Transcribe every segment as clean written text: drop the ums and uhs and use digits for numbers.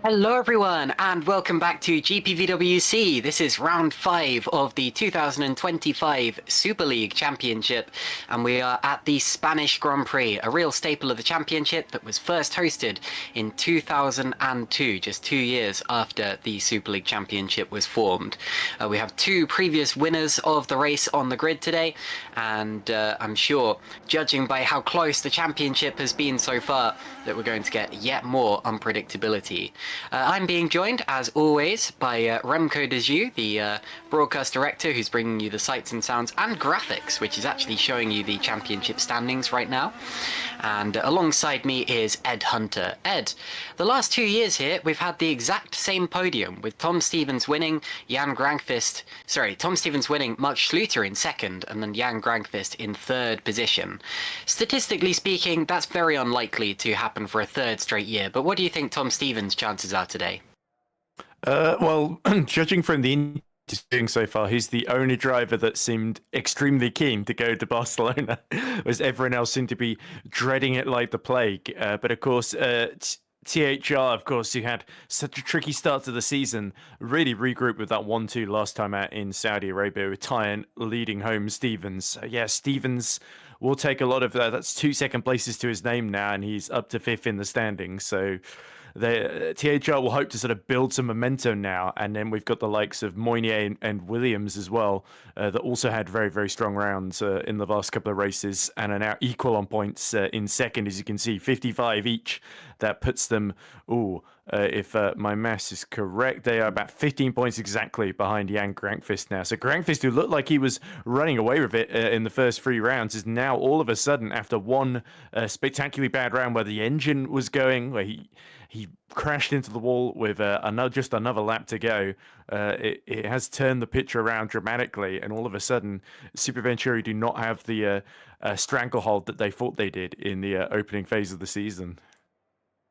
Hello everyone and welcome back to GPVWC. This is round 5 of the 2025 Superleague Championship and we are at the Spanish Grand Prix, a real staple of the championship that was first hosted in 2002, just 2 years after the Superleague Championship was formed. We have 2 previous winners of the race on the grid today, and I'm sure, judging by how close the championship has been so far, that we're going to get yet more unpredictability. I'm being joined, as always, by Remco de Zeeuw, the broadcast director who's bringing you the sights and sounds and graphics, which is actually showing you the championship standings right now. And alongside me is Ed Hunter. Ed, the last 2 years here, we've had the exact same podium, with Tom Stevens winning, Tom Stevens winning, Mark Schluter in second, and then Jan Grankvist in third position. Statistically speaking, that's very unlikely to happen for a third straight year, but what do you think Tom Stevens' chances are today? Well, judging from the interviewing so far, he's the only driver that seemed extremely keen to go to Barcelona, whereas everyone else seemed to be dreading it like the plague. But of course, THR, of course, who had such a tricky start to the season, really regrouped with that 1-2 last time out in Saudi Arabia, with Tyan leading home Stevens. Yeah, Stevens will take a lot of that. That's 2 second places to his name now, and he's up to 5th in the standings. So THR will hope to sort of build some momentum now, and then we've got the likes of Moynier and Williams as well, that also had very, very strong rounds in the last couple of races and are now equal on points in second, as you can see, 55 each. That puts them, if my maths is correct, they are about 15 points exactly behind Jan Grankvist now. So Grankvist, who looked like he was running away with it in the first 3 rounds, is now all of a sudden, after one spectacularly bad round where the engine was going, where he crashed into the wall with just another lap to go. It has turned the picture around dramatically, and all of a sudden, Super Venturi do not have the stranglehold that they thought they did in the opening phase of the season.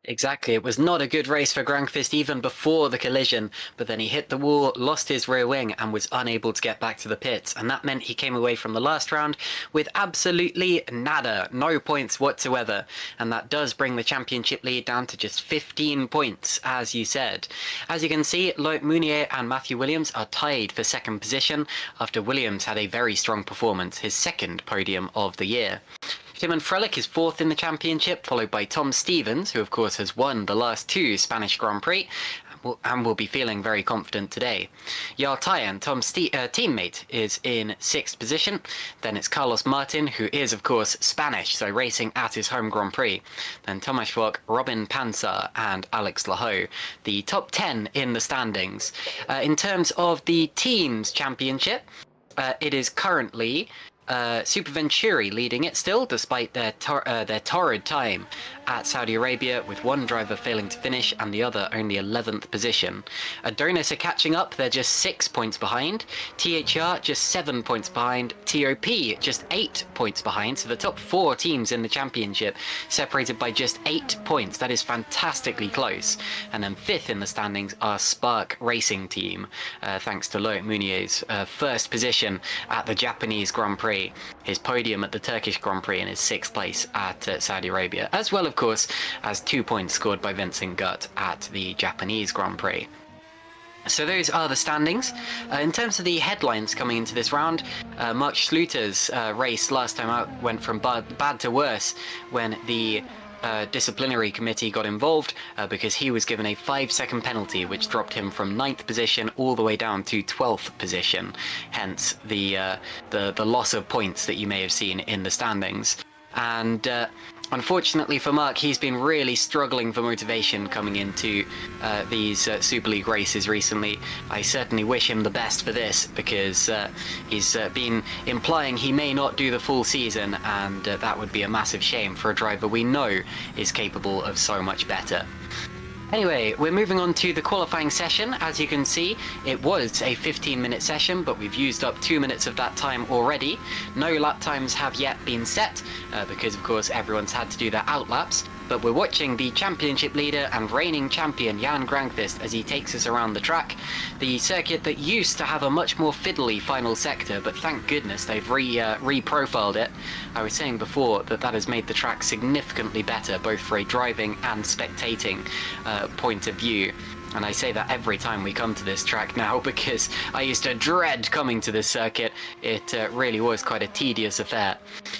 Exactly, it was not a good race for Grankvist even before the collision, but then he hit the wall, lost his rear wing, and was unable to get back to the pits, and that meant he came away from the last round with absolutely nada, no points whatsoever, and that does bring the championship lead down to just 15 points, as you said. As you can see, Loic Mounier and Matthew Williams are tied for second position, after Williams had a very strong performance, his second podium of the year. Timon Frelick is 4th in the championship, followed by Tom Stevens, who of course has won the last 2 Spanish Grand Prix, and will be feeling very confident today. Jarl Tyan, Tom's teammate, is in 6th position. Then it's Carlos Martin, who is of course Spanish, so racing at his home Grand Prix. Then Tomasz Wok, Robin Pansar, and Alex Laho, the top 10 in the standings. In terms of the teams championship, it is currently Super Venturi leading it still, despite their torrid time at Saudi Arabia, with one driver failing to finish and the other only 11th position. Adonis are catching up, they're just 6 points behind. THR just 7 points behind. TOP just 8 points behind, so the top 4 teams in the championship separated by just 8 points. That is fantastically close. And then 5th in the standings are Spark Racing Team, thanks to Loic Mounier's first position at the Japanese Grand Prix, his podium at the Turkish Grand Prix, and his 6th place at Saudi Arabia, as well of course as 2 points scored by Vincent Gutt at the Japanese Grand Prix. So those are the standings. In terms of the headlines coming into this round, Mark Schluter's race last time out went from bad to worse when the disciplinary committee got involved because he was given a 5-second penalty, which dropped him from 9th position all the way down to 12th position. Hence the loss of points that you may have seen in the standings. And unfortunately for Mark, he's been really struggling for motivation coming into these Super League races recently. I certainly wish him the best for this, because he's been implying he may not do the full season, and that would be a massive shame for a driver we know is capable of so much better. Anyway, we're moving on to the qualifying session. As you can see, it was a 15-minute session, but we've used up 2 minutes of that time already. No lap times have yet been set, because of course everyone's had to do their outlaps. But we're watching the championship leader and reigning champion Jan Grankvist as he takes us around the track. The circuit that used to have a much more fiddly final sector, but thank goodness they've re-profiled it. I was saying before that has made the track significantly better, both for a driving and spectating point of view. And I say that every time we come to this track now because I used to dread coming to this circuit. It really was quite a tedious affair.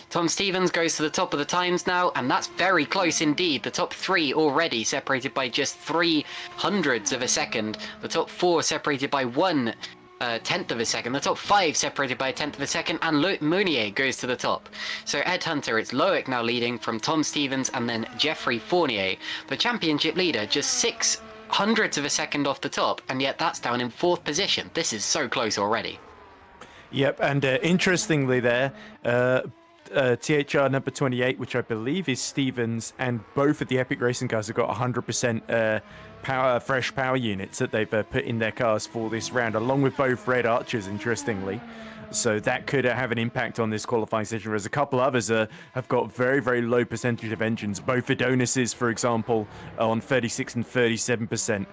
Tom Stevens goes to the top of the times now, and that's very close indeed. The top 3 already separated by just 0.03 of a second. The top 4 separated by 1/10 of a second. The top 5 separated by 1/10 of a second, and Mounier goes to the top. So Ed Hunter, it's Loic now leading from Tom Stevens and then Geoffrey Fournier. The championship leader just 0.06 of a second off the top, and yet that's down in 4th position. This is so close already. Yep, and interestingly there, THR number 28, which I believe is Stevens, and both of the Epic Racing cars have got 100% fresh power units that they've put in their cars for this round, along with both Red Archers, interestingly. So that could have an impact on this qualifying session, whereas a couple others have got very, very low percentage of engines. Both Adonis's, for example, are on 36 and 37%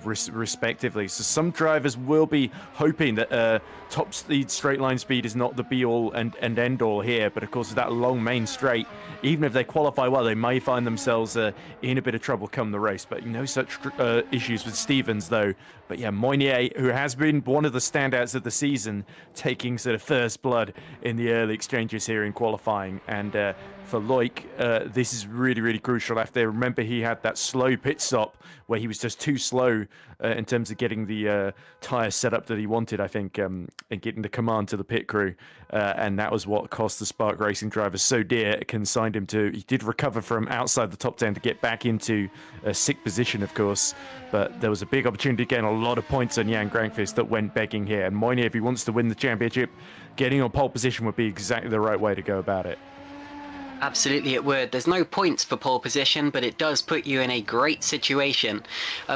respectively. So some drivers will be hoping that top speed straight line speed is not the be-all and end-all here. But of course, with that long main straight, even if they qualify well, they may find themselves in a bit of trouble come the race. But no such issues with Stevens, though. But yeah, Mounier, who has been one of the standouts of the season, taking sort of first blood in the early exchanges here in qualifying. And for Loic, this is really, really crucial. After remember, he had that slow pit stop where he was just too slow in terms of getting the tyres set up that he wanted, I think, and getting the command to the pit crew. And that was what cost the Spark Racing driver so dear. It consigned him to, he did recover from outside the top 10 to get back into a 6th position, of course. But there was a big opportunity to gain a lot of points on Jan Grankvist that went begging here. And Moinier, if he wants to win the championship, getting on pole position would be exactly the right way to go about it. Absolutely it would. There's no points for pole position, but it does put you in a great situation.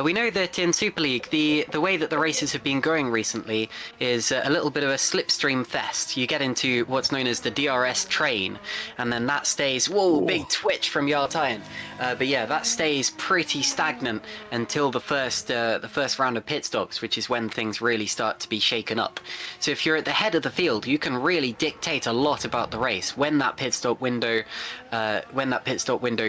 We know that in Super League, the way that the races have been going recently is a little bit of a slipstream fest. You get into what's known as the DRS train, and then that stays, whoa, big twitch from Jarl Tyen. But yeah, that stays pretty stagnant until the first round of pit stops, which is when things really start to be shaken up. So if you're at the head of the field, you can really dictate a lot about the race. When that pit stop window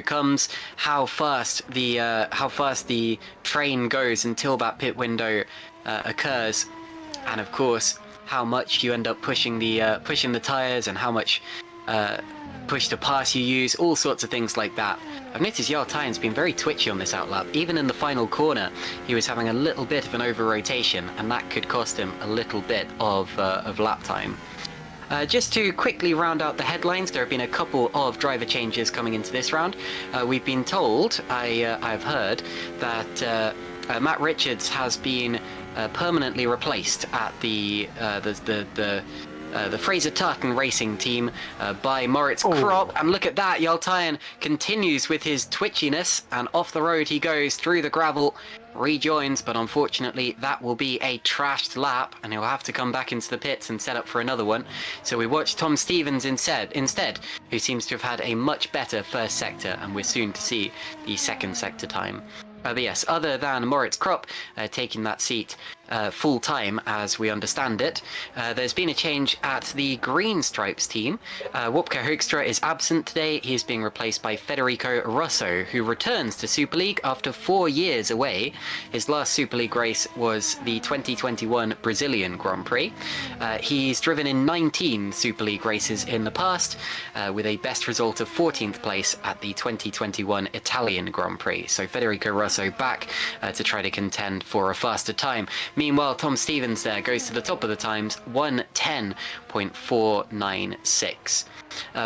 comes, how fast the train goes until that pit window occurs, and of course how much you end up pushing the tires and how much push to pass you use, all sorts of things like that. I've noticed Jarl Tyen's been very twitchy on this outlap. Even in the final corner, he was having a little bit of an over rotation, and that could cost him a little bit of lap time. Just to quickly round out the headlines, there have been a couple of driver changes coming into this round. We've been told, I've heard, that Matt Richards has been permanently replaced at the Fraser Tartan Racing team by Moritz Kropp. And look at that, Jarl Tyen continues with his twitchiness, and off the road he goes through the gravel, rejoins, but unfortunately that will be a trashed lap and he'll have to come back into the pits and set up for another one. So we watch Tom Stevens instead, who seems to have had a much better first sector, and we're soon to see the second sector time. But yes, other than Moritz Kropp taking that seat full time, as we understand it, there's been a change at the Green Stripes team. Wopke Hoekstra is absent today. He is being replaced by Federico Rosso, who returns to Super League after 4 years away. His last Super League race was the 2021 Brazilian Grand Prix. He's driven in 19 Super League races in the past, with a best result of 14th place at the 2021 Italian Grand Prix. So Federico Rosso back to try to contend for a faster time. Meanwhile, Tom Stevens there goes to the top of the times, 1:10.496.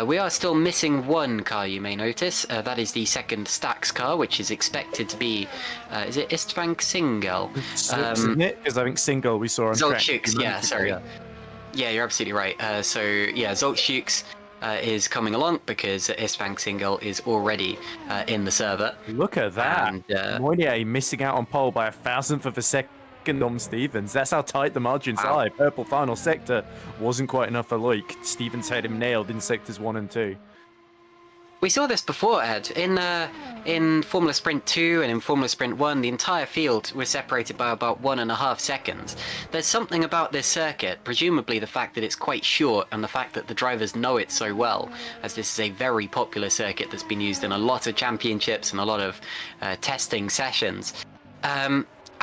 We are still missing one car, you may notice. That is the second Stax car, which is expected to be, is it Istvang Singel? Isn't it? Because I think Singel we saw on track. Zoltschuk's, yeah, sorry. Yeah, you're absolutely right. So yeah, Zoltschuk's is coming along because Istvang Singel is already in the server. Look at that. And Moinier missing out on pole by 1,000th of a second. Tom Stevens. That's how tight the margins are. Purple final sector wasn't quite enough for Loic. Stevens had him nailed in sectors 1 and 2. We saw this before, Ed. In Formula Sprint 2 and in Formula Sprint 1, the entire field was separated by about 1.5 seconds. There's something about this circuit, presumably the fact that it's quite short and the fact that the drivers know it so well, as this is a very popular circuit that's been used in a lot of championships and a lot of testing sessions.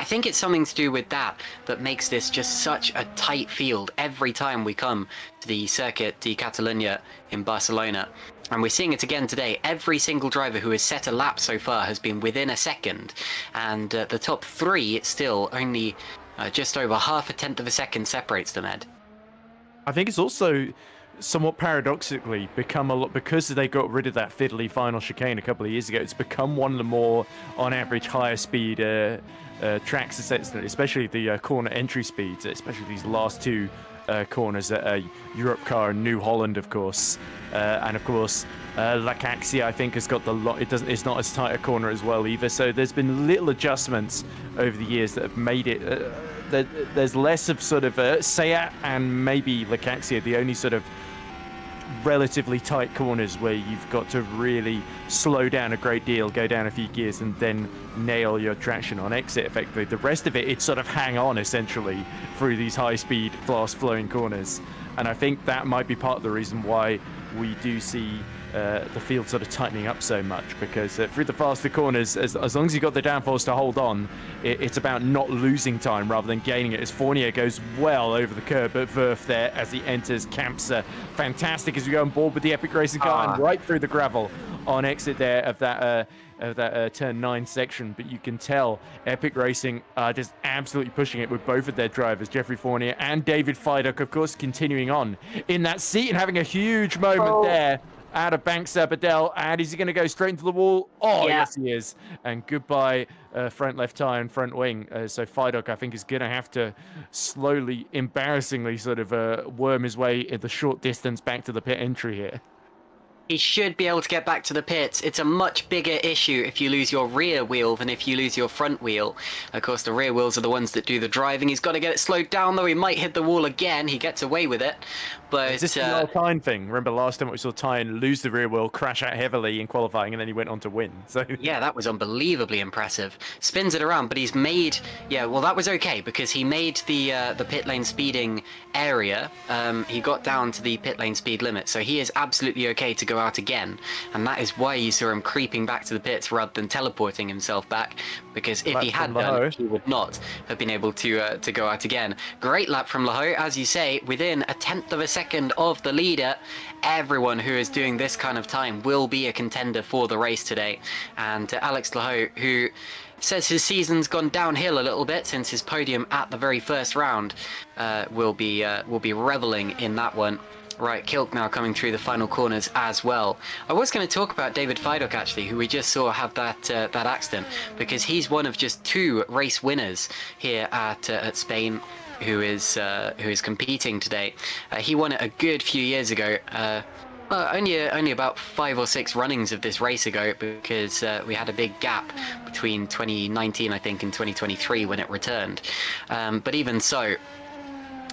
I think it's something to do with that makes this just such a tight field every time we come to the Circuit de Catalunya in Barcelona. And we're seeing it again today. Every single driver who has set a lap so far has been within a second. And the top three still only just over half a tenth of a second separates them, Ed. I think it's also somewhat paradoxically become a lot, because they got rid of that fiddly final chicane a couple of years ago. It's become one of the more, on average, higher speed tracks, especially the corner entry speeds, especially these last two corners at Europe Car and New Holland, of course. And of course, Lacaxia, I think, has got it's not as tight a corner as well either. So there's been little adjustments over the years that have made it. There's less of sort of Seat and maybe Lacaxia, the only sort of relatively tight corners where you've got to really slow down a great deal, go down a few gears, and then nail your traction on exit effectively. The rest of it, it's sort of hang on essentially through these high-speed, fast-flowing corners. And I think that might be part of the reason why we do see the field sort of tightening up so much, because through the faster corners, as long as you've got the downforce to hold on, it's about not losing time rather than gaining it, as Fournier goes well over the curb at Verf there as he enters Campsa. Fantastic as we go on board with the Epic Racing car and right through the gravel on exit there of that turn 9 section. But you can tell Epic Racing are just absolutely pushing it with both of their drivers, Jeffrey Fournier and David Fiduk, of course, continuing on in that seat and having a huge moment there out of Banks Sabadell. And is he going to go straight into the wall? Oh, yeah. Yes, he is. And goodbye, front left tire and front wing. So Fiduk, I think, is going to have to slowly, embarrassingly sort of worm his way in the short distance back to the pit entry here. He should be able to get back to the pits. It's a much bigger issue if you lose your rear wheel than if you lose your front wheel. Of course, the rear wheels are the ones that do the driving. He's got to get it slowed down, though. He might hit the wall again. He gets away with it. But is this the Alpine thing? Remember last time we saw Tyne lose the rear wheel, crash out heavily in qualifying, and then he went on to win. So yeah, that was unbelievably impressive. Spins it around, but he's made... Yeah, well, that was okay, because he made the pit lane speeding area. He got down to the pit lane speed limit, so he is absolutely okay to go out again. And that is why you saw him creeping back to the pits rather than teleporting himself back, because if he had done, he would not have been able to go out again. Great lap from Laho, as you say, within a tenth of a second of the leader. Everyone who is doing this kind of time will be a contender for the race today. And Alex Laho, who says his season's gone downhill a little bit since his podium at the very first round, will be reveling in that one. Right, Kilk now coming through the final corners as well. I was going to talk about David Fiduk, actually, who we just saw have that accident, because he's one of just 2 race winners here at Spain who is competing today. He won it a good few years ago. Well, only about 5 or 6 runnings of this race ago, because we had a big gap between 2019, I think, and 2023 when it returned. But even so,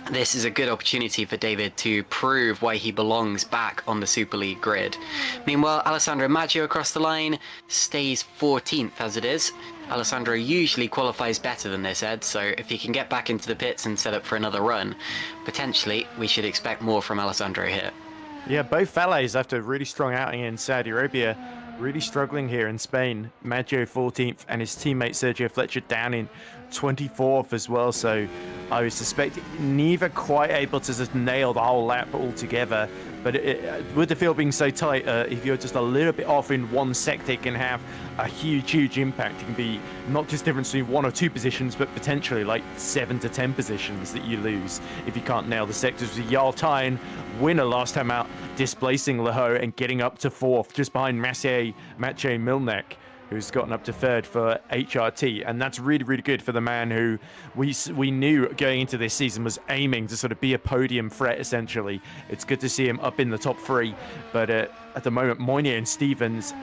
this is a good opportunity for David to prove why he belongs back on the Super League grid. Meanwhile, Alessandro Maggio across the line stays 14th as it is. Alessandro usually qualifies better than this, Ed, so if he can get back into the pits and set up for another run, potentially we should expect more from Alessandro here. Yeah, both Valets, after a really strong outing in Saudi Arabia, really struggling here in Spain. Maggio 14th and his teammate Sergio Fletcher down in 24th as well. So I would suspect neither quite able to just nail the whole lap altogether. But with the field being so tight, if you're just a little bit off in one sector, it can have a huge impact. It can be not just difference between 1 or 2 positions, but potentially like 7 to 10 positions that you lose if you can't nail the sectors. With Jarl Tyne, winner last time out, displacing Laho and getting up to 4th, just behind Maciej Milnek, who's gotten up to 3rd for HRT. And that's really good for the man who we knew going into this season was aiming to sort of be a podium threat, essentially. It's good to see him up in the top 3. But at the moment, Moynier and Stevens,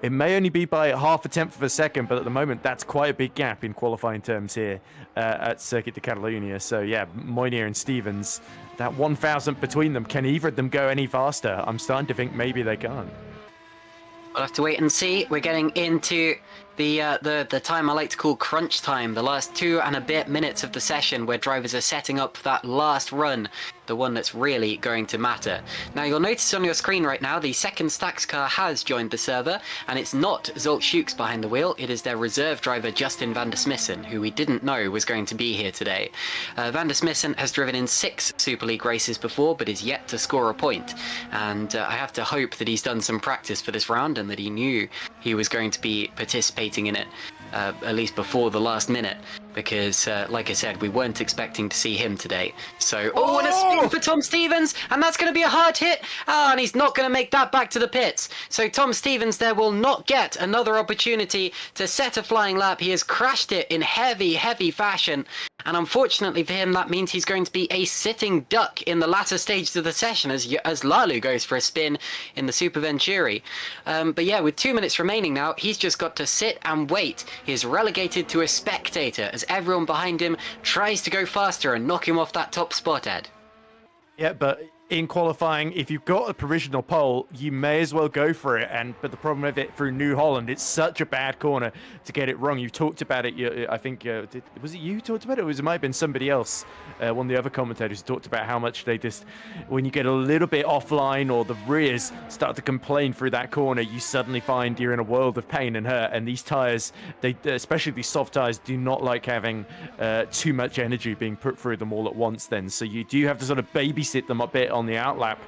it may only be by half a tenth of a second, but at the moment, that's quite a big gap in qualifying terms here at Circuit de Catalunya. So yeah, Moynier and Stevens, that 1,000th between them, can either of them go any faster? I'm starting to think maybe they can't. We'll have to wait and see. We're getting into The time I like to call crunch time, the last 2 and a bit minutes of the session where drivers are setting up that last run, the one that's really going to matter. Now you'll notice on your screen right now the second Stacks car has joined the server, and it's not Zeeuw behind the wheel, it is their reserve driver Justin van der Smissen, who we didn't know was going to be here today. Van der Smissen has driven in 6 Super League races before, but is yet to score a point, and I have to hope that he's done some practice for this round and that he knew he was going to be participating in it, at least before the last minute, because like I said, we weren't expecting to see him today. So, and a spin for Tom Stevens, and that's going to be a hard hit, and he's not going to make that back to the pits. So Tom Stevens there will not get another opportunity to set a flying lap. He has crashed it in heavy fashion, and unfortunately for him, that means he's going to be a sitting duck in the latter stages of the session as Lalu goes for a spin in the Super Venturi. But yeah, with 2 minutes remaining now, he's just got to sit and wait. He's relegated to a spectator as everyone behind him tries to go faster and knock him off that top spot, Ed. Yeah, but in qualifying, if you've got a provisional pole, you may as well go for it. But the problem with it through New Holland, it's such a bad corner to get it wrong. You've talked about it. I think was it you who talked about it? Or it might have been somebody else. One of the other commentators talked about how much they just, when you get a little bit offline or the rears start to complain through that corner, you suddenly find you're in a world of pain and hurt. And these tires, especially these soft tires, do not like having too much energy being put through them all at once. Then, so you do have to sort of babysit them a bit on the outlap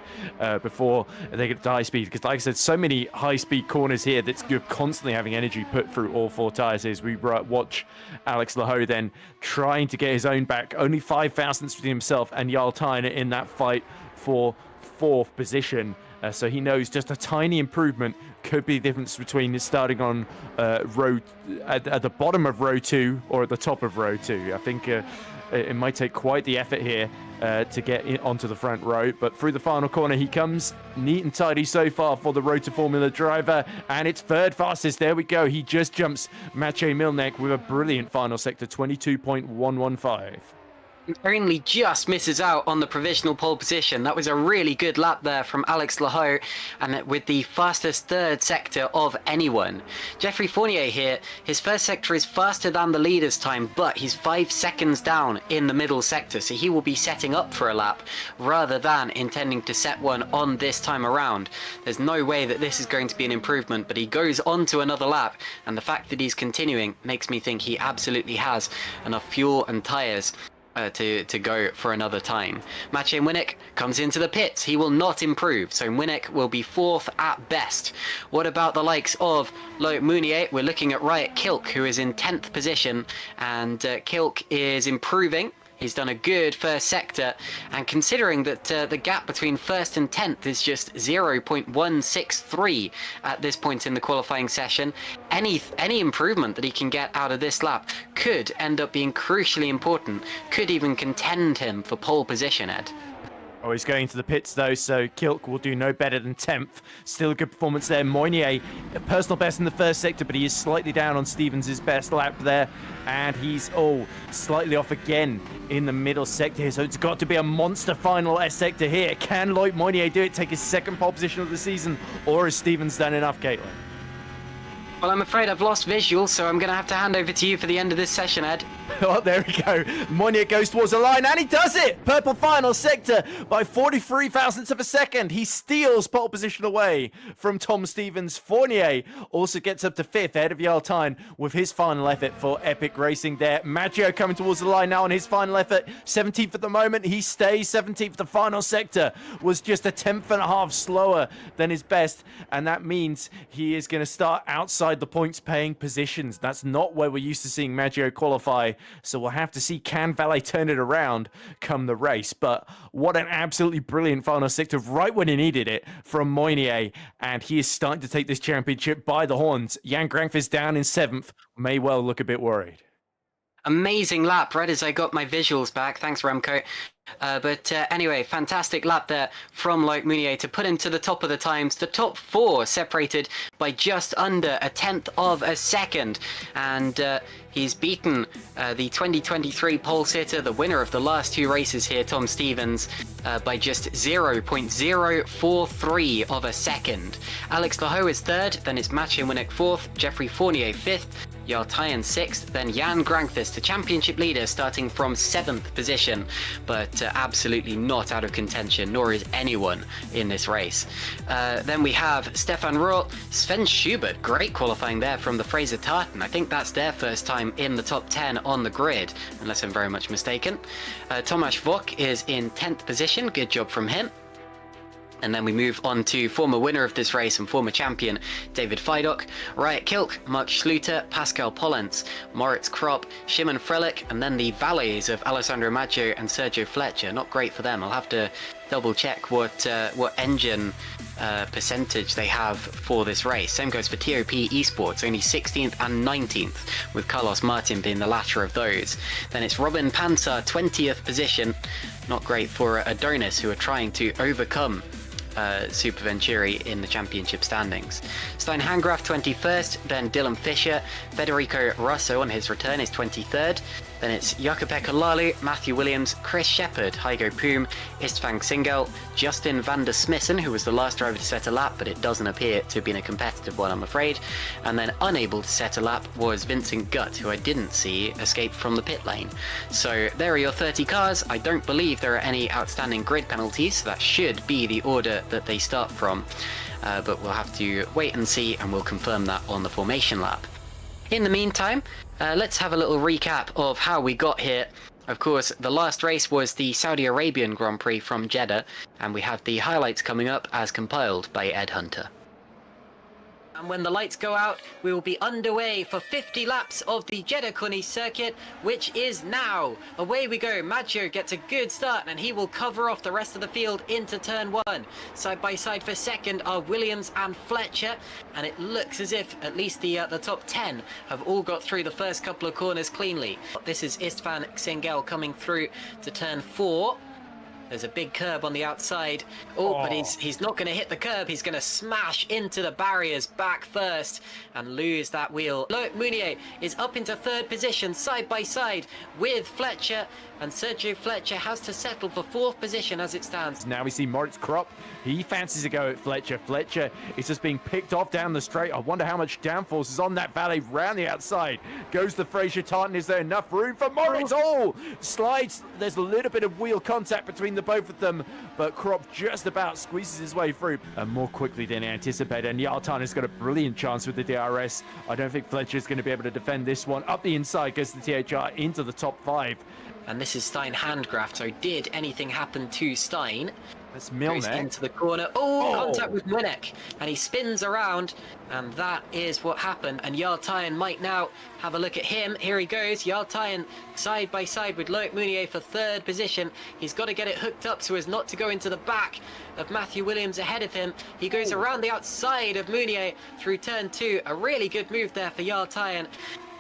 before they get to high speed, because like I said, so many high speed corners here that you're constantly having energy put through all 4 tires. As we watch Alex Laho then trying to get his own back, only 5 thousandths between himself and Jarl Tyner in that fight for 4th position. So he knows just a tiny improvement could be the difference between starting on row at the bottom of row 2 or at the top of row 2. I think it might take quite the effort here to get onto the front row, but through the final corner he comes, neat and tidy so far for the Rotor Formula driver, and it's 3rd fastest. There we go. He just jumps Maciej Milnek with a brilliant final sector, 22.115. Only just misses out on the provisional pole position. That was a really good lap there from Alex Laho, and with the fastest 3rd sector of anyone. Geoffrey Fournier here, his 1st sector is faster than the leader's time, but he's 5 seconds down in the middle sector, so he will be setting up for a lap rather than intending to set one on this time around. There's no way that this is going to be an improvement, but he goes on to another lap, and the fact that he's continuing makes me think he absolutely has enough fuel and tyres to go for another time. Maciej Winnick comes into the pits. He will not improve, so Winnick will be 4th at best. What about the likes of Loic Mounier? We're looking at Riot Kilk, who is in 10th position, and Kilk is improving. He's done a good 1st sector, and considering that the gap between 1st and 10th is just 0.163 at this point in the qualifying session, any improvement that he can get out of this lap could end up being crucially important, could even contend him for pole position, Ed. Oh, he's going to the pits though, so Kilk will do no better than 10th. Still a good performance there. Moynier, a personal best in the 1st sector, but he is slightly down on Stevens' best lap there. And he's, slightly off again in the middle sector here. So it's got to be a monster final S sector here. Can Loic Moynier do it, take his 2nd pole position of the season, or has Stevens done enough, Caitlin? Well, I'm afraid I've lost visual, so I'm going to have to hand over to you for the end of this session, Ed. Oh, there we go. Moynier goes towards the line, and he does it! Purple final sector by 43 thousandths of a second. He steals pole position away from Tom Stevens. Fournier also gets up to 5th ahead of Jarl Tyne with his final effort for epic racing there. Maggio coming towards the line now on his final effort. 17th at the moment. He stays 17th. The final sector was just a 10th and a half slower than his best, and that means he is going to start outside the points paying positions. That's not where we're used to seeing Maggio qualify, so we'll have to see can Valet turn it around come the race. But what an absolutely brilliant final sector right when he needed it from Moynier, and he is starting to take this championship by the horns. Jan Grankvist down in 7th, may well look a bit worried. Amazing lap, right as I got my visuals back. Thanks, Remco. But anyway, fantastic lap there from Loic Meunier to put him to the top of the times. The top four separated by just under a tenth of a second. And he's beaten the 2023 pole sitter, the winner of the last two races here, Tom Stevens, by just 0.043 of a second. Alex Laho is third, then it's Mathieu Winnick fourth, Jeffrey Fournier fifth, Jarl Tyen sixth, then Jan Grankvist, the championship leader, starting from 7th position, but absolutely not out of contention, nor is anyone in this race. Then we have Stefan Roth, Sven Schubert, great qualifying there from the Fraser Tartan. I think that's their first time in the top 10 on the grid, unless I'm very much mistaken. Tomasz Vok is in 10th position, good job from him. And then we move on to former winner of this race and former champion David Fidok, Riot Kilk, Mark Schluter, Pascal Pollens, Moritz Kropp, Shimon Frelich, and then the valets of Alessandro Maggio and Sergio Fletcher. Not great for them. I'll have to double check what engine percentage they have for this race. Same goes for TOP Esports, only 16th and 19th, with Carlos Martin being the latter of those. Then it's Robin Pansar, 20th position. Not great for Adonis, who are trying to overcome Super Venturi in the championship standings. Stein Hangraf 21st, then Dylan Fisher, Federico Russo on his return is 23rd, then it's Jakob-Pekka Lalu, Matthew Williams, Chris Shepherd, Hygo Poom, Istvang Singel, Justin van der Smissen, who was the last driver to set a lap, but it doesn't appear to have been a competitive one, I'm afraid, and then unable to set a lap was Vincent Gutt, who I didn't see escape from the pit lane. So there are your 30 cars. I don't believe there are any outstanding grid penalties, so that should be the order that they start from, but we'll have to wait and see, and we'll confirm that on the formation lap. In the meantime, let's have a little recap of how we got here. Of course, the last race was the Saudi Arabian Grand Prix from Jeddah, and we have the highlights coming up as compiled by Ed Hunter. And when the lights go out, we will be underway for 50 laps of the Jeddah Kuni circuit, which is now. Away we go. Maggio gets a good start, and he will cover off the rest of the field into turn 1. Side by side for second are Williams and Fletcher, and it looks as if at least the top 10 have all got through the first couple of corners cleanly. This is Istvan Singel coming through to turn 4. There's a big curb on the outside. But he's not going to hit the curb. He's going to smash into the barriers back first and lose that wheel. Loic Meunier is up into 3rd position, side by side with Fletcher. And Sergio Fletcher has to settle for 4th position as it stands. Now we see Moritz Kropp. He fancies a go at Fletcher. Fletcher is just being picked off down the straight. I wonder how much downforce is on that valet round the outside. Goes the Fraser Tartan. Is there enough room for Moritz? Oh, slides. There's a little bit of wheel contact between the both of them, but Kropp just about squeezes his way through more quickly than anticipated. And Jarl Tyen has got a brilliant chance with the DRS. I don't think Fletcher is going to be able to defend this one. Up the inside goes the THR into the top 5. And this is Stein Handgraf, so did anything happen to Stein? That's Milner. Goes into the corner. Contact with Winnick. And he spins around, and that is what happened. And Jarl Tyen might now have a look at him. Here he goes. Jarl Tyen side by side with Loic Meunier for 3rd position. He's got to get it hooked up so as not to go into the back of Matthew Williams ahead of him. He goes around the outside of Meunier through turn 2. A really good move there for Jarl Tyen.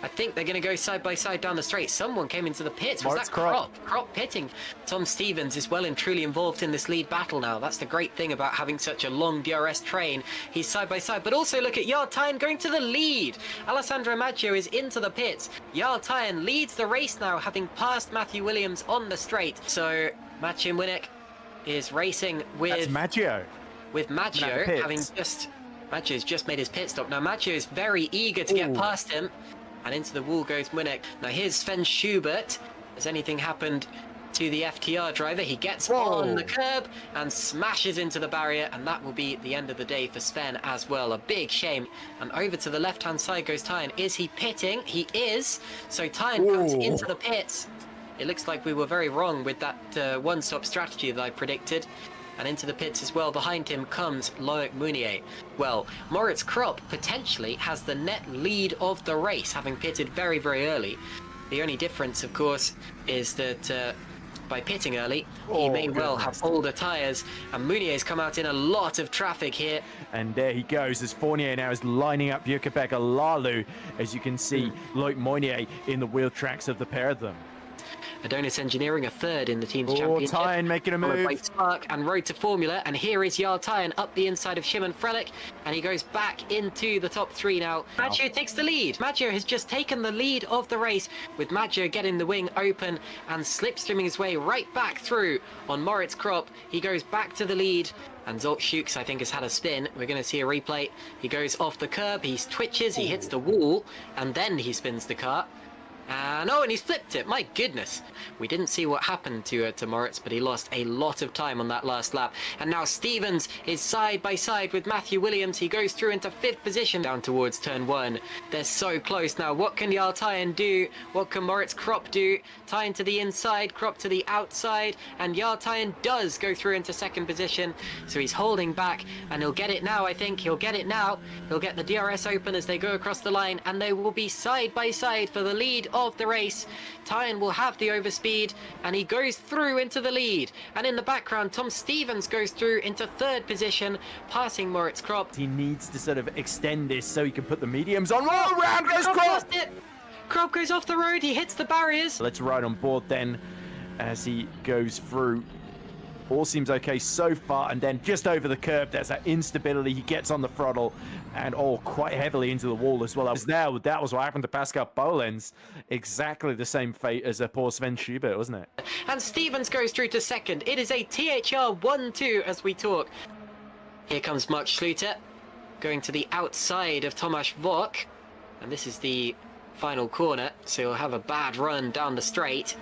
I think they're going to go side by side down the straight. Someone came into the pits. Was that Kropp? Kropp pitting. Tom Stevens is well and truly involved in this lead battle now. That's the great thing about having such a long DRS train. He's side by side, but also look at Jarl Tyen going to the lead. Alessandro Maggio is into the pits. Jarl Tyen leads the race now, having passed Matthew Williams on the straight. So Mathieu Winnick is racing with... That's Maggio. With Maggio, having just... Maggio's just made his pit stop. Now Maggio is very eager to get past him. And into the wall goes Winnick. Now here's Sven Schubert. Has anything happened to the FTR driver? He gets on the curb and smashes into the barrier, and that will be the end of the day for Sven as well. A big shame. And over to the left-hand side goes Tyen. Is he pitting? He is. So Tyen comes into the pits. It looks like we were very wrong with that one-stop strategy that I predicted. And into the pits as well. Behind him comes Loic Meunier. Well, Moritz Kropp potentially has the net lead of the race, having pitted very, very early. The only difference, of course, is that by pitting early, he Oh, may well goodness. have older tyres, and Meunier's come out in a lot of traffic here. And there he goes as Fournier now is lining up Jukabek Alalu, as you can see Loic Mounier in the wheel tracks of the pair of them. Adonis Engineering a third in the team's Oh, championship. Tyne making a Followed by move. Spark and Road to Formula, and here is Jarl Tyne up the inside of Shimon Frelick, and he goes back into the top three now. Maggio takes the lead. Maggio has just taken the lead of the race, with Maggio getting the wing open and slipstreaming his way right back through on Moritz Krop. He goes back to the lead, and Zolt Schukes, I think, has had a spin. We're going to see a replay. He goes off the curb, he twitches, he hits the wall, and then he spins the car. And oh, and he's flipped it. My goodness. We didn't see what happened to Moritz, but he lost a lot of time on that last lap. And now Stevens is side by side with Matthew Williams. He goes through into 5th position down towards turn 1. They're so close now. What can Jarl Tyne do? What can Moritz Krop do? Tyne to the inside, Krop to the outside. And Jarl Tyne does go through into 2nd position. So he's holding back, and he'll get it now, I think. He'll get it now. He'll get the DRS open as they go across the line, and they will be side by side for the lead of the race. Tyne will have the overspeed, and he goes through into the lead. And in the background, Tom Stevens goes through into 3rd position, passing Moritz Krop. He needs to sort of extend this so he can put the mediums on. Oh, round goes Krop Krop! lost it. Krop goes off the road. He hits the barriers. Let's ride on board then as he goes through. All seems okay so far, and then just over the curb, there's that instability. He gets on the throttle, and quite heavily into the wall as well. That was what happened to Pascal Bolenz. Exactly the same fate as poor Sven Schubert, wasn't it? And Stevens goes through to 2nd. It is a THR 1-2 as we talk. Here comes Mark Schluter, going to the outside of Tomasz Wok. And this is the final corner, so he'll have a bad run down the straight.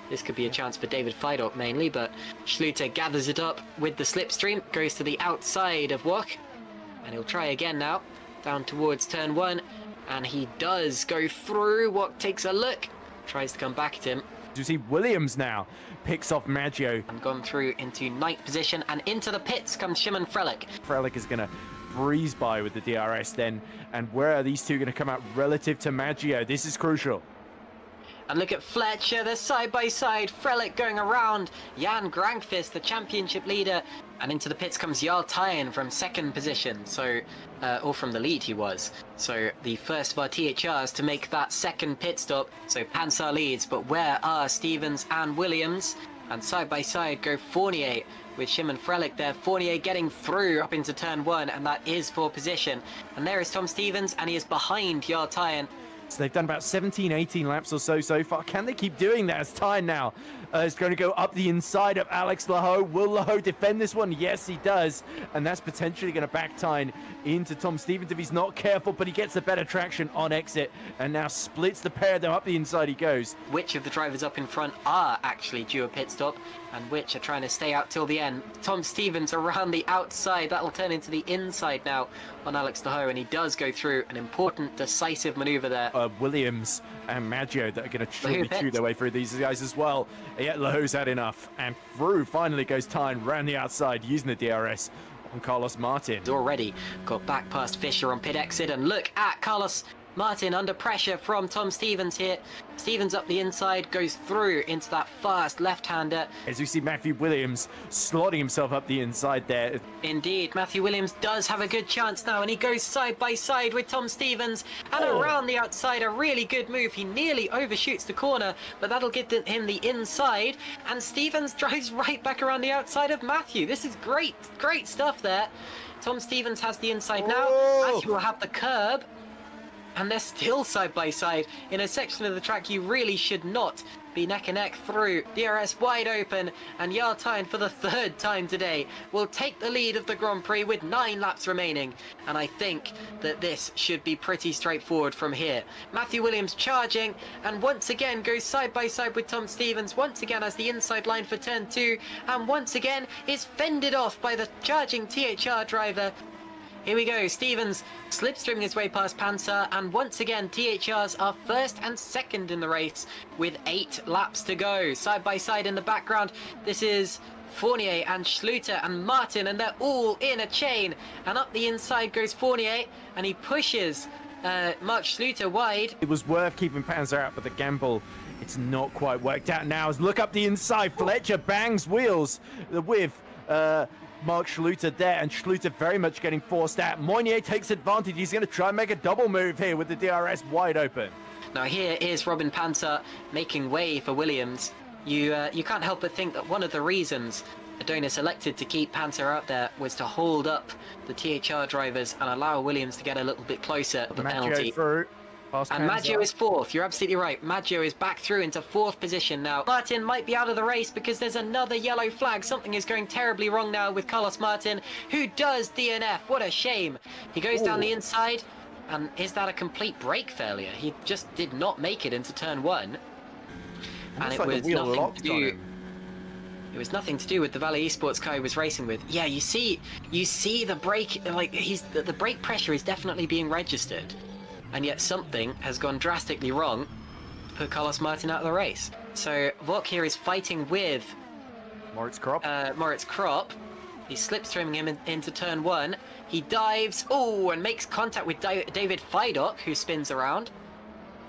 This could be a chance for David Feidorp mainly, but Schluter gathers it up with the slipstream, goes to the outside of Wok, and he'll try again now, down towards turn 1, and he does go through. Wok takes a look, tries to come back at him. You see Williams now picks off Maggio. And gone through into 9th position, and into the pits comes Shimon Frelick. Frelick is going to breeze by with the DRS then, and where are these two going to come out relative to Maggio? This is crucial. And look at Fletcher, they're side by side. Frelick going around Jan Grankvist, the championship leader. And into the pits comes Jarl Tyne from 2nd position, or from the lead he was. So the first of our THRs to make that 2nd pit stop. So Pansar leads, but where are Stevens and Williams? And side by side go Fournier with Shimon Frelick there. Fournier getting through up into turn 1, and that is for position. And there is Tom Stevens, and he is behind Jarl Tyne. So they've done about 17, 18 laps or so far. Can they keep doing that? As Tyne now is going to go up the inside of Alex Laho. Will Laho defend this one? Yes, he does. And that's potentially going to back Tyne into Tom Stevens if he's not careful, but he gets the better traction on exit and now splits the pair of them up the inside he goes. Which of the drivers up in front are actually due a pit stop and which are trying to stay out till the end? Tom Stevens around the outside. That'll turn into the inside now on Alex Laho, and he does go through an important decisive maneuver there. Williams and Maggio that are going to truly chew their way through these guys as well. Yet Laho's had enough, and through finally goes Tyne round the outside using the DRS on Carlos Martin. Already got back past Fisher on pit exit, and look at Carlos Martin under pressure from Tom Stevens here. Stevens up the inside, goes through into that fast left-hander. As we see Matthew Williams slotting himself up the inside there. Indeed, Matthew Williams does have a good chance now, and he goes side by side with Tom Stevens, and around the outside, a really good move. He nearly overshoots the corner, but that'll get him the inside, and Stevens drives right back around the outside of Matthew. This is great stuff there. Tom Stevens has the inside now. Matthew will have the curb. And they're still side by side in a section of the track you really should not be neck and neck through. DRS wide open, and Jarl Tyne for the 3rd time today will take the lead of the Grand Prix with 9 laps remaining. And I think that this should be pretty straightforward from here. Matthew Williams charging, and once again goes side by side with Tom Stevens. Once again has the inside line for turn 2, and once again is fended off by the charging THR driver. Here we go, Stevens slipstreaming his way past Pansar, and once again THRs are 1st and 2nd in the race with 8 laps to go. Side by side in the background, this is Fournier and Schluter and Martin, and they're all in a chain, and up the inside goes Fournier, and he pushes Mark Schluter wide. It was worth keeping Panzer out, but the gamble It's not quite worked out now. Look up the inside. Fletcher bangs wheels with Mark Schluter there, and Schluter very much getting forced out. Moynier takes advantage. He's going to try and make a double move here with the DRS wide open. Now here is Robin Panter making way for Williams. You can't help but think that one of the reasons Adonis elected to keep Panter out there was to hold up the THR drivers and allow Williams to get a little bit closer to the penalty. Through. And Maggio is fourth. You're absolutely right. Maggio is back through into fourth position now. Martin might be out of the race because there's another yellow flag. Something is going terribly wrong now with Carlos Martin, who does DNF. What a shame. He goes down the inside. And is that a complete brake failure? He just did not make it into turn one. And it was nothing to do. It was nothing to do with the Valley Esports car he was racing with. Yeah, you see the brake, like the brake pressure is definitely being registered. And yet something has gone drastically wrong, put Carlos Martin out of the race. So Vok here is fighting with Moritz Kropp. He's slipstreaming him into turn one. He dives, and makes contact with David Fidok, who spins around.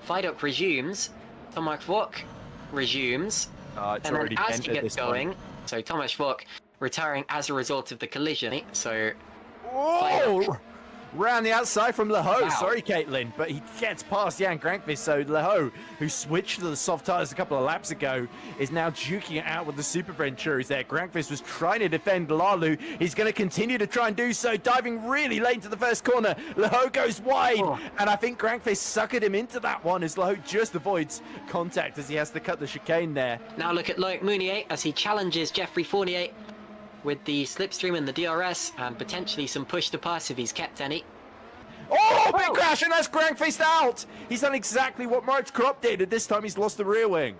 Fidok resumes. Tomasz Vok resumes. It's and already then as he gets going, point. so Tomasz Vok retiring as a result of the collision. So round the outside from Leho. Wow. Sorry, Caitlin, but he gets past Jan Grankvist. So Leho, who switched to the soft tires a couple of laps ago, is now duking it out with the Super Venturas there. Grankvist was trying to defend Lalu. He's going to continue to try and do so, diving really late into the first corner. Leho goes wide, and I think Grankvist suckered him into that one as Leho just avoids contact as he has to cut the chicane there. Now look at Loic Mounier as he challenges Jeffrey Fournier with the slipstream and the DRS, and potentially some push to pass if he's kept any. Big crash, and that's Grankvist out! He's done exactly what Moritz Kropp did, and this time he's lost the rear wing.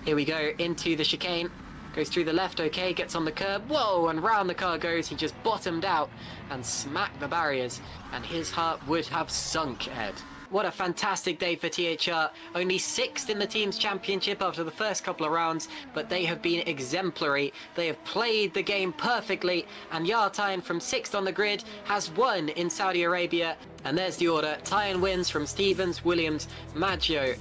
Here we go into the chicane. Goes through the left, okay, gets on the curb. Whoa, and round the car goes. He just bottomed out and smacked the barriers, and his heart would have sunk, Ed. What a fantastic day for THR. Only 6th in the team's championship after the first couple of rounds, but they have been exemplary. They have played the game perfectly, and Yartine from 6th on the grid has won in Saudi Arabia. And there's the order. Tyan wins from Stevens, Williams, Maggio,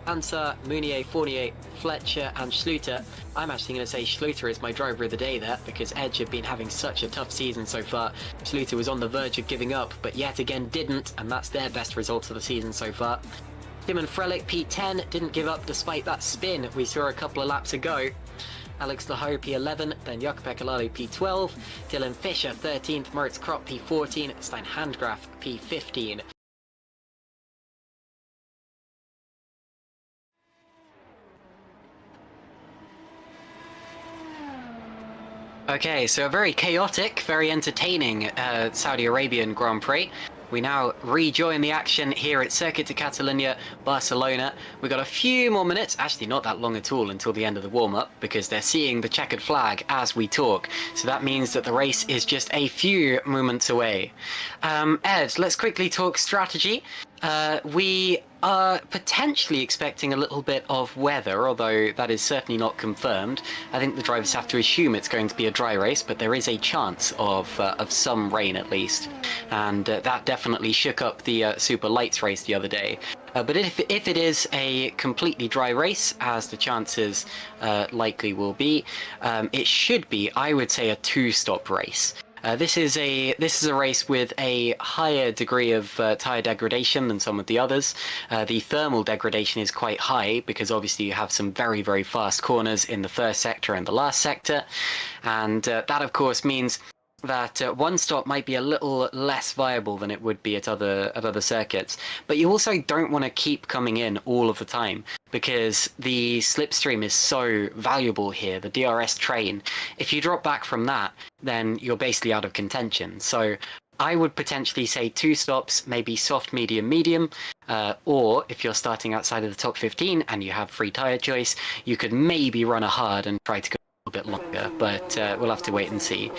Panter, Mounier, Fournier, Fletcher and Schluter. I'm actually going to say Schluter is my driver of the day there, because Edge have been having such a tough season so far. Schluter was on the verge of giving up, but yet again didn't, and that's their best result of the season so far. Timon Frelick, P10, didn't give up despite that spin we saw a couple of laps ago. Alex Laho, P11, then Jakob Ekalali, P12, Dylan Fisher, 13th, Moritz Kropp, P14, Stein Handgraf, P15. Okay, so a very chaotic, very entertaining Saudi Arabian Grand Prix. We now rejoin the action here at Circuit de Catalunya, Barcelona. We've got a few more minutes, actually not that long at all until the end of the warm-up, because they're seeing the checkered flag as we talk. So that means that the race is just a few moments away. Ed, let's quickly talk strategy. We are potentially expecting a little bit of weather, although that is certainly not confirmed. I think the drivers have to assume it's going to be a dry race, but there is a chance of some rain at least. And that definitely shook up the Super Lights race the other day. But if it is a completely dry race, as the chances likely will be, it should be, I would say, a two-stop race. This is a race with a higher degree of tyre degradation than some of the others. The thermal degradation is quite high because obviously you have some very, very fast corners in the first sector and the last sector. And that of course means that one stop might be a little less viable than it would be at other circuits. But you also don't want to keep coming in all of the time, because the slipstream is so valuable here, the DRS train. If you drop back from that, then you're basically out of contention. So I would potentially say two stops, maybe soft, medium, medium, or if you're starting outside of the top 15 and you have free tyre choice, you could maybe run a hard and try to go a bit longer, but we'll have to wait and see.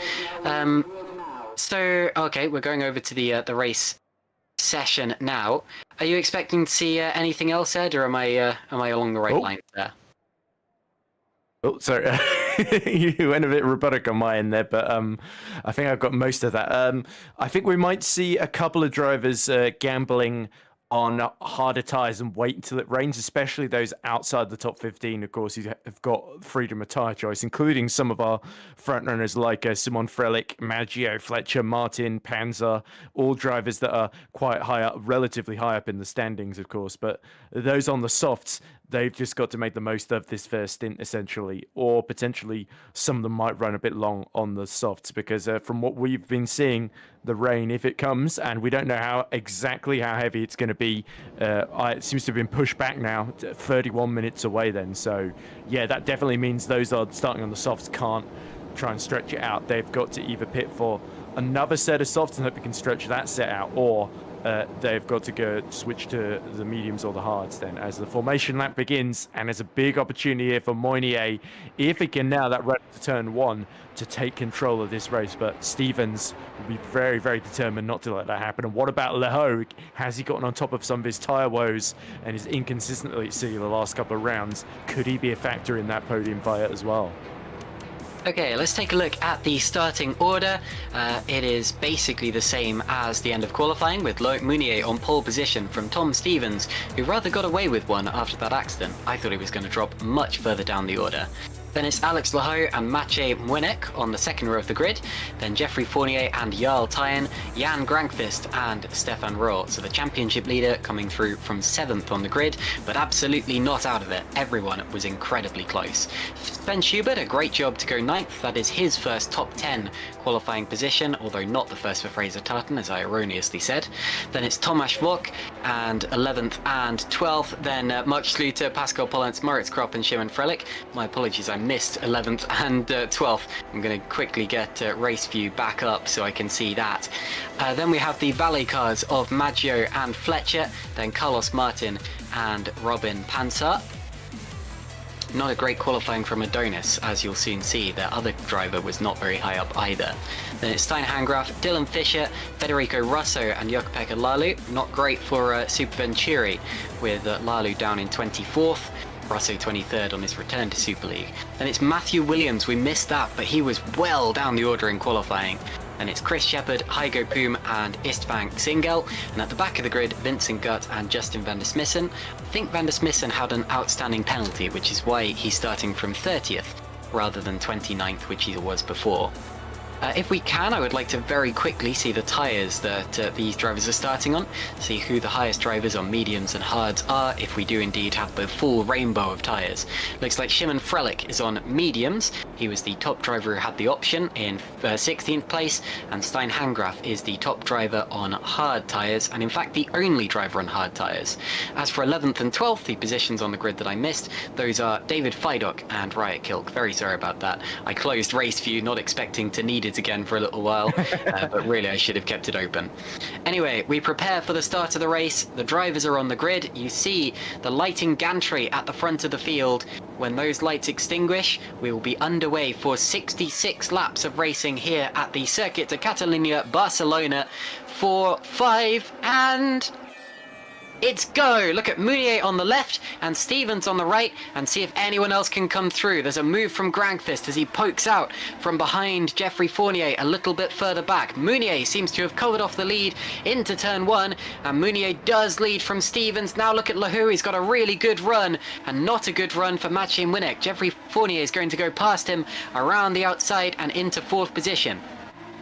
So okay, we're going over to the race session now. Are you expecting to see anything else, Ed, or am I along the right line there? Oh, sorry. You went a bit robotic on my end there, but I think I've got most of that. I think we might see a couple of drivers gambling on harder tyres and wait until it rains, especially those outside the top 15, of course, who have got freedom of tyre choice, including some of our front runners like Simon Frelick, Maggio, Fletcher, Martin, Panzer, all drivers that are quite high up, relatively high up in the standings, of course. But those on the softs, they've just got to make the most of this first stint, essentially, or potentially some of them might run a bit long on the softs because from what we've been seeing, the rain, if it comes, and we don't know how heavy it's going to be, it seems to have been pushed back now, 31 minutes away then. So, yeah, that definitely means those are starting on the softs can't try and stretch it out. They've got to either pit for another set of softs and hope they can stretch that set out, or they've got to go switch to the mediums or the hards then as the formation lap begins. And there's a big opportunity here for Moynier, if he can now that run to turn 1, to take control of this race. But Stevens will be very, very determined not to let that happen. And what about Lehoux? Has he gotten on top of some of his tyre woes and his inconsistency the last couple of rounds? Could he be a factor in that podium fight as well? Okay, let's take a look at the starting order. It is basically the same as the end of qualifying, with Loic Mounier on pole position from Tom Stevens, who rather got away with one after that accident. I thought he was going to drop much further down the order. Then it's Alex Lehoux and Mathieu Mouenek on the second row of the grid. Then Geoffrey Fournier and Jarl Tyen, Jan Grankvist and Stefan Rohr. So the championship leader coming through from 7th on the grid, but absolutely not out of it. Everyone was incredibly close. Sven Schubert, a great job to go 9th. That is his first top 10 qualifying position, although not the first for Fraser Tartan, as I erroneously said. Then it's Tomasz Vok and 11th and 12th. Then Mark Schluter, Pascal Pollens, Moritz Kropp and Shimon Frelick. My apologies, I missed 11th and 12th. I'm going to quickly get race view back up so I can see that. Then we have the valet cars of Maggio and Fletcher, then Carlos Martin and Robin Pansart. Not a great qualifying from Adonis, as you'll soon see. Their other driver was not very high up either. Then it's Stein Hangraf, Dylan Fischer, Federico Russo and Jukka-Pekka Lalu. Not great for Super Venturi, with Lalu down in 24th. Russo 23rd on his return to Super League. Then it's Matthew Williams, we missed that, but he was well down the order in qualifying. And it's Chris Shepard, Heigo Poom and Istvan Singel. And at the back of the grid, Vincent Gutt and Justin van der Smissen. I think van der Smissen had an outstanding penalty, which is why he's starting from 30th rather than 29th, which he was before. If we can, I would like to very quickly see the tyres that these drivers are starting on, see who the highest drivers on mediums and hards are, if we do indeed have the full rainbow of tyres. Looks like Shimon Frelick is on mediums. He was the top driver who had the option in 16th place, and Stein Hangraf is the top driver on hard tyres, and in fact the only driver on hard tyres. As for 11th and 12th, the positions on the grid that I missed, those are David Feidock and Riot Kilk. Very sorry about that. I closed race view not expecting to need it again for a little while, but really I should have kept it open. Anyway, we prepare for the start of the race. The drivers are on the grid. You see the lighting gantry at the front of the field. When those lights extinguish, we will be underway for 66 laps of racing here at the Circuit de Catalunya, Barcelona. 4, 5, and it's go! Look at Mounier on the left and Stevens on the right, and see if anyone else can come through. There's a move from Grankvist as he pokes out from behind Geoffrey Fournier a little bit further back. Mounier seems to have covered off the lead into turn 1, and Mounier does lead from Stevens. Now look at Lehoux, he's got a really good run, and not a good run for Mathieu Mouenek. Geoffrey Fournier is going to go past him around the outside and into 4th position.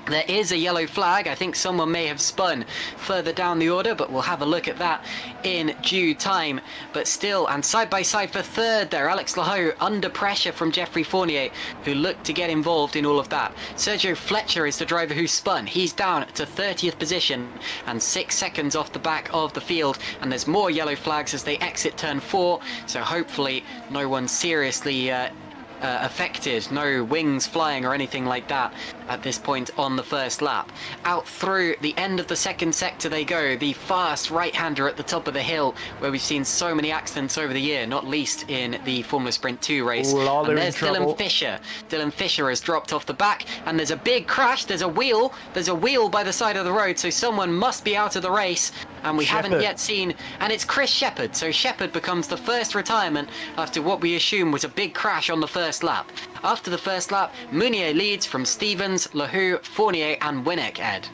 There is a yellow flag. I think someone may have spun further down the order, but we'll have a look at that in due time. But still, and side by side for 3rd there, Alex Lehoux under pressure from Geoffrey Fournier, who looked to get involved in all of that. Sergio Fletcher is the driver who spun. He's down to 30th position and 6 seconds off the back of the field. And there's more yellow flags as they exit turn 4. So hopefully no one seriously affected, no wings flying or anything like that at this point on the first lap. Out through the end of the second sector they go, the fast right-hander at the top of the hill, where we've seen so many accidents over the year, not least in the Formula Sprint 2 race. And there's Dylan Fischer. Dylan Fischer has dropped off the back, and there's a big crash. There's a wheel by the side of the road, so someone must be out of the race, and we haven't yet seen, and it's Chris Shepard. So Shepard becomes the first retirement after what we assume was a big crash on the first lap. After the first lap, Mounier leads from Stevens, Lehoux, Fournier and Winnick, Ed.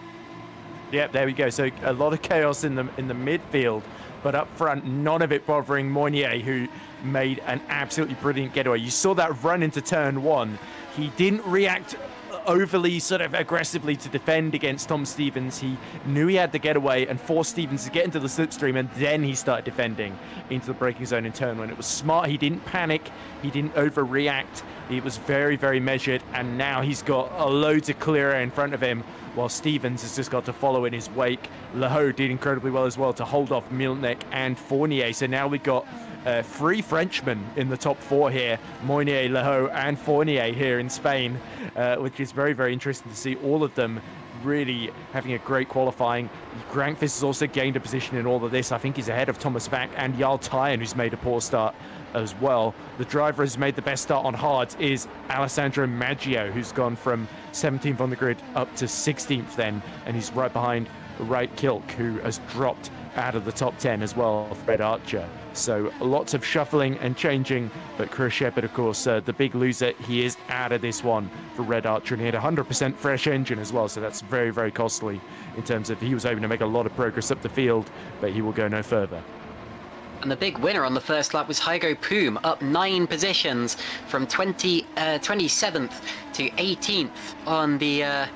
Yep, there we go. So a lot of chaos in the midfield but up front, none of it bothering Moynier, who made an absolutely brilliant getaway. You saw that run into turn 1. He didn't react overly sort of aggressively to defend against Tom Stevens. He knew he had to get away and force Stevens to get into the slipstream, and then he started defending into the braking zone in turn 1. It was smart. He didn't panic. He didn't overreact. He was very, very measured, and now he's got a load to clear in front of him, while Stevens has just got to follow in his wake. Lehoux did incredibly well as well to hold off Milnek and Fournier. So now we've got 3 Frenchmen in the top 4 here, Moynier, Lehoux and Fournier here in Spain, which is very, very interesting to see all of them really having a great qualifying. Grankvist has also gained a position in all of this. I think he's ahead of Thomas Vack and Jarl Tyen, who's made a poor start as well. The driver who's made the best start on hards is Alessandro Maggio, who's gone from 17th on the grid up to 16th then, and he's right behind Wright Kilk, who has dropped out of the top 10 as well, Fred Archer. So lots of shuffling and changing, but Chris Shepherd, of course, the big loser, he is out of this one for Red Archer, and he had 100% fresh engine as well, so that's very, very costly in terms of he was hoping to make a lot of progress up the field, but he will go no further. And the big winner on the first lap was Hygo Poom, up 9 positions from 27th to 18th on the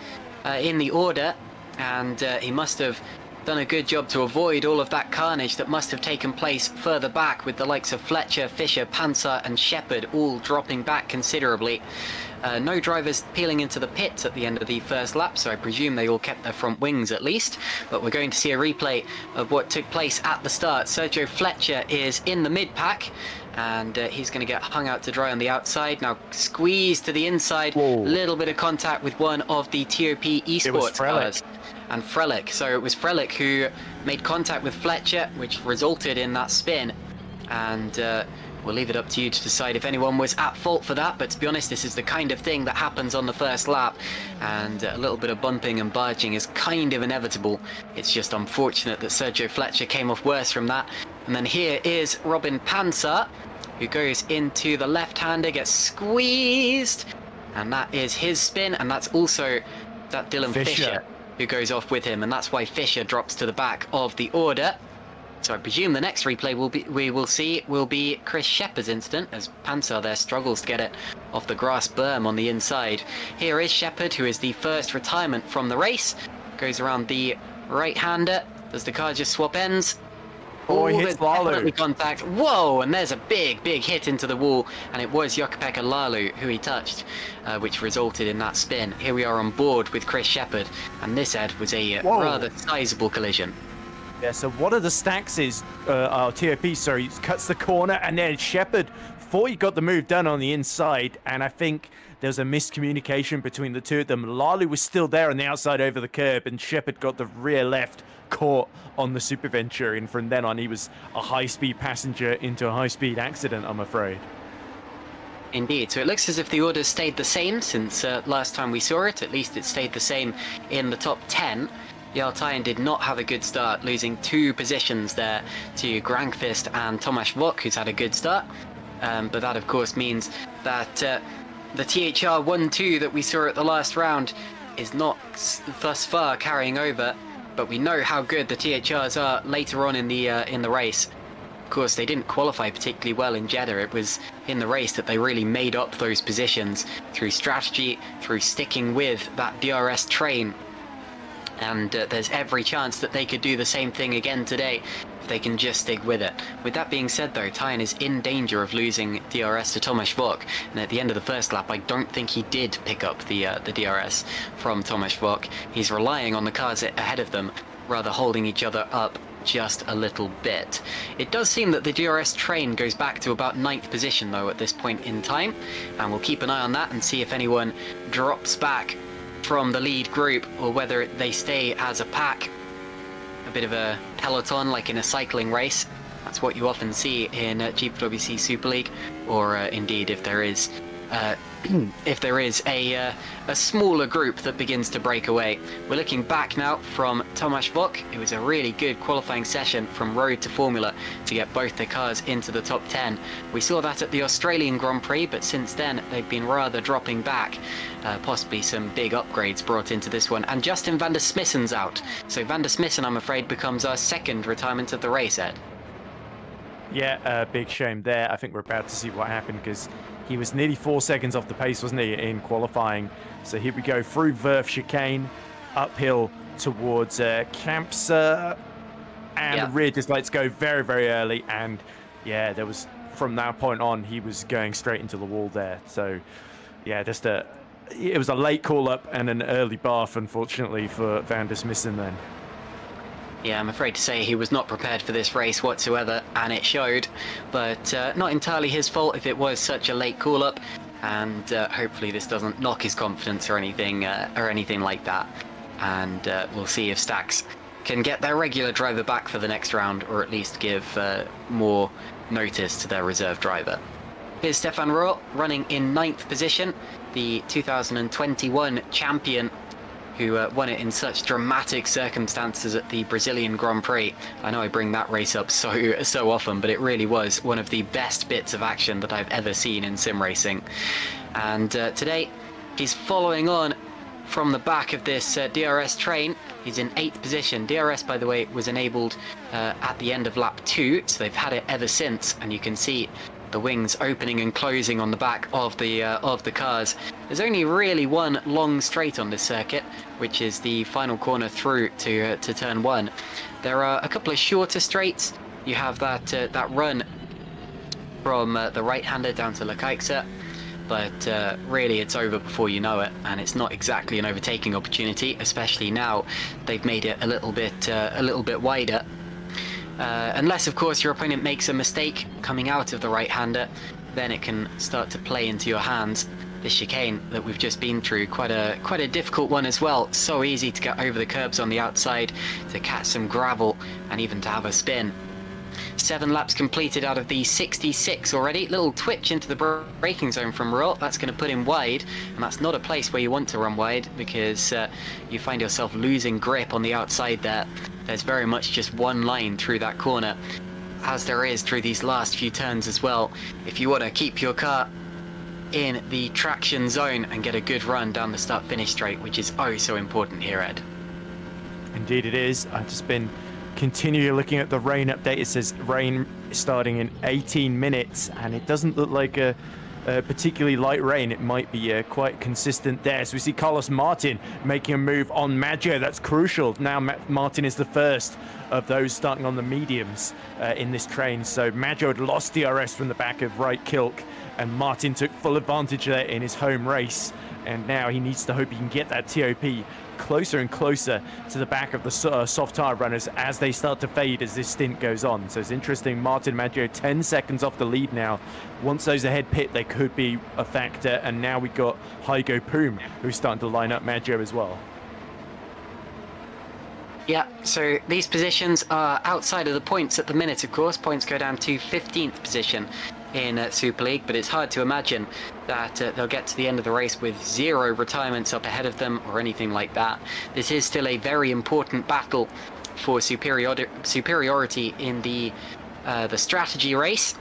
in the order, and he must have done a good job to avoid all of that carnage that must have taken place further back, with the likes of Fletcher, Fisher, Panzer and Shepherd all dropping back considerably. No drivers peeling into the pits at the end of the first lap, so I presume they all kept their front wings at least, but we're going to see a replay of what took place at the start. Sergio Fletcher is in the mid-pack, and he's going to get hung out to dry on the outside. Now squeezed to the inside, a little bit of contact with one of the TOP esports cars. And Frelick. So it was Frelick who made contact with Fletcher, which resulted in that spin. And we'll leave it up to you to decide if anyone was at fault for that. But to be honest, this is the kind of thing that happens on the first lap. And a little bit of bumping and barging is kind of inevitable. It's just unfortunate that Sergio Fletcher came off worse from that. And then here is Robin Panzer, who goes into the left-hander, gets squeezed. And that is his spin. And that's also that Dylan Fisher who goes off with him, and that's why Fisher drops to the back of the order. So I presume the next replay we will see will be Chris Shepherd's incident, as Panzer there struggles to get it off the grass berm on the inside. Here is Shepherd, who is the first retirement from the race. Goes around the right-hander. Does the car just swap ends? Oh, he hits definitely contact. Whoa, and there's a big hit into the wall, and it was Jukka-Pekka Lalu who he touched, which resulted in that spin. Here we are on board with Chris Shepherd, and this, Ed, was a rather sizable collision. Yeah, so one of the stacks is our TOP, sorry, cuts the corner, and then Shepherd thought he got the move done on the inside, and I think there's a miscommunication between the two of them. Lalu was still there on the outside over the curb, and Shepherd got the rear left caught on the Super Venture, and from then on he was a high-speed passenger into a high-speed accident, I'm afraid. Indeed, so it looks as if the order stayed the same since last time we saw it. At least it stayed the same in the top 10. Jarl Tyen did not have a good start, losing 2 positions there to Grankvist and Tomasz Vok, who's had a good start. But that, of course, means that the THR 1-2 that we saw at the last round is not thus far carrying over. But we know how good the THRs are later on in the race. Of course, they didn't qualify particularly well in Jeddah. It was in the race that they really made up those positions through strategy, through sticking with that DRS train. And there's every chance that they could do the same thing again today if they can just stick with it. With that being said, though, Tyen is in danger of losing DRS to Tomasz Vok, and at the end of the first lap I don't think he did pick up the DRS from Tomasz Vok. He's relying on the cars ahead of them, rather holding each other up just a little bit. It does seem that the DRS train goes back to about 9th position though at this point in time, and we'll keep an eye on that and see if anyone drops back from the lead group or whether they stay as a pack. A bit of a peloton like in a cycling race. That's what you often see in GPVWC Super League, or indeed if there is a smaller group that begins to break away. We're looking back now from Tomasz Vok. It was a really good qualifying session from road to Formula to get both the cars into the top 10. We saw that at the Australian Grand Prix, but since then they've been rather dropping back. Possibly some big upgrades brought into this one. And Justin van der Smyssen's out. So van der Smissen, I'm afraid, becomes our second retirement of the race, Ed. Yeah, big shame there. I think we're about to see what happened because he was nearly 4 seconds off the pace, wasn't he, in qualifying? So here we go through Verf chicane, uphill towards Camps, and the rear just lets go very, very early. And yeah, there was from that point on, he was going straight into the wall there. So yeah, it was a late call up and an early bath, unfortunately, for Van der Smissen then. Yeah, I'm afraid to say he was not prepared for this race whatsoever, and it showed, but not entirely his fault if it was such a late call-up, and hopefully this doesn't knock his confidence or anything like that. And we'll see if Stax can get their regular driver back for the next round, or at least give more notice to their reserve driver. Here's Stefan Roth running in 9th position, the 2021 champion, who won it in such dramatic circumstances at the Brazilian Grand Prix. I know I bring that race up so often, but it really was one of the best bits of action that I've ever seen in sim racing. And today, he's following on from the back of this DRS train. He's in 8th position. DRS, by the way, was enabled at the end of lap 2, so they've had it ever since, and you can see the wings opening and closing on the back of the cars. There's only really one long straight on this circuit, which is the final corner through to turn 1. There are a couple of shorter straights. You have that run from the right-hander down to Lekaixa, but really it's over before you know it, and it's not exactly an overtaking opportunity, especially now they've made it a little bit wider. Unless, of course, your opponent makes a mistake coming out of the right-hander, then it can start to play into your hands. This chicane that we've just been through, quite a difficult one as well. So easy to get over the curbs on the outside, to catch some gravel, and even to have a spin. 7 laps completed out of the 66 already. Little twitch into the braking zone from Roth. That's going to put him wide, and that's not a place where you want to run wide, because you find yourself losing grip on the outside there. There's very much just one line through that corner, as there is through these last few turns as well. If you want to keep your car in the traction zone and get a good run down the start-finish straight, which is oh so important here, Ed. Indeed it is. I've just been continually looking at the rain update. It says rain starting in 18 minutes, and it doesn't look like a particularly light rain. It might be quite consistent there. So we see Carlos Martin making a move on Maggio. That's crucial. Now Martin is the first of those starting on the mediums in this train. So Maggio had lost DRS from the back of right Kilk, and Martin took full advantage there in his home race. And now he needs to hope he can get that TOP closer and closer to the back of the soft tyre runners as they start to fade as this stint goes on. So it's interesting. Martin Maggio 10 seconds off the lead now. Once those ahead pit, they could be a factor. And now we've got Hygo Poom, who's starting to line up Maggio as well. Yeah, so these positions are outside of the points at the minute, of course. Points go down to 15th position in Super League, but it's hard to imagine that they'll get to the end of the race with 0 retirements up ahead of them or anything like that. This is still a very important battle for superiority in the strategy race.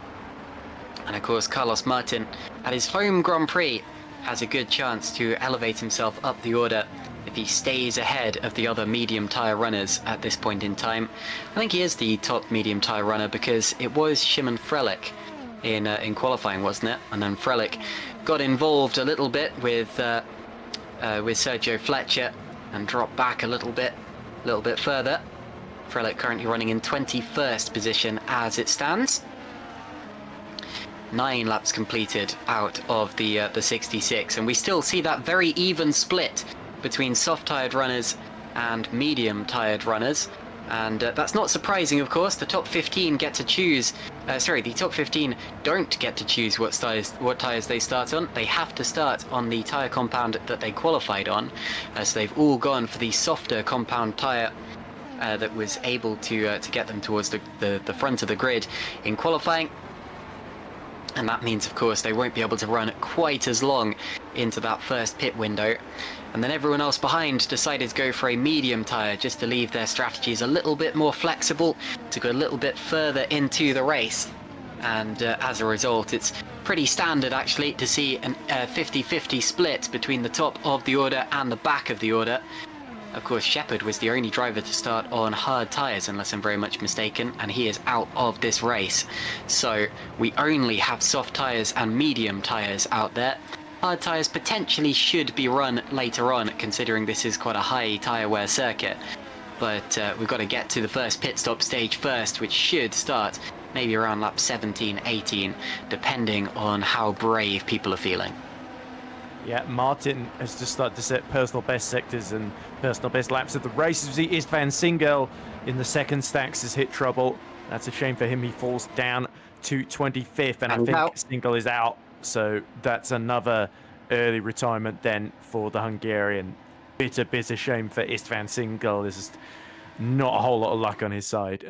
And of course, Carlos Martin at his home Grand Prix has a good chance to elevate himself up the order if he stays ahead of the other medium tyre runners at this point in time. I think he is the top medium tyre runner, because it was Shimon Frelich in qualifying, wasn't it? And then Frelich got involved a little bit with Sergio Fletcher and dropped back a little bit further. Frelich currently running in 21st position as it stands. 9 laps completed out of the 66, and we still see that very even split between soft-tired runners and medium-tired runners. And that's not surprising, of course. The top 15 get to choose. The top 15 don't get to choose what tyres they start on. They have to start on the tyre compound that they qualified on. So they've all gone for the softer compound tyre that was able to get them towards the front of the grid in qualifying. And that means, of course, they won't be able to run quite as long into that first pit window. And then everyone else behind decided to go for a medium tyre, just to leave their strategies a little bit more flexible, to go a little bit further into the race. And as a result, it's pretty standard, actually, to see a 50-50 split between the top of the order and the back of the order. Of course, Shepard was the only driver to start on hard tyres, unless I'm very much mistaken, and he is out of this race. So we only have soft tyres and medium tyres out there. Hard tyres potentially should be run later on, considering this is quite a high tyre wear circuit. But we've got to get to the first pit stop stage first, which should start maybe around lap 17, 18, depending on how brave people are feeling. Yeah, Martin has just started to set personal best sectors and personal best laps of the race. We see Istvan Singel in the second stacks has hit trouble. That's a shame for him. He falls down to 25th, and I think Singel is out. So that's another early retirement then for the Hungarian. Bitter shame for Istvan Singel. There's just not a whole lot of luck on his side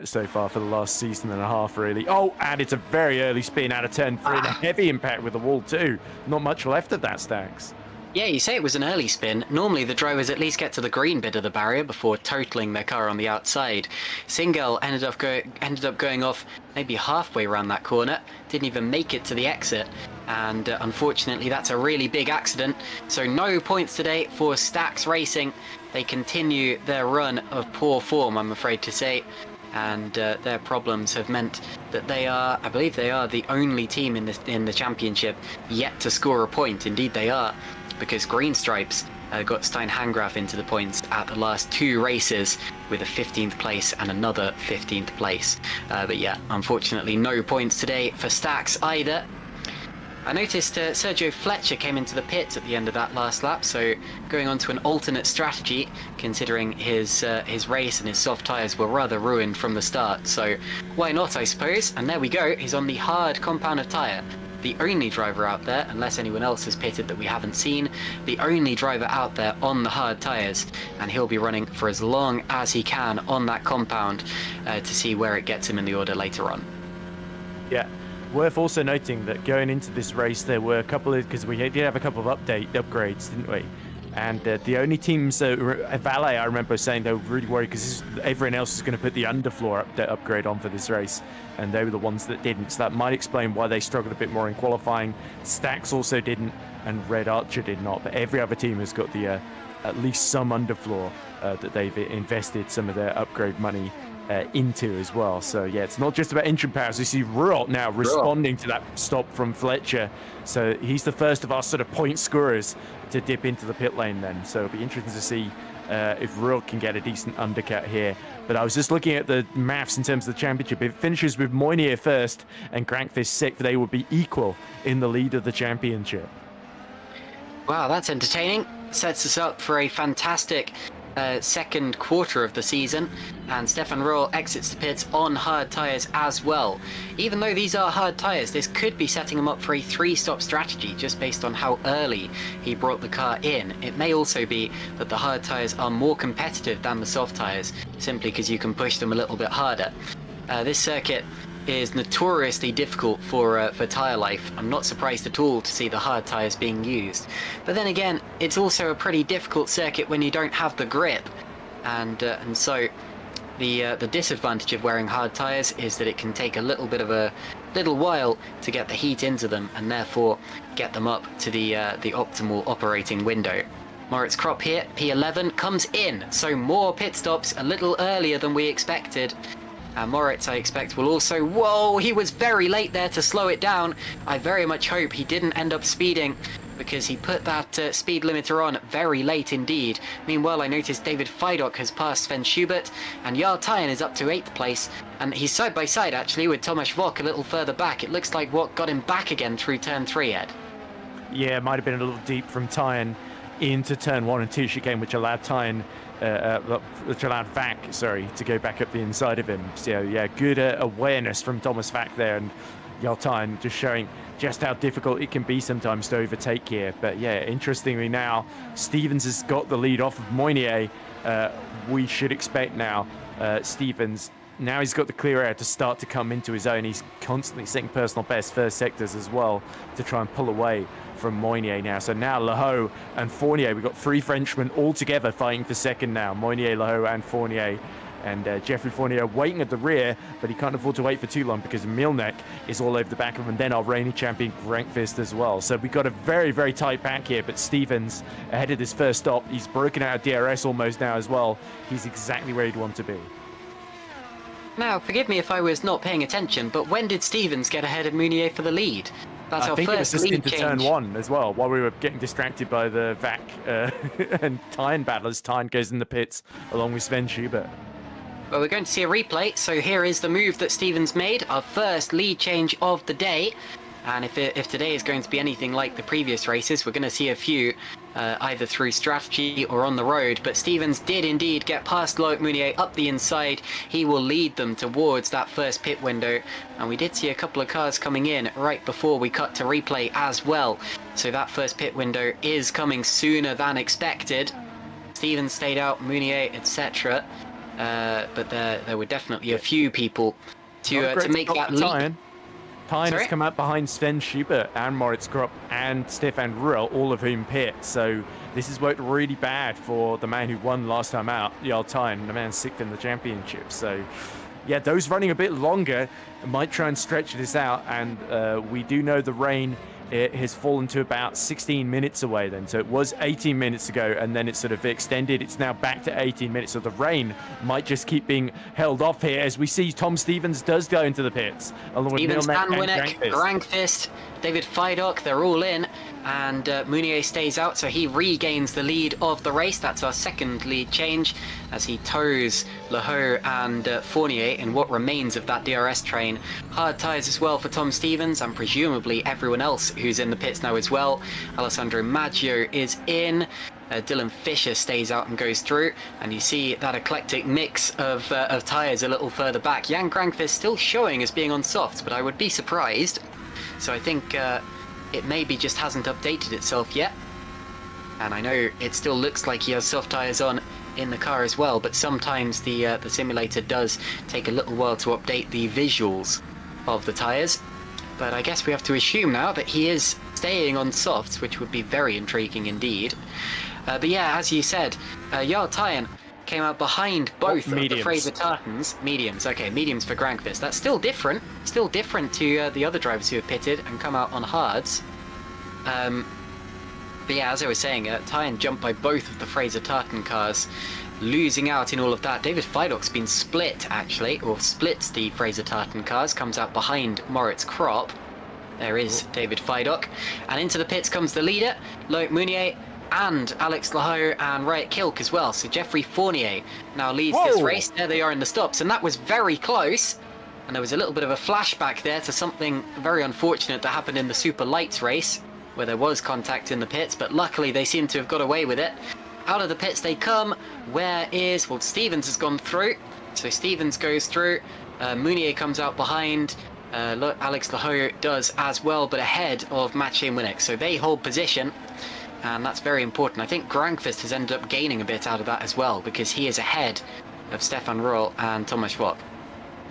so far for the last season and a half, really. Oh, and it's a very early spin out of turn 3 and a heavy impact with the wall too. Not much left of that, Stacks. Yeah, you say it was an early spin. Normally the drivers at least get to the green bit of the barrier before totaling their car on the outside. Singel ended up going off maybe halfway around that corner, didn't even make it to the exit, and unfortunately that's a really big accident. So no points today for Stacks Racing. They continue their run of poor form, I'm afraid to say, and their problems have meant that they are, I believe they are the only team in the championship yet to score a point. Indeed they are, because Green Stripes got Stein Hangraf into the points at the last 2 races with a 15th place and another 15th place. But yeah, unfortunately no points today for Stacks either. I noticed Sergio Fletcher came into the pits at the end of that last lap, so going on to an alternate strategy, considering his race and his soft tyres were rather ruined from the start. So why not, I suppose? And there we go, he's on the hard compound of tyre. The only driver out there, unless anyone else has pitted that we haven't seen, the only driver out there on the hard tyres, and he'll be running for as long as he can on that compound to see where it gets him in the order later on. Yeah. Worth also noting that going into this race, there were a couple of, because we did have a couple of upgrades, didn't we? And the only teams, Valet, I remember saying they were really worried because everyone else is going to put the underfloor upgrade on for this race, and they were the ones that didn't. So that might explain why they struggled a bit more in qualifying. Stacks also didn't, and Red Archer did not. But every other team has got the at least some underfloor that they've invested some of their upgrade money into as well. So yeah, it's not just about engine powers. We see Ruot now responding to that stop from Fletcher. So he's the first of our sort of point scorers to dip into the pit lane then. So it'll be interesting to see if Ruot can get a decent undercut here. But I was just looking at the maths in terms of the championship. If it finishes with Moynier first and Grankvist sixth, they would be equal in the lead of the championship. Wow, that's entertaining. Sets us up for a fantastic second quarter of the season, and Stefan Ruot exits the pits on hard tyres as well. Even though these are hard tyres, this could be setting him up for a 3-stop strategy just based on how early he brought the car in. It may also be that the hard tyres are more competitive than the soft tyres, simply because you can push them a little bit harder. This circuit is notoriously difficult for tyre life. I'm not surprised at all to see the hard tyres being used. But then again, it's also a pretty difficult circuit when you don't have the grip. And so the disadvantage of wearing hard tyres is that it can take a little while to get the heat into them, and therefore get them up to the optimal operating window. Moritz Kropp here, P11, comes in, so more pit stops a little earlier than we expected. Moritz, I expect, will also... Whoa, he was very late there to slow it down. I very much hope he didn't end up speeding, because he put that speed limiter on very late indeed. Meanwhile, I noticed David Feidok has passed Sven Schubert, and Jarl Tyen is up to 8th place, and he's side by side actually with Tomasz Vok a little further back. It looks like Vok got him back again through turn 3, Ed. Yeah, it might have been a little deep from Tyen into turn 1 and 2 chicane, which allowed Tyen... which allowed Vak, to go back up the inside of him. So yeah, good awareness from Thomas Vak there, and Jarl Tyen just showing just how difficult it can be sometimes to overtake here. But yeah, interestingly now, Stevens has got the lead off of Moynier. We should expect now Stevens, now he's got the clear air to start to come into his own. He's constantly setting personal best first sectors as well to try and pull away from Moynier now. So now Lahaut and Fournier, we've got 3 Frenchmen all together fighting for second now. Moynier, Lahaut and Fournier. And Geoffrey Fournier waiting at the rear, but he can't afford to wait for too long because Milnek is all over the back of him, and then our reigning champion Grankvist as well. So we've got a very, very tight back here, but Stevens ahead of this first stop. He's broken out of DRS almost now as well. He's exactly where he'd want to be. Now, forgive me if I was not paying attention, but when did Stevens get ahead of Meunier for the lead? That's our I think it was first just lead into change. turn one as well, while we were getting distracted by the VAC and Tyne battlers. Tyne goes in the pits along with Sven Schubert. Well, we're going to see a replay, so here is the move that Stevens made, our first lead change of the day. And if today is going to be anything like the previous races, we're going to see a few either through strategy or on the road. But Stevens did indeed get past Loic Meunier up the inside. He will lead them towards that first pit window. And we did see a couple of cars coming in right before we cut to replay as well. So that first pit window is coming sooner than expected. Stevens stayed out, Meunier, etc. But there were definitely a few people to make that leap. Tyne has come out behind Sven Schubert and Moritz Kropp and Stefan Ruhl, all of whom pit. So this has worked really bad for the man who won last time out, Jarl Tyne, the man 6th in the championship. So yeah, those running a bit longer might try and stretch this out. And we do know the rain has fallen to about 16 minutes away then. So it was 18 minutes ago, and then it's sort of extended. It's now back to 18 minutes. So the rain might just keep being held off here as we see Tom Stevens does go into the pits. Along with Stevens, Milnek Van and Winnick, Grankvist, David Feidock, they're all in. And Meunier stays out, so he regains the lead of the race. That's our second lead change as he tows Lehoux and Fournier in what remains of that DRS train. Hard tyres as well for Tom Stevens and presumably everyone else who's in the pits now as well. Alessandro Maggio is in. Dylan Fisher stays out and goes through, and you see that eclectic mix of tyres a little further back. Jan Grankvist still showing as being on softs, but I would be surprised. So I think it maybe just hasn't updated itself yet. And I know it still looks like he has soft tyres on in the car as well, but sometimes the simulator does take a little while to update the visuals of the tyres. But I guess we have to assume now that he is staying on softs, which would be very intriguing indeed. But yeah, as you said, Jarl Tyne came out behind both of the Fraser Tartans. Mediums, okay, mediums for Grankvist. That's still different to the other drivers who have pitted and come out on hards. But yeah, as I was saying, Tyne jumped by both of the Fraser Tartan cars, losing out in all of that. David Feidock's been split, actually, or splits the Fraser Tartan cars, comes out behind Moritz Kropp. There is David Feidock. And into the pits comes the leader, Loic Meunier, and Alex Lehoux and Riot Kilk as well. So Geoffrey Fournier now leads this race. There they are in the stops, and that was very close. And there was a little bit of a flashback there to something very unfortunate that happened in the Super Lights race, where there was contact in the pits, but luckily they seem to have got away with it. Out of the pits they come. Well, Stevens has gone through. So Stevens goes through. Meunier comes out behind. Alex Lehoux does as well, but ahead of Maciej Winnick. So they hold position. And that's very important. I think Grankvist has ended up gaining a bit out of that as well, because he is ahead of Stefan Ruhl and Thomas Schwab.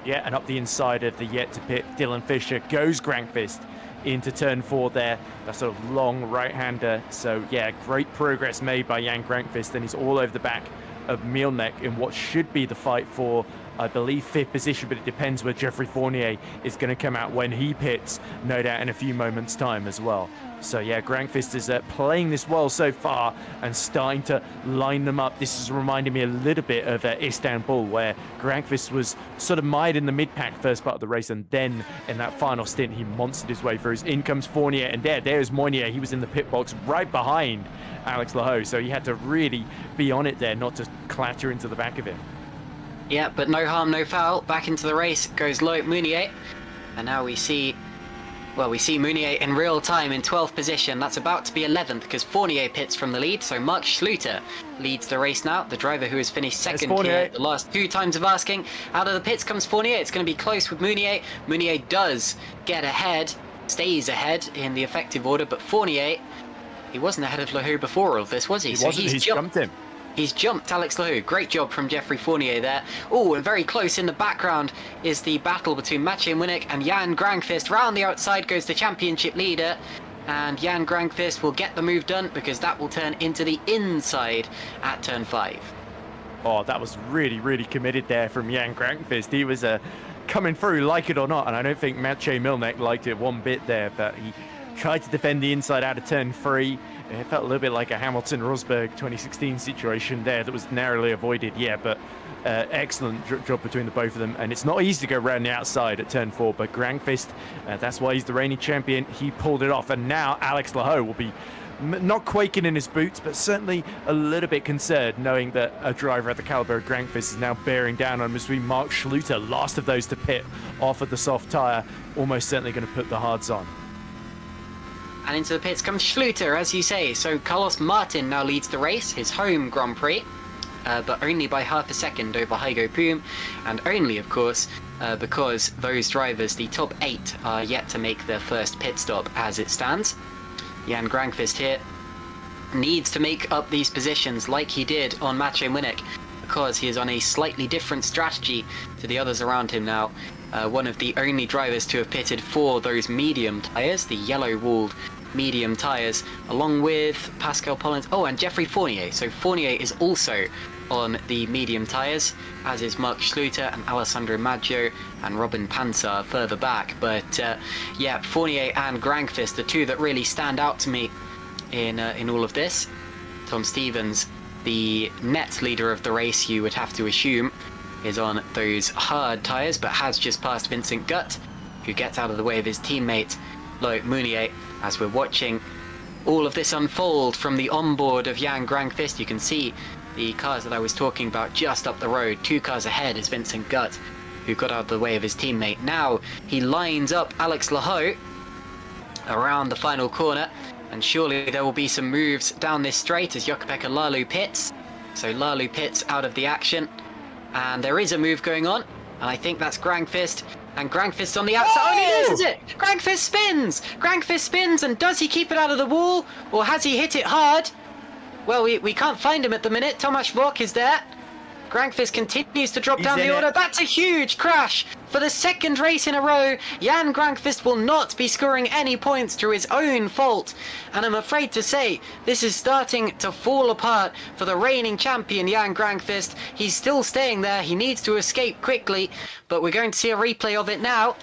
Yeah, and up the inside of the yet to pit Dylan Fisher goes Grankvist into turn 4 there. That sort of long right-hander. So yeah, great progress made by Jan Grankvist, and he's all over the back of Milnek in what should be the fight for, I believe, 5th position, but it depends where Geoffrey Fournier is going to come out when he pits, no doubt in a few moments' time as well. So yeah, Grankvist is playing this well so far and starting to line them up. This is reminding me a little bit of Istanbul, where Grankvist was sort of mired in the mid-pack first part of the race, and then in that final stint he monstered his way through. In comes Fournier, and there's Meunier. He was in the pit box right behind Alex Lehoux, so he had to really be on it there not to clatter into the back of him. Yeah, but no harm, no foul. Back into the race goes Loic Meunier, and now we see Meunier in real time in 12th position. That's about to be 11th because Fournier pits from the lead. So Mark Schluter leads the race now, the driver who has finished second here the last 2 times of asking. Out of the pits comes Fournier. It's going to be close with Meunier. Meunier does get ahead, stays ahead in the effective order, but Fournier, he wasn't ahead of Lehoux before all of this, was he? He wasn't, he's jumped him. He's jumped Alex Lehoux. Great job from Geoffrey Fournier there. Oh, and very close in the background is the battle between Maciej Winnick and Jan Grankvist. Round the outside goes the championship leader, and Jan Grankvist will get the move done because that will turn into the inside at turn 5. Oh, that was really, really committed there from Jan Grankvist. He was coming through, like it or not, and I don't think Maciej Milnek liked it one bit there, but he tried to defend the inside out of turn 3. It felt a little bit like a Hamilton-Rosberg 2016 situation there that was narrowly avoided, yeah, but excellent job between the both of them, and it's not easy to go around the outside at turn 4, but Grankvist, that's why he's the reigning champion. He pulled it off, and now Alex Lahoe will be not quaking in his boots, but certainly a little bit concerned, knowing that a driver at the caliber of Grankvist is now bearing down on him. As we Mark Schluter, last of those to pit off of the soft tyre, almost certainly going to put the hards on. And into the pits comes Schluter, as you say. So Carlos Martin now leads the race, his home Grand Prix, but only by half a second over Heigo Poom, and only, of course, because those drivers, the top 8, are yet to make their first pit stop as it stands. Jan Grankvist here needs to make up these positions like he did on Maciej Milnek, because he is on a slightly different strategy to the others around him now. One of the only drivers to have pitted for those medium tyres, the yellow-walled medium tyres, along with Pascal Pollins. Oh, and Jeffrey Fournier. So Fournier is also on the medium tyres, as is Mark Schluter and Alessandro Maggio and Robin Pansar further back. But yeah, Fournier and Grankvist, the two that really stand out to me in all of this. Tom Stevens, the net leader of the race, you would have to assume, is on those hard tyres, but has just passed Vincent Gutt, who gets out of the way of his teammate Loic Mounier. As we're watching all of this unfold from the onboard of Jan Grankvist, you can see the cars that I was talking about just up the road. 2 cars ahead is Vincent Gutt, who got out of the way of his teammate. Now he lines up Alex Lahoe around the final corner, and surely there will be some moves down this straight as Jukka-Pekka Lalu pits. So Lalu pits out of the action, and there is a move going on, and I think that's Grankvist. And Grankvist on the outside. Oh, he loses it! Grankvist spins! Grankvist spins, and does he keep it out of the wall? Or has he hit it hard? Well, we can't find him at the minute. Tomasz Vok is there. Grankvist continues to drop down the order. That's a huge crash. For the second race in a row, Jan Grankvist will not be scoring any points through his own fault. And I'm afraid to say, this is starting to fall apart for the reigning champion, Jan Grankvist. He's still staying there. He needs to escape quickly, but we're going to see a replay of it now.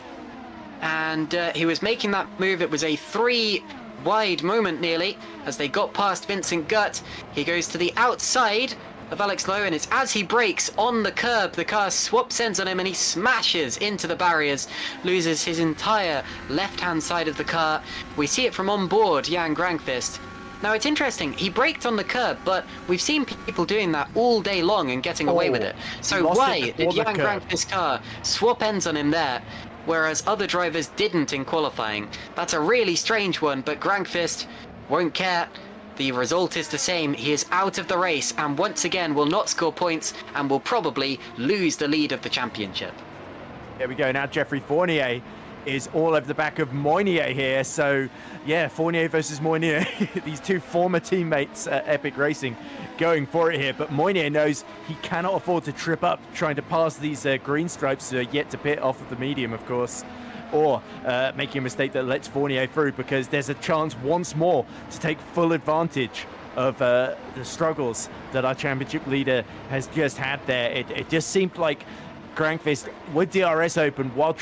And he was making that move. It was a 3-wide moment nearly as they got past Vincent Gutt. He goes to the outside of Alex Lahoe, and it's as he brakes on the curb, the car swaps ends on him and he smashes into the barriers, loses his entire left-hand side of the car. We see it from on board Jan Grankvist. Now it's interesting, he braked on the curb, but we've seen people doing that all day long and getting away with it. So why did Jan Grankvist's car swap ends on him there, whereas other drivers didn't in qualifying? That's a really strange one, but Grankvist won't care. The result is the same. He is out of the race and once again will not score points and will probably lose the lead of the championship. There we go. Now Jeffrey Fournier is all over the back of Mounier here. So yeah, Fournier versus Mounier. These two former teammates at Epic Racing going for it here. But Mounier knows he cannot afford to trip up trying to pass these green stripes yet to pit off of the medium, of course, or making a mistake that lets Fournier through, because there's a chance once more to take full advantage of the struggles that our championship leader has just had there. It just seemed like Grankvist, with DRS open, while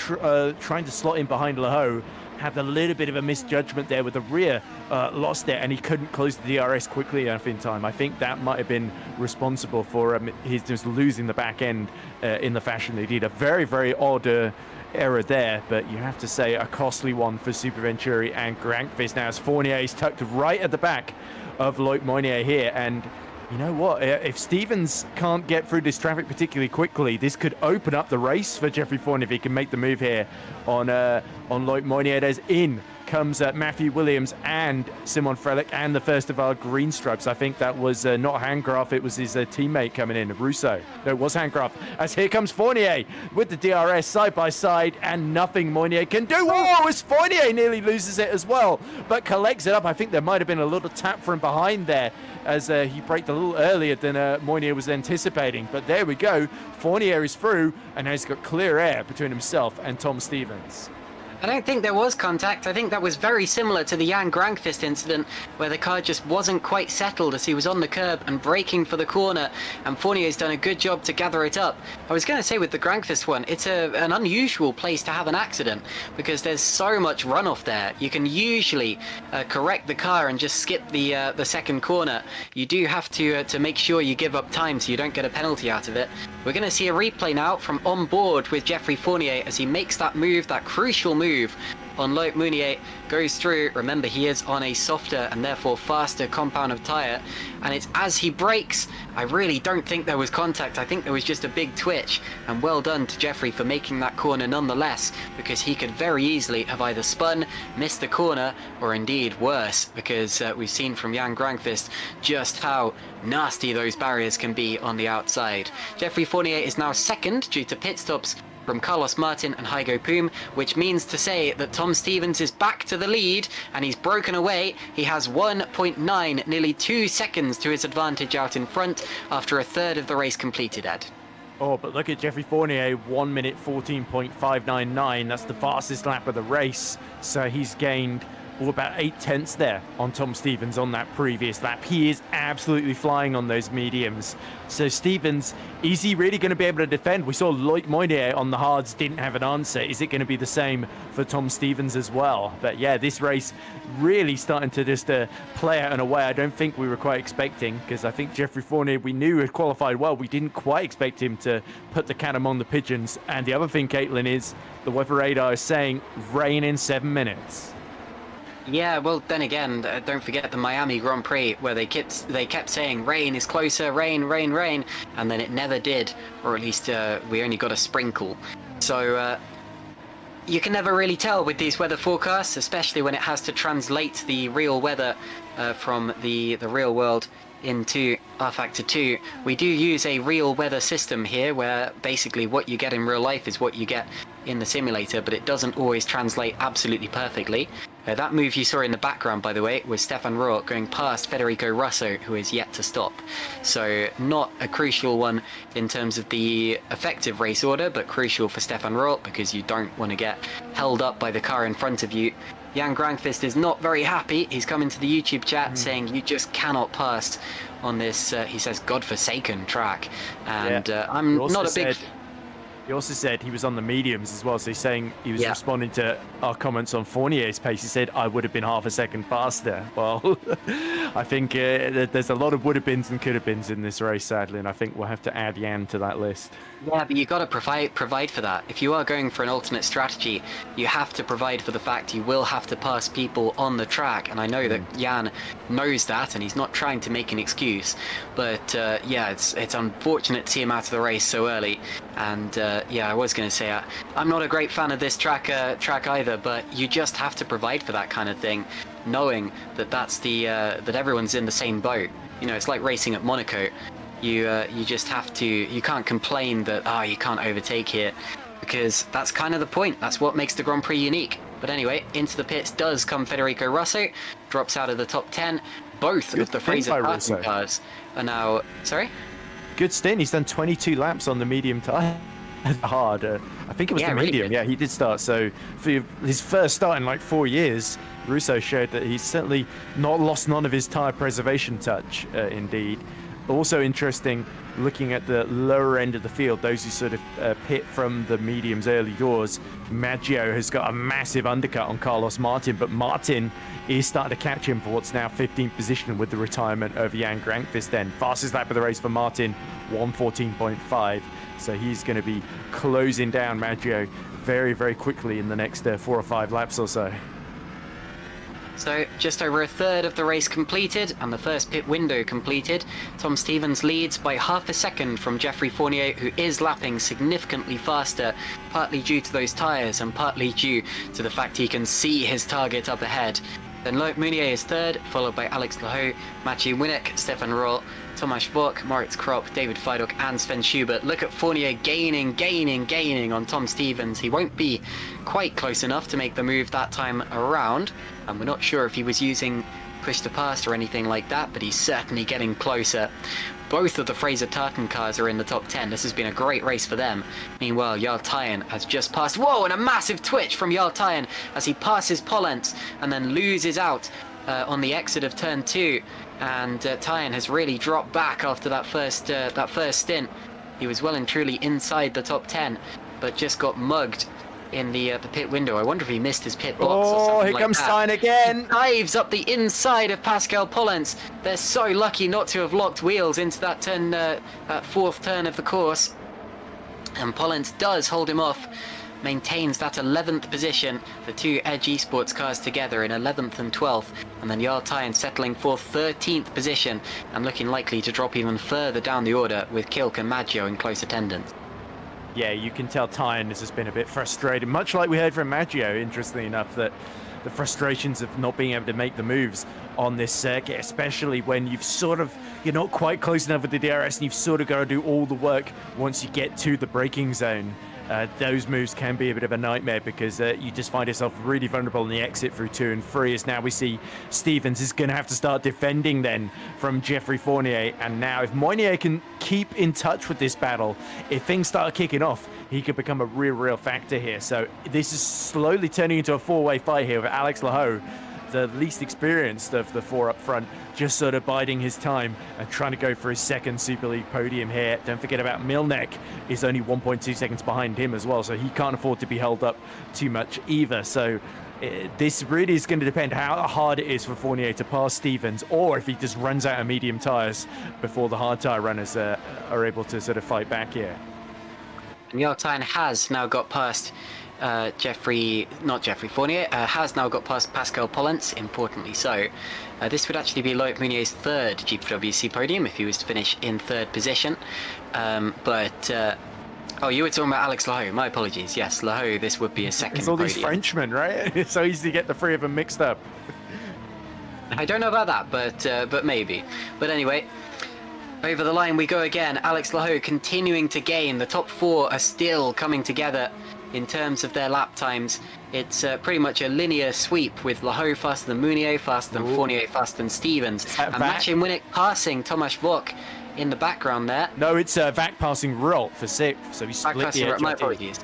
trying to slot in behind Lahoe, had a little bit of a misjudgment there with the rear lost there, and he couldn't close the DRS quickly enough in time. I think that might have been responsible for his just losing the back end in the fashion they did. A very, very odd error there, but you have to say a costly one for Super Venturi and Grankvist. Now as Fournier is tucked right at the back of Loic Mounier here, and you know what, if Stevens can't get through this traffic particularly quickly, this could open up the race for Jeffrey Fournier if he can make the move here on Loic Mounier. There's in comes Matthew Williams and Simon Frelick, and the first of our green stripes. I think that was not Handgraf, it was his teammate coming in, Russo. No, it was Handgraf. As here comes Fournier with the DRS side by side, and nothing Mounier can do. Oh, as Fournier nearly loses it as well, but collects it up. I think there might have been a little tap from behind there as he braked a little earlier than Mounier was anticipating. But there we go. Fournier is through, and now he's got clear air between himself and Tom Stevens. I don't think there was contact. I think that was very similar to the Jan Grankvist incident, where the car just wasn't quite settled as he was on the curb and braking for the corner, and Fournier's done a good job to gather it up. I was going to say with the Grankvist one, it's an unusual place to have an accident, because there's so much runoff there. You can usually correct the car and just skip the second corner. You do have to make sure you give up time so you don't get a penalty out of it. We're going to see a replay now from on board with Geoffrey Fournier as he makes that move, that crucial move on Loic Meunier, goes through. Remember, he is on a softer and therefore faster compound of tyre, and it's as he brakes. I really don't think there was contact. I think there was just a big twitch, and well done to Geoffrey for making that corner nonetheless, because he could very easily have either spun, missed the corner, or indeed worse, because we've seen from Jan Grankvist just how nasty those barriers can be on the outside. Geoffrey Fournier is now second due to pit stops from Carlos Martin and Heigo Poom, which means to say that Tom Stevens is back to the lead, and he's broken away. He has 1.9, nearly 2 seconds to his advantage out in front after a third of the race completed, Ed. Oh, but look at Geoffrey Fournier, 1 minute 14.599. That's the fastest lap of the race. So he's gained about 8 tenths there on Tom Stevens on that previous lap. He is absolutely flying on those mediums. So Stevens, is he really going to be able to defend? We saw Loic Meunier on the hards didn't have an answer. Is it going to be the same for Tom Stevens as well? But yeah, this race really starting to just play out in a way I don't think we were quite expecting, because I think Geoffrey Fournier, we knew had qualified well. We didn't quite expect him to put the cat among the pigeons. And the other thing, Caitlin, is the weather radar is saying rain in 7 minutes. Yeah, well, then again, don't forget the Miami Grand Prix, where they kept saying rain is closer, rain, rain, rain, and then it never did, or at least we only got a sprinkle. So you can never really tell with these weather forecasts, especially when it has to translate the real weather from the real world into R-Factor 2. We do use a real weather system here, where basically what you get in real life is what you get in the simulator, but it doesn't always translate absolutely perfectly. That move you saw in the background, by the way, was Stefan Roth going past Federico Russo, who is yet to stop. So not a crucial one in terms of the effective race order, but crucial for Stefan Roth because you don't want to get held up by the car in front of you. Jan Grankvist is not very happy. He's come into the YouTube chat saying you just cannot pass on this, he says, godforsaken track. And I'm not a big... He also said he was on the mediums as well, so he's saying he was responding to our comments on Fournier's pace. He said, I would have been half a second faster. Well, I think there's a lot of would have beens and could have beens in this race, sadly, and I think we'll have to add Jan to that list. Yeah, but you've got to provide for that. If you are going for an alternate strategy, you have to provide for the fact you will have to pass people on the track, and I know that Jan knows that, and he's not trying to make an excuse. But yeah, it's unfortunate to see him out of the race so early. And yeah, I was going to say I'm not a great fan of this track either, but you just have to provide for that kind of thing, knowing that that everyone's in the same boat. You know, it's like racing at Monaco. You just have to. You can't complain that you can't overtake here, because that's kind of the point. That's what makes the Grand Prix unique. But anyway, into the pits does come Federico Russo, drops out of the top 10. Both of the Fraser passing cars are now. Sorry. Good stint. He's done 22 laps on the medium tyre. Hard. I think it was the medium. Really, he did start. So for his first start in like 4 years, Russo showed that he's certainly not lost none of his tyre preservation touch. Indeed. Also interesting, looking at the lower end of the field, those who sort of pit from the mediums early doors. Maggio has got a massive undercut on Carlos Martin, but Martin is starting to catch him for what's now 15th position with the retirement of Jan Grankvist. Then fastest lap of the race for Martin, 1:14.5. So he's going to be closing down Maggio very, very quickly in the next 4 or 5 laps or so. So just over a third of the race completed and the first pit window completed. Tom Stevens leads by half a second from Geoffrey Fournier, who is lapping significantly faster, partly due to those tyres and partly due to the fact he can see his target up ahead. Then Loic Meunier is third, followed by Alex Lahoud, Mathieu Winnick, Stefan Roth, Tomasz Vogt, Moritz Kropp, David Feiduk and Sven Schubert. Look at Fournier gaining on Tom Stevens. He won't be quite close enough to make the move that time around, and we're not sure if he was using push to pass or anything like that, but he's certainly getting closer. both of the Fraser Tartan cars are in the top 10. This has been a great race for them. Meanwhile, Jarl Tyen has just passed. Whoa, and a massive twitch from Jarl Tyen as he passes Pollens and then loses out on the exit of turn 2. And Tyen has really dropped back after that first stint. He was well and truly inside the top 10, but just got mugged in the pit window. I wonder if he missed his pit box or something here comes Tyen again. He dives up the inside of Pascal Pollens. They're so lucky not to have locked wheels into that turn, that fourth turn of the course. And Pollens does hold him off, maintains that 11th position. The two Edge Esports cars together in 11th and 12th. And then Jarl Tyen settling for 13th position and looking likely to drop even further down the order with Kilk and Maggio in close attendance. Yeah, you can tell Tyen has just been a bit frustrated, much like we heard from Maggio, interestingly enough, that the frustrations of not being able to make the moves on this circuit, especially when you're not quite close enough with the DRS and you've sort of got to do all the work once you get to the braking zone. Those moves can be a bit of a nightmare because you just find yourself really vulnerable in the exit through 2 and 3, as now we see Stevens is going to have to start defending then from Geoffrey Fournier. And now if Moynier can keep in touch with this battle, if things start kicking off, he could become a real factor here. So this is slowly turning into a four-way fight here with Alex Lahoe, the least experienced of the four up front, just sort of biding his time and trying to go for his second Super League podium here. Don't forget about Milnek, is only 1.2 seconds behind him as well, so he can't afford to be held up too much either. So this really is going to depend how hard it is for Fournier to pass Stevens, or if he just runs out of medium tyres before the hard tyre runners are able to sort of fight back here. And Jarl Tyen has now got past Fournier, has now got past Pascal Pollens, importantly so. This would actually be Loic Meunier's third GPWC podium if he was to finish in third position. Oh, you were talking about Alex Lahoe, my apologies. Yes, Lahoe, this would be a second It's all podium. these Frenchmen, right? It's so easy to get the three of them mixed up. I don't know about that, but maybe. But anyway, over the line we go again. Alex Lahoe continuing to gain. The top 4 are still coming together in terms of their lap times. It's pretty much a linear sweep with Lahoe faster than Meunier, faster than Fournier, faster than Stevens. And Maciej Winnick passing Tomasz Vok in the background there. No, it's Vak passing Rult for 6th, so he split the edge. My apologies.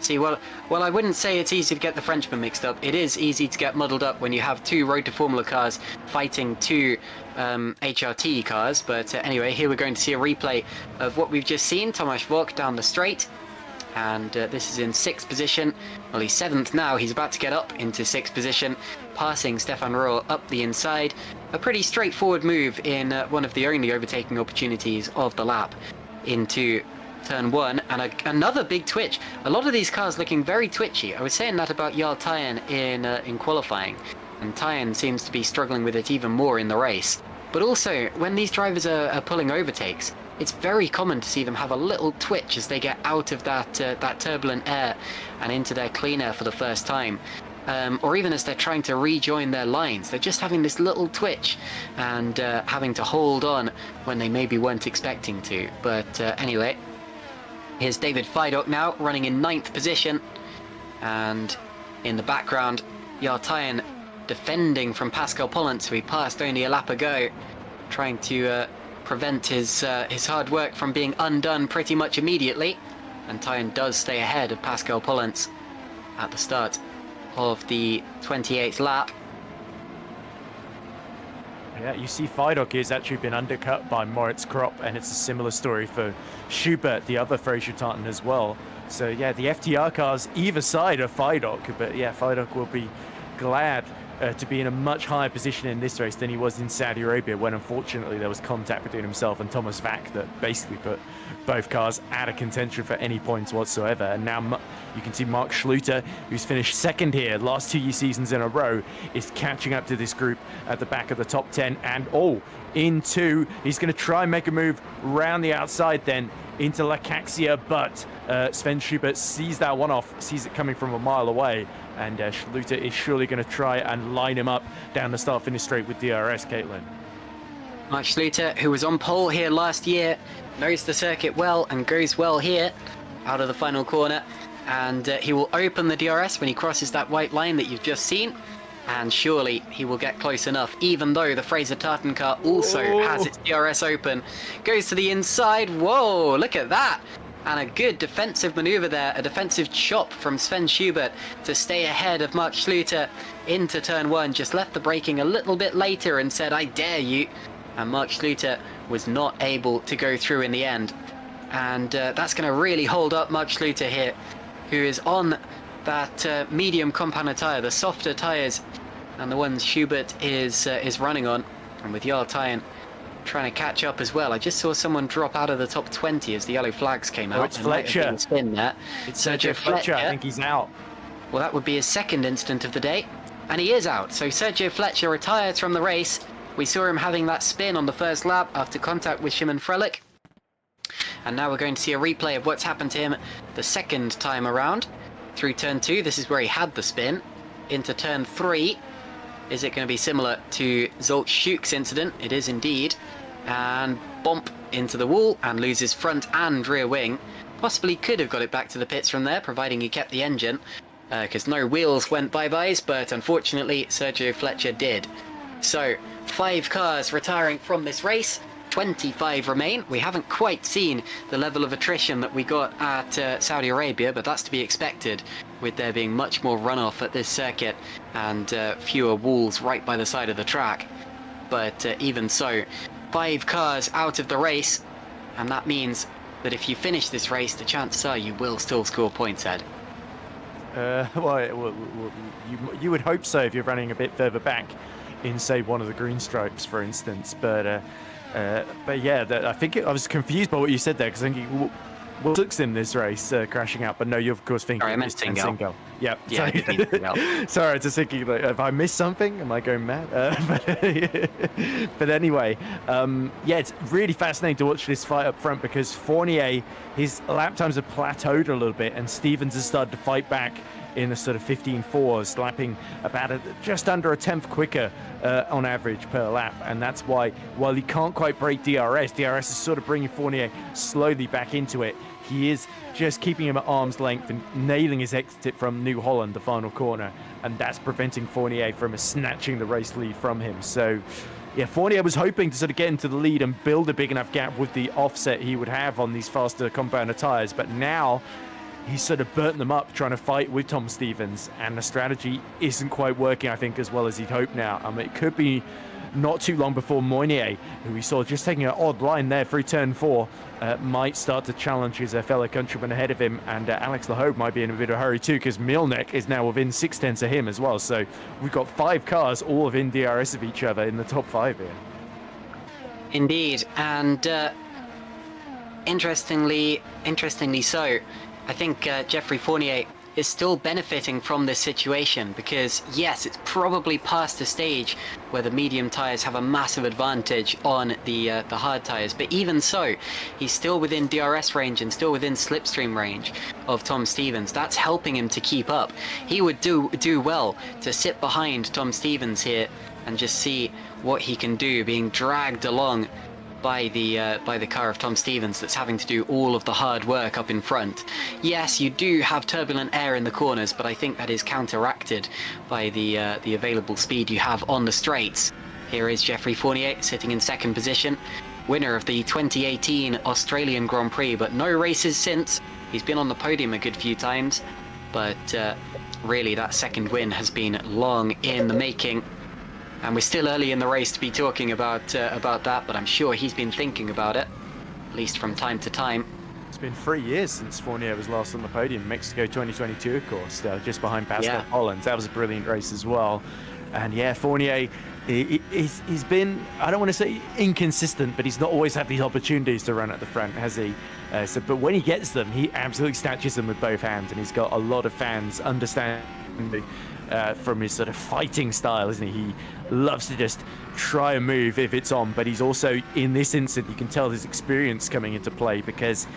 See, well, I wouldn't say it's easy to get the Frenchmen mixed up. It is easy to get muddled up when you have 2 Road to Formula cars fighting 2 HRT cars. But anyway, here we're going to see a replay of what we've just seen. Tomasz Vok down the straight. And this is in 6th position. Well, he's 7th now. He's about to get up into 6th position, passing Stefan Rohr up the inside. A pretty straightforward move in one of the only overtaking opportunities of the lap into turn 1, and another big twitch. A lot of these cars looking very twitchy. I was saying that about Jarl Tyen in qualifying, and Tyen seems to be struggling with it even more in the race. But also, when these drivers are pulling overtakes, it's very common to see them have a little twitch as they get out of that turbulent air and into their clean air for the first time. Or even as they're trying to rejoin their lines, they're just having this little twitch and having to hold on when they maybe weren't expecting to. But anyway, here's David Feidock now, running in 9th position. And in the background, Jarl Tyen defending from Pascal Pollens, who he passed only a lap ago, trying to prevent his hard work from being undone pretty much immediately. And Tyen does stay ahead of Pascal Pollens at the start of the 28th lap. Yeah, you see Feidock has actually been undercut by Moritz Kropp, and it's a similar story for Schubert, the other Fraser Tartan as well. So yeah, the FTR cars either side of Feidock, but yeah, Feidock will be glad to be in a much higher position in this race than he was in Saudi Arabia, when unfortunately there was contact between himself and Thomas Vak that basically put both cars out of contention for any points whatsoever. And now you can see Mark Schluter, who's finished 2nd here last 2 seasons in a row, is catching up to this group at the back of the top 10, and into, he's going to try and make a move round the outside then into Lakaxia, but Sven Schubert sees that one off, sees it coming from a mile away, and Schluter is surely going to try and line him up down the start-finish straight with DRS, Caitlin. Mark Schluter, who was on pole here last year, knows the circuit well and goes well here out of the final corner, and he will open the DRS when he crosses that white line that you've just seen. and surely he will get close enough, even though the Fraser Tartan car also has its DRS open. Goes to the inside. Whoa, look at that. And a good defensive maneuver there, a defensive chop from Sven Schubert to stay ahead of Mark Schluter into turn 1. Just left the braking a little bit later and said, I dare you. And Mark Schluter was not able to go through in the end. And that's going to really hold up Mark Schluter here, who is on that medium compound tyre, the softer tyres, and the ones Schubert is running on. And with Jarl Tyen trying to catch up as well. I just saw someone drop out of the top 20 as the yellow flags came out. It's Fletcher. Spin there. It's Sergio Fletcher. I think he's out. Well, that would be his second incident of the day. And he is out. So Sergio Fletcher retired from the race. We saw him having that spin on the first lap after contact with Shimon Frelich. And now we're going to see a replay of what's happened to him the second time around. Through turn 2, this is where he had the spin. Into turn 3. Is it going to be similar to Zsolt Schuk's incident? It is indeed. And bump into the wall and loses front and rear wing. Possibly could have got it back to the pits from there, providing he kept the engine, because no wheels went bye-byes, but unfortunately Sergio Fletcher did. So 5 cars retiring from this race. 25 remain. We haven't quite seen the level of attrition that we got at Saudi Arabia, but that's to be expected with there being much more runoff at this circuit and fewer walls right by the side of the track. But even so, 5 cars out of the race, and that means that if you finish this race, the chances are you will still score points, Ed. Well, you would hope so if you're running a bit further back in, say, one of the green stripes, for instance. But yeah, I think I was confused by what you said there, because I think what took him this race crashing out. But no, you of course think I meant Singal. Yep. Yeah, I did mean Singal. Sorry, just thinking, like, have I missed something? Am I going mad? But anyway, yeah, it's really fascinating to watch this fight up front, because Fournier, his lap times have plateaued a little bit, and Stevens has started to fight back in a sort of 15.4s, lapping about just under a tenth quicker on average per lap. And that's why, while he can't quite break DRS is sort of bringing Fournier slowly back into it. He is just keeping him at arm's length and nailing his exit from New Holland, the final corner, and that's preventing Fournier from snatching the race lead from him. So yeah, Fournier was hoping to sort of get into the lead and build a big enough gap with the offset he would have on these faster compounder tyres, but now he's sort of burnt them up trying to fight with Tom Stevens, and the strategy isn't quite working, I think, as well as he'd hoped now. It could be not too long before Moynier, who we saw just taking an odd line there through turn 4, might start to challenge his fellow countryman ahead of him, and Alex Lahogue might be in a bit of a hurry too, because Milnek is now within 6/10 of him as well. So we've got 5 cars all within DRS of each other in the top 5 here. Indeed, and interestingly so, I think Geoffrey Fournier is still benefiting from this situation, because yes, it's probably past the stage where the medium tyres have a massive advantage on the hard tyres, but even so, he's still within DRS range and still within slipstream range of Tom Stevens. That's helping him to keep up. He would do well to sit behind Tom Stevens here and just see what he can do, being dragged along by the car of Tom Stevens that's having to do all of the hard work up in front. Yes, you do have turbulent air in the corners, but I think that is counteracted by the available speed you have on the straights. Here is Geoffrey Fournier sitting in second position, winner of the 2018 Australian Grand Prix, but no races since. He's been on the podium a good few times, but really that second win has been long in the making. And we're still early in the race to be talking about that, but I'm sure he's been thinking about it, at least from time to time. It's been 3 years since Fournier was last on the podium. Mexico 2022, of course, just behind Pascal Collins. That was a brilliant race as well. And yeah, Fournier, he's been, I don't want to say inconsistent, but he's not always had these opportunities to run at the front, has he? But when he gets them, he absolutely snatches them with both hands, and he's got a lot of fans understanding from his sort of fighting style, isn't he? He loves to just try a move if it's on, but he's also, in this instant, you can tell his experience coming into play, because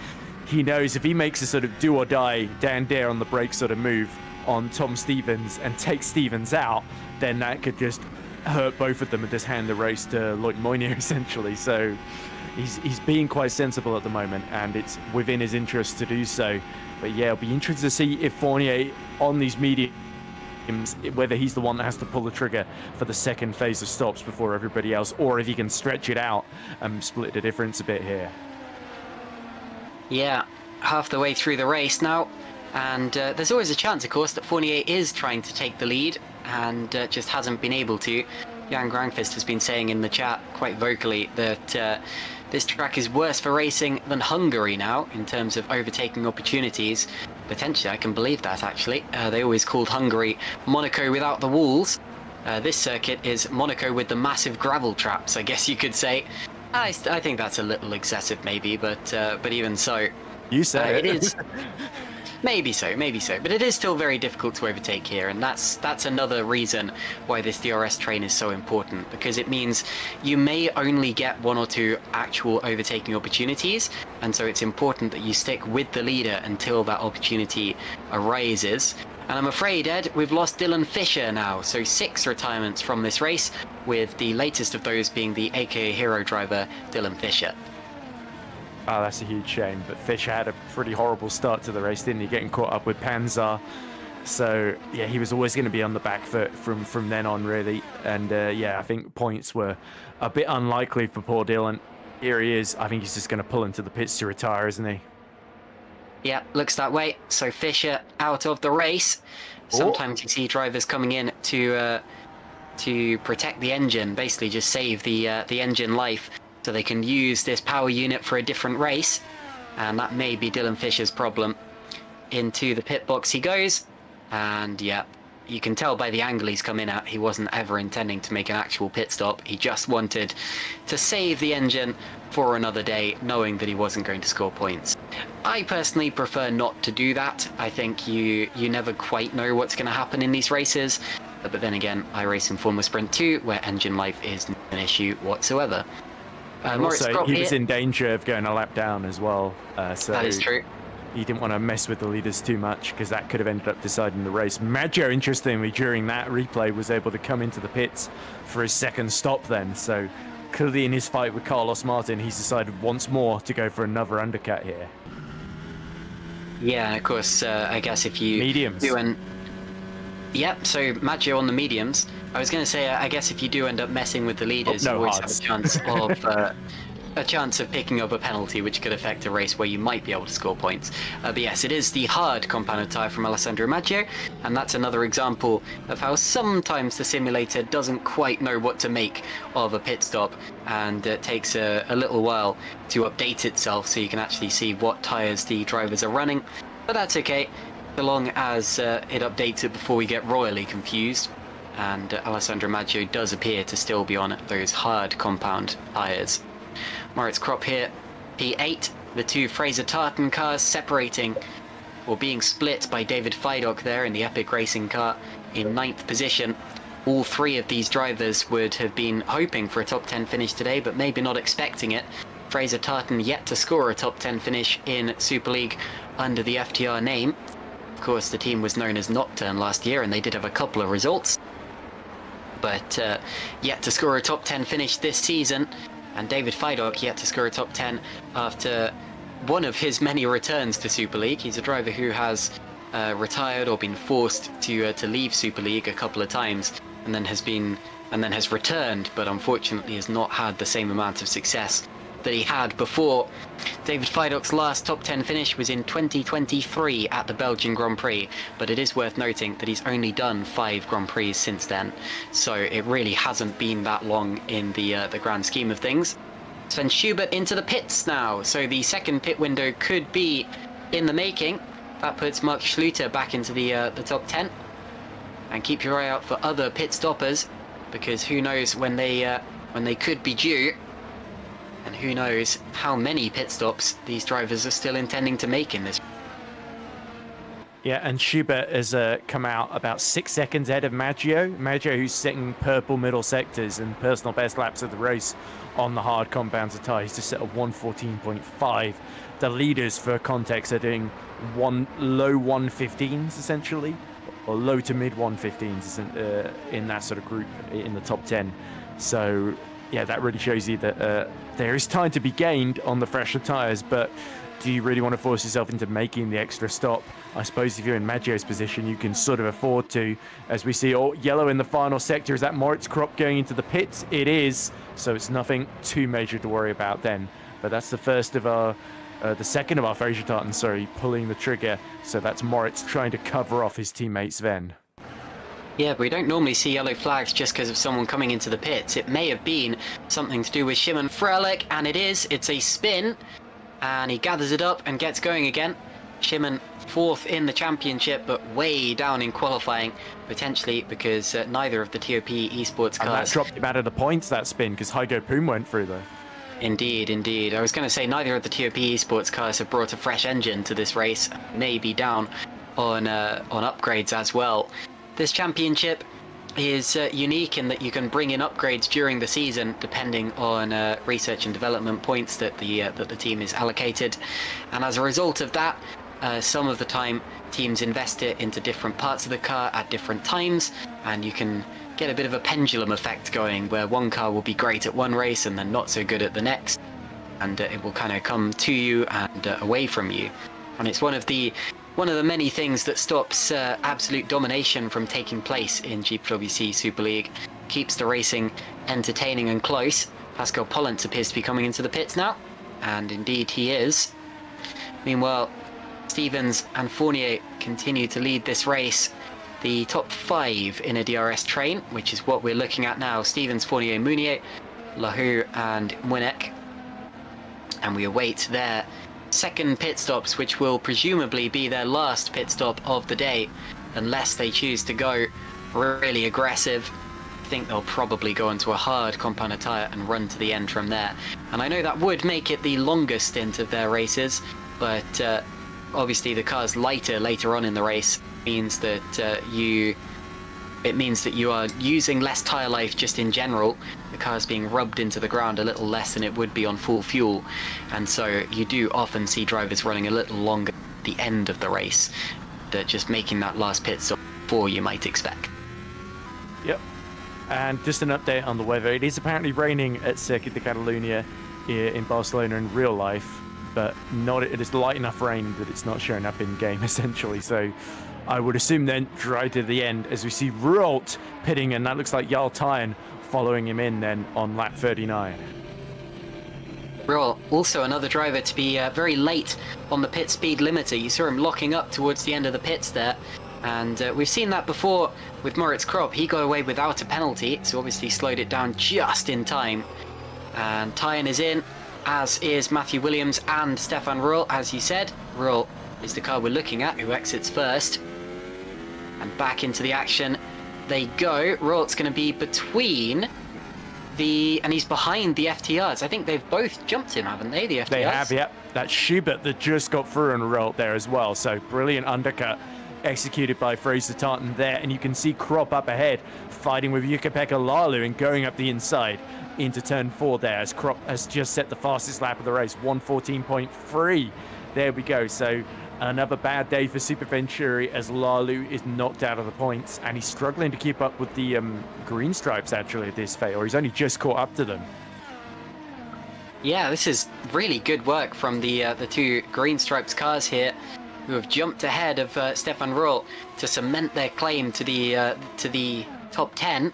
he knows if he makes a sort of do or die, down dare on the brake sort of move on Tom Stevens and takes Stevens out, then that could just hurt both of them and just hand the race to Loic Moynier, essentially. So he's being quite sensible at the moment, and it's within his interest to do so. But yeah, it'll be interesting to see if Fournier on these medium whether he's the one that has to pull the trigger for the second phase of stops before everybody else, or if he can stretch it out and split the difference a bit here. Yeah, half the way through the race now, and there's always a chance, of course, that Fournier is trying to take the lead and just hasn't been able to. Jan Grangfist has been saying in the chat quite vocally that this track is worse for racing than Hungary now in terms of overtaking opportunities. Potentially, I can believe that, actually. They always called Hungary Monaco without the walls. This circuit is Monaco with the massive gravel traps, I guess you could say. I think that's a little excessive, maybe, but even so... You say it is. Maybe so, but it is still very difficult to overtake here, and that's another reason why this DRS train is so important, because it means you may only get one or two actual overtaking opportunities, and so it's important that you stick with the leader until that opportunity arises. And I'm afraid, Ed, we've lost Dylan Fisher now, so 6 retirements from this race, with the latest of those being the AKA Hero driver, Dylan Fisher. Oh, that's a huge shame. But Fischer had a pretty horrible start to the race, didn't he? Getting caught up with Panzer. So, yeah, he was always going to be on the back foot from then on, really. And, yeah, I think points were a bit unlikely for poor Dylan. Here he is. I think he's just going to pull into the pits to retire, isn't he? Yeah, looks that way. So Fischer out of the race. Sometimes you see drivers coming in to protect the engine, basically just save the engine life, so they can use this power unit for a different race, and that may be Dylan Fisher's problem. Into the pit box he goes, and yeah, you can tell by the angle he's come in at, he wasn't ever intending to make an actual pit stop. He just wanted to save the engine for another day, knowing that he wasn't going to score points. I personally prefer not to do that. I think you never quite know what's going to happen in these races, but then again, I race in Formula Sprint 2, where engine life is not an issue whatsoever. Also, he was in danger of going a lap down as well. So that is true. He didn't want to mess with the leaders too much, because that could have ended up deciding the race. Maggio, interestingly, during that replay, was able to come into the pits for his second stop then. So clearly in his fight with Carlos Martin, he's decided once more to go for another undercut here. Yeah, and of course, I guess if you mediums. Yep, so Maggio on the mediums. I was going to say, I guess if you do end up messing with the leaders, you always have a chance of picking up a penalty, which could affect a race where you might be able to score points. But yes, it is the hard compounded tyre from Alessandro Maggio, and that's another example of how sometimes the simulator doesn't quite know what to make of a pit stop, and it takes a little while to update itself so you can actually see what tyres the drivers are running. But that's okay, so long as it updates it before we get royally confused. And Alessandro Maggio does appear to still be on those hard compound tyres. Moritz Kropp here, P8. The two Fraser Tartan cars separating, or being split by David Feidock there in the Epic Racing car in 9th position. All three of these drivers would have been hoping for a top 10 finish today, but maybe not expecting it. Fraser Tartan yet to score a top 10 finish in Super League under the FTR name. Of course, the team was known as Nocturne last year, and they did have a couple of results, but yet to score a top 10 finish this season. And David Feidock yet to score a top 10 after one of his many returns to Super League. He's a driver who has retired or been forced to leave Super League a couple of times, and then has returned, but unfortunately has not had the same amount of success that he had before. David Feidock's last top 10 finish was in 2023 at the Belgian Grand Prix, but it is worth noting that he's only done 5 Grand Prix since then, so it really hasn't been that long in the grand scheme of things. Sven Schubert into the pits now, so the second pit window could be in the making. That puts Mark Schluter back into the top 10, and keep your eye out for other pit stoppers, because who knows when they could be due. And who knows how many pit stops these drivers are still intending to make in this. Yeah, and Schubert has come out about 6 seconds ahead of Maggio. Maggio, who's setting purple middle sectors and personal best laps of the race on the hard compounds tyre. He's just set a 114.5. The leaders, for context, are doing low 115s, essentially, or low to mid 115s in that sort of group in the top 10. So, yeah, that really shows you that there is time to be gained on the fresher tyres, but do you really want to force yourself into making the extra stop? I suppose if you're in Maggio's position, you can sort of afford to. As we see all yellow in the final sector, is that Moritz Krop going into the pits? It is, so it's nothing too major to worry about then. But that's the first of our, the second of our Fraser Tartans, sorry, pulling the trigger. So that's Moritz trying to cover off his teammate Sven. Yeah, but we don't normally see yellow flags just because of someone coming into the pits. It may have been something to do with Szymon Frelick, and it is. It's a spin, and he gathers it up and gets going again. Szymon fourth in the championship, but way down in qualifying, potentially because neither of the TOP esports cars... And that dropped him out of the points, that spin, because Hygo Poom went through there. Indeed, indeed. I was going to say neither of the TOP esports cars have brought a fresh engine to this race, maybe down on upgrades as well. This championship is unique in that you can bring in upgrades during the season depending on research and development points that the team is allocated, and as a result of that, some of the time teams invest it into different parts of the car at different times, and you can get a bit of a pendulum effect going where one car will be great at one race and then not so good at the next, and it will kind of come to you and away from you. And it's one of the many things that stops absolute domination from taking place in GPVWC Super League, keeps the racing entertaining and close. Pascal Pollens appears to be coming into the pits now, and indeed he is. Meanwhile, Stevens and Fournier continue to lead this race. The top 5 in a DRS train, which is what we're looking at now: Stevens, Fournier, Mounier, Lahou and Mouinek. And we await their second pit stops, which will presumably be their last pit stop of the day, unless they choose to go really aggressive. I think they'll probably go into a hard compound tyre and run to the end from there. And I know that would make it the longest stint of their races, but obviously the car's lighter later on in the race means that it means that you are using less tyre life just in general. The car's being rubbed into the ground a little less than it would be on full fuel, and so you do often see drivers running a little longer at the end of the race, just making that last pit stop before you might expect. Yep. And just an update on the weather. It is apparently raining at Circuit de Catalunya in Barcelona in real life, but it is light enough rain that it's not showing up in game essentially. So I would assume then dry to the end as we see Ruolt pitting, and that looks like Jarl Tyen following him in then on lap 39. Ruolt, also another driver to be very late on the pit speed limiter. You saw him locking up towards the end of the pits there, and we've seen that before with Moritz Krop. He got away without a penalty, so obviously slowed it down just in time. And Tyen is in, as is Matthew Williams and Stefan Ruolt, as you said. Ruolt is the car we're looking at, who exits first. And back into the action they go. Ruolt's going to be between and he's behind the FTRs. I think they've both jumped him, haven't they, the FTRs? They have, yep. That's Schubert that just got through and Ruolt there as well. So brilliant undercut executed by Fraser Tartan there. And you can see Krop up ahead, fighting with Jukka-Pekka Laulu and going up the inside into turn 4 there, as Krop has just set the fastest lap of the race, 1:14.3. There we go. So another bad day for Super Venturi as Lalu is knocked out of the points, and he's struggling to keep up with the green stripes actually at this phase, or he's only just caught up to them. Yeah, this is really good work from the 2 green stripes cars here, who have jumped ahead of Stefan Ruolt to cement their claim to the top 10,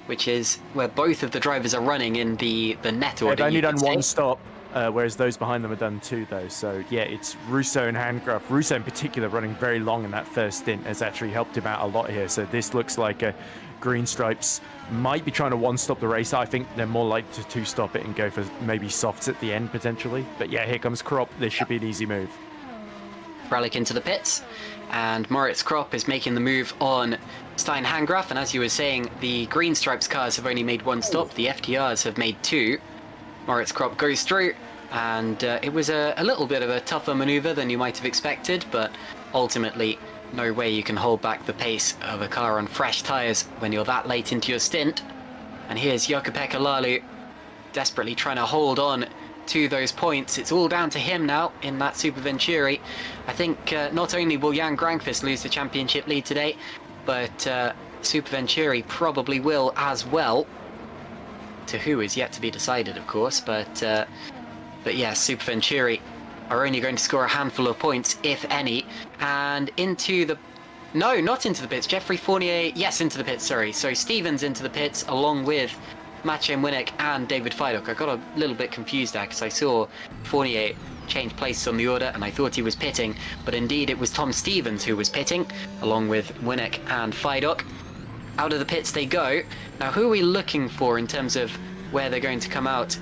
which is where both of the drivers are running in the net order. They've only done one stop, whereas those behind them have done 2 though. So yeah, it's Russo and Handcraft. Russo in particular running very long in that first stint has actually helped him out a lot here. So this looks like green stripes might be trying to 1-stop the race. I think they're more likely to 2-stop it and go for maybe softs at the end potentially. But yeah, here comes Krop. This should be an easy move. Frelick into the pits, and Moritz Krop is making the move on Stein Handgraf. And as you were saying, the green stripes cars have only made 1 stop. The FTRs have made 2. Moritz Krop goes through, and it was a little bit of a tougher maneuver than you might have expected, but ultimately no way you can hold back the pace of a car on fresh tyres when you're that late into your stint. And here's Jukka-Pekka Laulu desperately trying to hold on to those points. It's all down to him now in that Super Venturi. I think not only will Jan Grankvist lose the championship lead today, but Super Venturi probably will as well. to who is yet to be decided, of course. But yeah, Super Venturi are only going to score a handful of points, if any. And into the... No, not into the pits. Geoffrey Fournier... Yes, into the pits, sorry. So Stevens into the pits, along with Matej Winnick and David Fidok. I got a little bit confused there, because I saw Fournier change places on the order, and I thought he was pitting. But indeed, it was Tom Stevens who was pitting, along with Winnick and Fidok. Out of the pits they go. Now, who are we looking for in terms of where they're going to come out?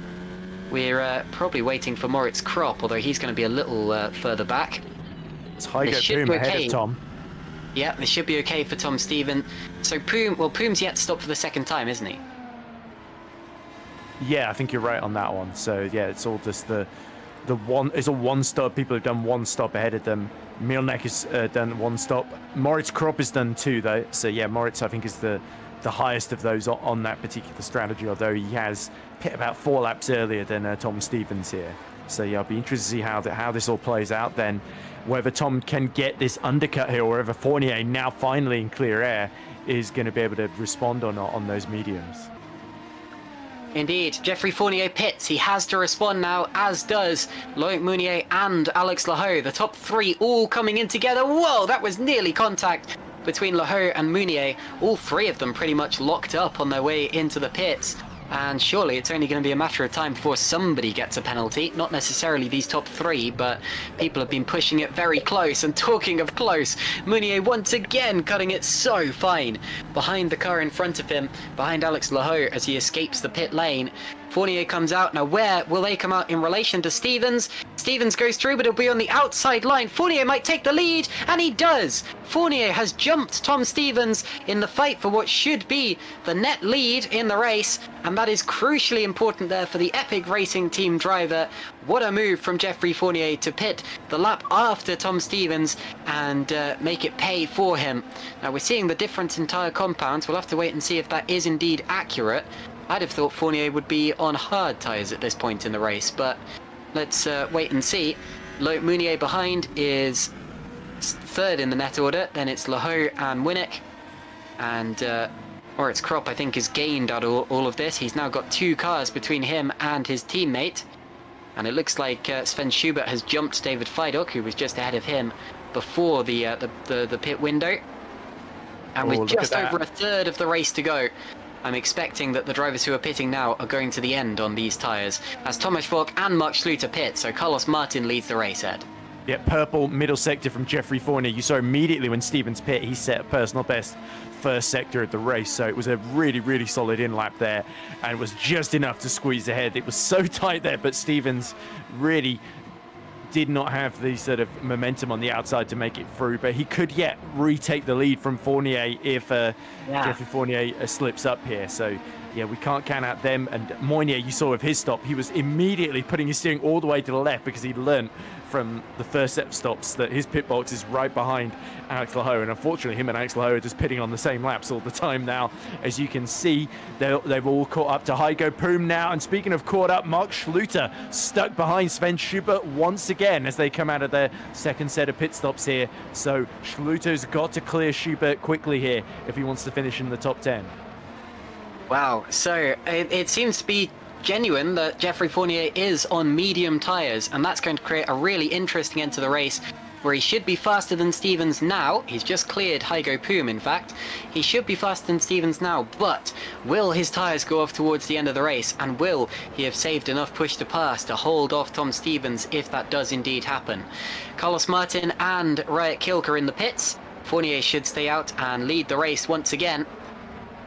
We're probably waiting for Moritz Kropp, although he's going to be a little further back. It's Hygo Poom ahead of Tom. Yeah, this should be okay for Tom Stevens. So Poom's yet to stop for the second time, isn't he? Yeah, I think you're right on that one. So yeah, it's all just the one. It's a one stop. People have done one stop ahead of them. Milnek has done one stop. Moritz Kropp has done two though. So yeah, Moritz I think is the highest of those on that particular strategy. Although he has hit about 4 laps earlier than Tom Stevens here. So yeah, I'll be interested to see how this all plays out then. Whether Tom can get this undercut here, or whether Fournier, now finally in clear air, is going to be able to respond or not on those mediums. Indeed, Geoffrey Fournier pits. He has to respond now, as does Loic Mounier and Alex Lahoe. The top 3 all coming in together. Whoa, that was nearly contact between Lahoe and Mounier. All 3 of them pretty much locked up on their way into the pits. And surely it's only going to be a matter of time before somebody gets a penalty. Not necessarily these top 3, but people have been pushing it very close. And talking of close, Mounier once again cutting it so fine behind the car in front of him, behind Alex Lahoe as he escapes the pit lane. Fournier comes out. Now, where will they come out in relation to Stevens? Stevens goes through, but it'll be on the outside line. Fournier might take the lead, and he does. Fournier has jumped Tom Stevens in the fight for what should be the net lead in the race, and that is crucially important there for the Epic Racing Team driver. What a move from Geoffrey Fournier to pit the lap after Tom Stevens and make it pay for him. Now, we're seeing the difference in tyre compounds. We'll have to wait and see if that is indeed accurate. I'd have thought Fournier would be on hard tyres at this point in the race, but let's wait and see. Loic Mounier behind is 3rd in the net order, then it's Lahoe and Winnick, and Moritz Kropp I think is gained out of all of this. He's now got 2 cars between him and his teammate, and it looks like Sven Schubert has jumped David Fidok, who was just ahead of him before the pit window, and with just over a third of the race to go. I'm expecting that the drivers who are pitting now are going to the end on these tyres, as Thomas Falk and Mark Schluter pit, so Carlos Martin leads the race, Ed. Yeah, purple middle sector from Geoffrey Fournier. You saw immediately when Stevens pit, he set a personal best first sector of the race, so it was a really, really solid in-lap there, and it was just enough to squeeze ahead. It was so tight there, but Stevens really did not have the sort of momentum on the outside to make it through, but he could yet retake the lead from Fournier if Geoffrey Fournier slips up here. So yeah, we can't count out them. And Mounier, you saw with his stop, he was immediately putting his steering all the way to the left because he'd learnt from the first set of stops that his pit box is right behind Alex Lahoe, and unfortunately him and Alex Lahoe are just pitting on the same laps all the time now. As you can see, they've all caught up to Hygo Poom now, and speaking of caught up, Mark Schluter stuck behind Sven Schubert once again as they come out of their second set of pit stops here. So Schluter's got to clear Schubert quickly here if he wants to finish in the top 10. Wow, so it seems to be genuine that Geoffrey Fournier is on medium tyres, and that's going to create a really interesting end to the race where he should be faster than Stevens now. He's just cleared Hygo Poom, in fact. He should be faster than Stevens now, but will his tyres go off towards the end of the race, and will he have saved enough push to pass to hold off Tom Stevens if that does indeed happen? Carlos Martin and Riot Kilk are in the pits. Fournier should stay out and lead the race once again.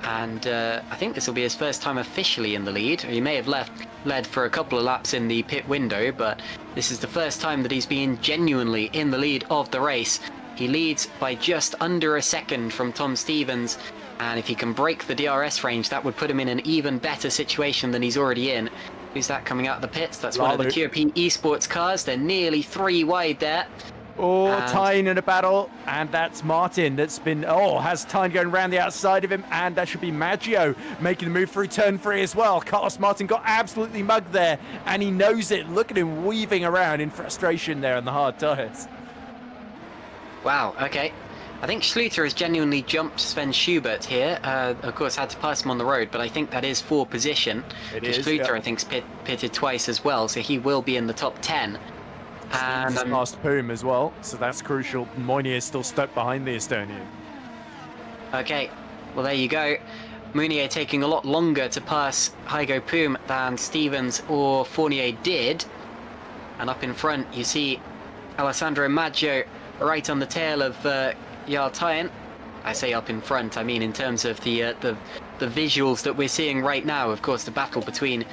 And I think this will be his first time officially in the lead. He may have led for a couple of laps in the pit window, but this is the first time that he's been genuinely in the lead of the race. He leads by just under a second from Tom Stevens, and if he can break the DRS range, that would put him in an even better situation than he's already in. Who's that coming out of the pits? That's one of the QP Esports cars. They're nearly 3 wide there. Oh, Tyne in a battle, and that's Martin that's been, has Tyne going around the outside of him, and that should be Maggio making the move through turn 3 as well. Carlos Martin got absolutely mugged there, and he knows it. Look at him weaving around in frustration there on the hard tyres. Wow, okay. I think Schluter has genuinely jumped Sven Schubert here. Of course, had to pass him on the road, but I think that is for position. It is. Schluter, Yep. I think, pitted twice as well, so he will be in the top 10. And he's past Poom as well, so that's crucial. Moynier is still stuck behind the Estonian. Okay, well, there you go. Mounier taking a lot longer to pass Hygo Poom than Stevens or Fournier did. And up in front, you see Alessandro Maggio right on the tail of Jarl Tyen. I say up in front, I mean in terms of the visuals that we're seeing right now. Of course, the battle between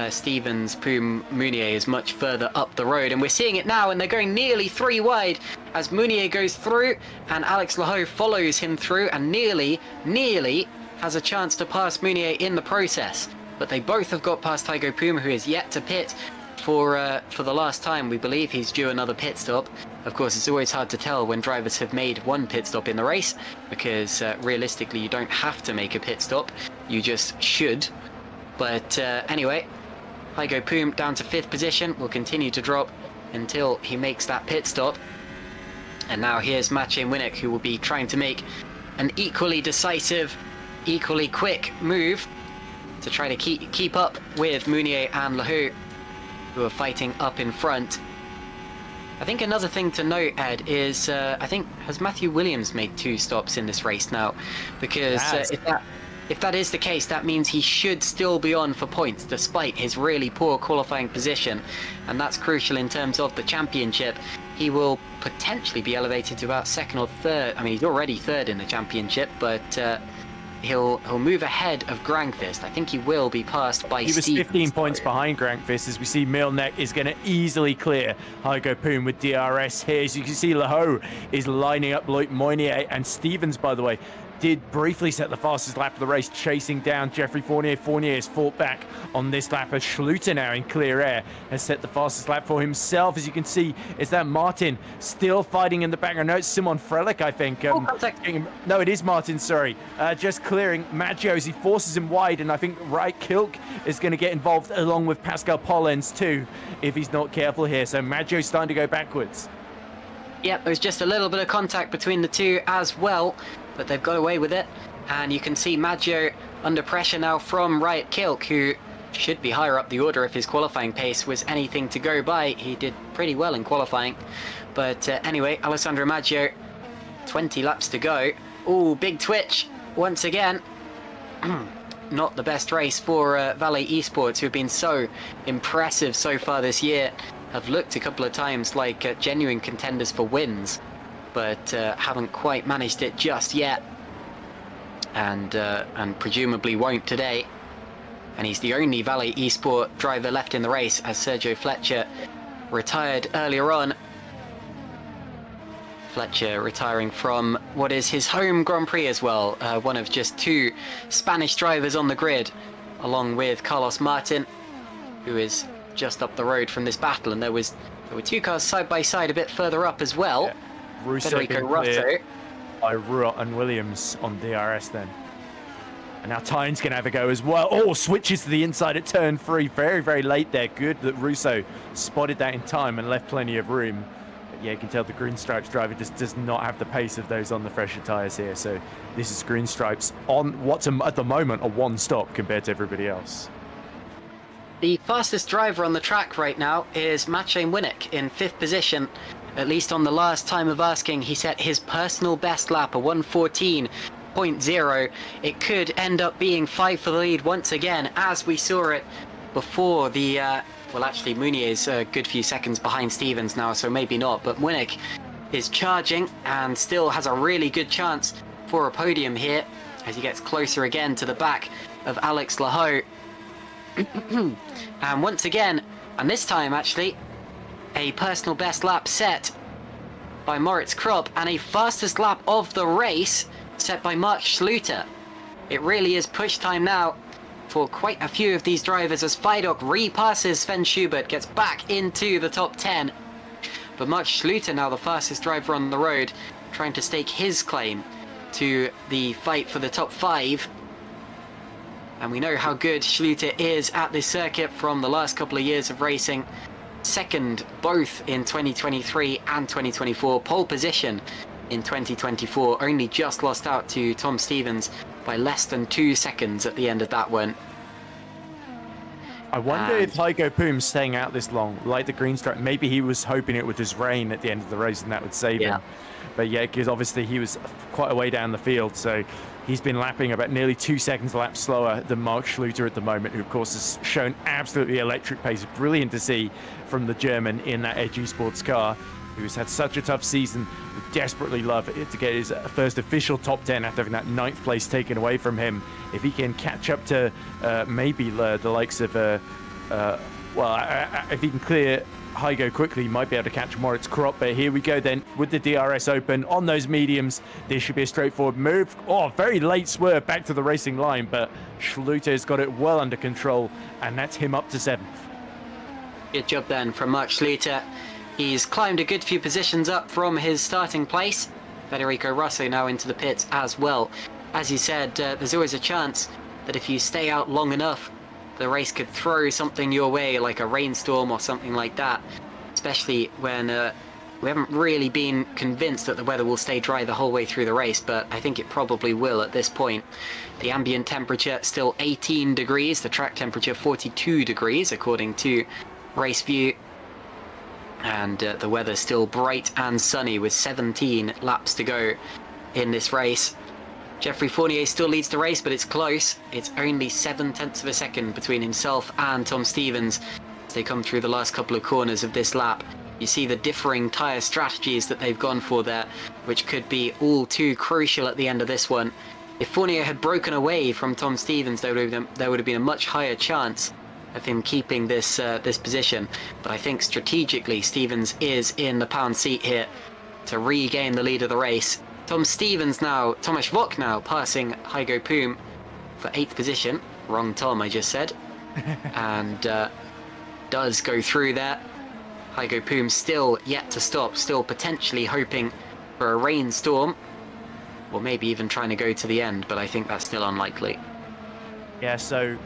Stevens, Poom, Mounier is much further up the road, and we're seeing it now, and they're going nearly 3 wide as Mounier goes through, and Alex Lahoe follows him through, and nearly has a chance to pass Mounier in the process. But they both have got past Hygo Poom, who is yet to pit for the last time. We believe he's due another pit stop. Of course, it's always hard to tell when drivers have made one pit stop in the race, because realistically you don't have to make a pit stop, you just should. But anyway, Hygo Poom down to 5th position, will continue to drop until he makes that pit stop. And now here's Maciej Winnick, who will be trying to make an equally decisive, equally quick move to try to keep up with Mounier and Lahoe, who are fighting up in front. I think another thing to note, Ed, is has Matthew Williams made 2 stops in this race now? Because if that is the case, that means he should still be on for points despite his really poor qualifying position, and that's crucial in terms of the championship. He will potentially be elevated to about 2nd or 3rd. I mean, he's already 3rd in the championship, but he'll move ahead of Grangfist. I think he will be passed by Stevens. He was 15 points behind Grangfist, as we see Milnek is going to easily clear Hygo Poom with DRS here. As you can see, Lahoe is lining up Loic Moynier, and Stevens, by the way, did briefly set the fastest lap of the race, chasing down Jeffrey Fournier. Fournier has fought back on this lap, as Schluter now in clear air has set the fastest lap for himself. As you can see, is that Martin still fighting in the background? No, it's Simon Frelich, I think. No, it is Martin, sorry. Just clearing Maggio as he forces him wide, and I think Right Kilk is going to get involved along with Pascal Pollens too, if he's not careful here. So Maggio's starting to go backwards. Yep, there's just a little bit of contact between the two as well, but they've got away with it. And you can see Maggio under pressure now from Riot Kilk, who should be higher up the order if his qualifying pace was anything to go by. He did pretty well in qualifying. But anyway, Alessandro Maggio, 20 laps to go. Ooh, big twitch once again. Not the best race for Valet Esports, who have been so impressive so far this year. Have looked a couple of times like genuine contenders for wins, but haven't quite managed it just yet, and presumably won't today. And he's the only Valet Esport driver left in the race, as Sergio Fletcher retired earlier on. Fletcher retiring from what is his home Grand Prix as well, one of just 2 Spanish drivers on the grid, along with Carlos Martin, who is just up the road from this battle. And there were 2 cars side by side a bit further up as well. Yeah. Federico Rosso by Ruot and Williams on DRS then. And now Tyen's going to have a go as well. Oh, switches to the inside at turn 3. Very, very late there. Good that Russo spotted that in time and left plenty of room. But yeah, you can tell the Green Stripes driver just does not have the pace of those on the fresher tyres here. So this is Green Stripes on what's at the moment a 1 stop compared to everybody else. The fastest driver on the track right now is Maciej Winnick in 5th position. At least on the last time of asking, he set his personal best lap, a 1:14.0. It could end up being 5 for the lead once again, as we saw it before the... well, actually, Mounier is a good few seconds behind Stevens now, so maybe not. But Winnick is charging and still has a really good chance for a podium here, as he gets closer again to the back of Alex Lahoe. And once again, and this time actually, a personal best lap set by Moritz Kropp, and a fastest lap of the race set by Mark Schluter. It really is push time now for quite a few of these drivers, as Fidok repasses Sven Schubert, gets back into the top 10. But Mark Schluter now the fastest driver on the road, trying to stake his claim to the fight for the top 5. And we know how good Schluter is at this circuit from the last couple of years of racing. 2nd both in 2023 and 2024. Pole position in 2024. Only just lost out to Tom Stevens by less than 2 seconds at the end of that one. I wonder if Heiko Poom's staying out this long, like the green stripe. Maybe he was hoping it would just rain at the end of the race and that would save him. But yeah, because obviously he was quite a way down the field, so he's been lapping about nearly 2 seconds a lap slower than Mark Schluter at the moment, who of course has shown absolutely electric pace. Brilliant to see from the German in that Edgy Sports car, who's had such a tough season. Would desperately love it to get his first official top 10 after having that 9th place taken away from him. If he can catch up to maybe the likes of, if he can clear Heiko quickly, he might be able to catch Moritz Kropp. But here we go then with the DRS open on those mediums. This should be a straightforward move. Oh, very late swerve back to the racing line, but Schluter's got it well under control, and that's him up to 7th. Good job then from Mark Schluter. He's climbed a good few positions up from his starting place. Federico Rosso now into the pits as well. As you said, there's always a chance that if you stay out long enough, the race could throw something your way, like a rainstorm or something like that, especially when we haven't really been convinced that the weather will stay dry the whole way through the race, but I think it probably will at this point. The ambient temperature still 18 degrees, the track temperature 42 degrees according to Race View, and the weather still bright and sunny with 17 laps to go in this race. Geoffrey Fournier still leads the race, but it's close. It's only 0.7 of a second between himself and Tom Stevens as they come through the last couple of corners of this lap. You see the differing tyre strategies that they've gone for there, which could be all too crucial at the end of this one. If Fournier had broken away from Tom Stevens, there would have been a much higher chance of him keeping this position. But I think strategically, Stevens is in the pound seat here to regain the lead of the race. Thomas Vock now passing Heiko Poom for 8th position. Wrong Tom, I just said. And does go through there. Heiko Poom still yet to stop, still potentially hoping for a rainstorm, or maybe even trying to go to the end, but I think that's still unlikely. Yeah, so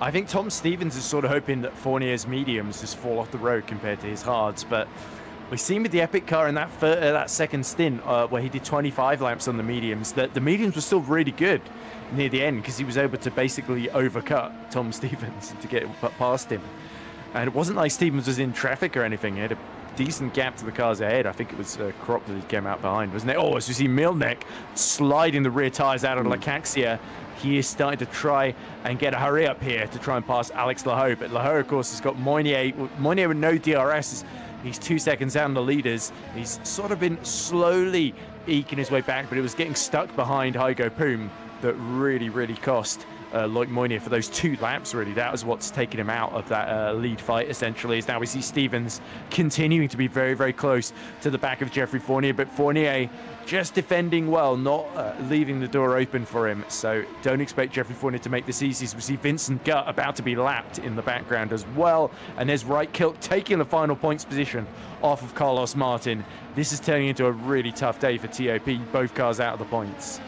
I think Tom Stevens is sort of hoping that Fournier's mediums just fall off the road compared to his hards, but we've seen with the Epic car in that second stint where he did 25 laps on the mediums, that the mediums were still really good near the end because he was able to basically overcut Tom Stevens to get past him. And it wasn't like Stevens was in traffic or anything. He had a decent gap to the cars ahead. I think it was Kropp that he came out behind, wasn't it? Oh, as you see Milnek sliding the rear tyres out of Lakaxia. He is starting to try and get a hurry up here to try and pass Alex Lahoe. But Lahoe, of course, has got Moynier with no DRS. He's 2 seconds down the leaders. He's sort of been slowly eking his way back, but it was getting stuck behind Heiko Poom that really, really cost Loic Moynier for those 2 laps, really. That was what's taken him out of that lead fight, essentially. As now we see Stevens continuing to be very, very close to the back of Geoffrey Fournier, but Fournier just defending well, not leaving the door open for him. So don't expect Geoffrey Fournier to make this easy. So we see Vincent Gutt about to be lapped in the background as well. And there's Wright Kilk taking the final points position off of Carlos Martin. This is turning into a really tough day for TOP. Both cars out of the points.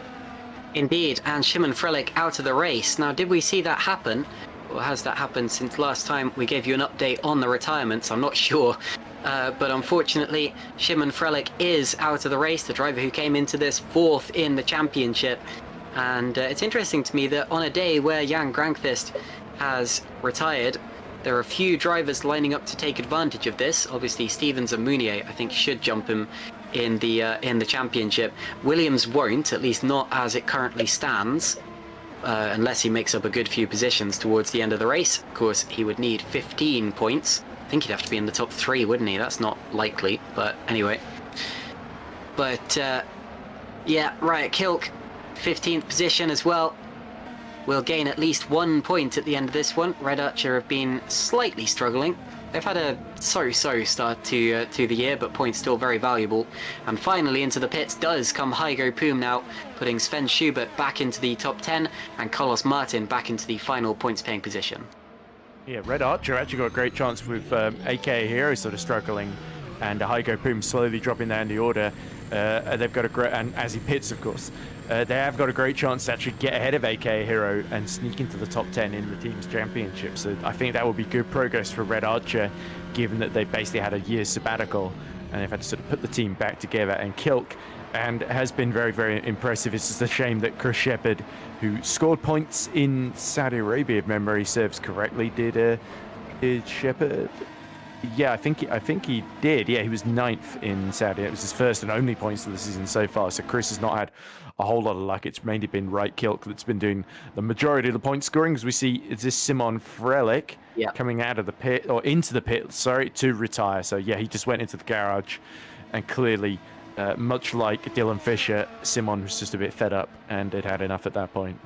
Indeed, and Shimon Frelich out of the race. Now, did we see that happen? Or has that happened since last time we gave you an update on the retirements? I'm not sure. But unfortunately, Shimon Frelich is out of the race, the driver who came into this 4th in the championship. And it's interesting to me that on a day where Jan Grankvist has retired, there are a few drivers lining up to take advantage of this. Obviously, Stevens and Mounier, I think, should jump him in the championship. Williams won't, at least not as it currently stands, unless he makes up a good few positions towards the end of the race. Of course, he would need 15 points. I think he'd have to be in the top 3, wouldn't he? That's not likely, but anyway. But yeah, Riot Kilk, 15th position as well. We'll gain at least 1 point at the end of this one. Red Archer have been slightly struggling. They've had a so-so start to the year, but points still very valuable. And finally into the pits does come Heiko Poom now, putting Sven Schubert back into the top 10 and Carlos Martin back into the final points-paying position. Yeah, Red Archer actually got a great chance with AKA Hero sort of struggling, and Heiko Poom slowly dropping down the order. They've got a great, and as he pits, of course, they have got a great chance to actually get ahead of AKA Hero and sneak into the top 10 in the team's championship. So I think that will be good progress for Red Archer, given that they basically had a year's sabbatical and they've had to sort of put the team back together. And Kilk and has been very, very impressive. It's just a shame that Chris Shepherd, who scored points in Saudi Arabia, if memory serves correctly, did Shepherd? Yeah, I think he did. Yeah, he was 9th in Saudi. It was his first and only points of the season so far. So Chris has not had a whole lot of luck. It's mainly been Right Kilk that's been doing the majority of the point scoring. As we see, it's this Simon Frelich coming out of the pit, or into the pit, sorry, to retire. So yeah, he just went into the garage, and clearly, much like Dylan Fisher, Simon was just a bit fed up and had enough at that point.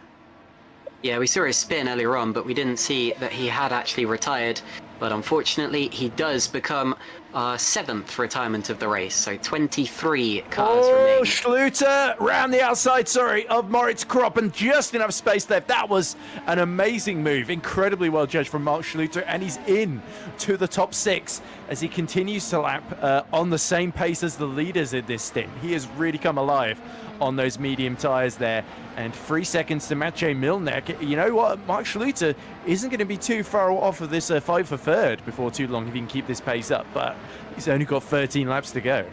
Yeah, we saw his spin earlier on, but we didn't see that he had actually retired. But unfortunately, he does become our 7th retirement of the race. So 23 cars remain. Schluter round the outside, of Moritz Kropp, and just enough space left. That was an amazing move. Incredibly well judged from Mark Schluter, and he's in to the top 6 as he continues to lap on the same pace as the leaders in this stint. He has really come alive on those medium tyres there. And 3 seconds to Maciej Milnek. You know what? Mark Schluter isn't going to be too far off of this fight for third before too long if he can keep this pace up. But he's only got 13 laps to go.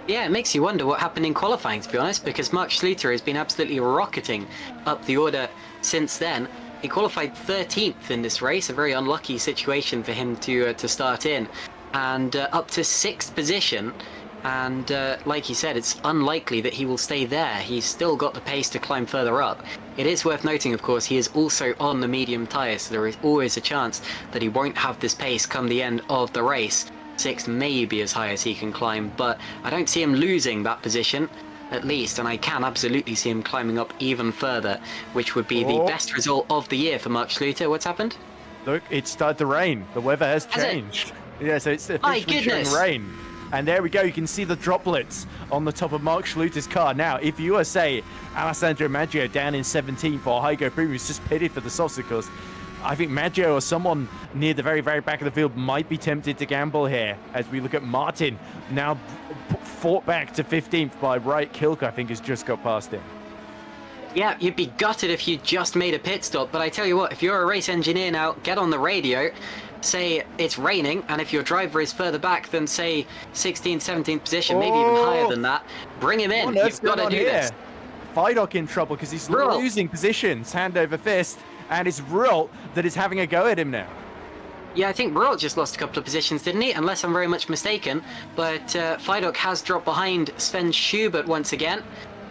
Yeah, it makes you wonder what happened in qualifying, to be honest, because Mark Schluter has been absolutely rocketing up the order since then. He qualified 13th in this race, a very unlucky situation for him to start in, and up to 6th position. And like he said, it's unlikely that he will stay there. He's still got the pace to climb further up. It is worth noting, of course, he is also on the medium tyres, so there is always a chance that he won't have this pace come the end of the race. 6th may be as high as he can climb, but I don't see him losing that position, at least, and I can absolutely see him climbing up even further, which would be the best result of the year for Mark Schluter. What's happened? Look, it started to rain. The weather has changed. Yeah, so it's officially showing rain. And there we go. You can see the droplets on the top of Mark Schluter's car. Now, if you are, say, Alessandro Maggio down in 17th, or Heiko Prix, who's just pitted for the obstacles, I think Maggio or someone near the very, very back of the field might be tempted to gamble here. As we look at Martin, now fought back to 15th by Right Kilk, I think, has just got past him. Yeah, you'd be gutted if you just made a pit stop, but I tell you what, if you're a race engineer now, get on the radio, say it's raining, and if your driver is further back than, say, 16th, 17th position, maybe even higher than that, bring him in. You've got to do this. Fidok in trouble because he's losing positions, hand over fist, and it's Rult that is having a go at him now. Yeah, I think Rult just lost a couple of positions, didn't he? Unless I'm very much mistaken. But Fidok has dropped behind Sven Schubert once again.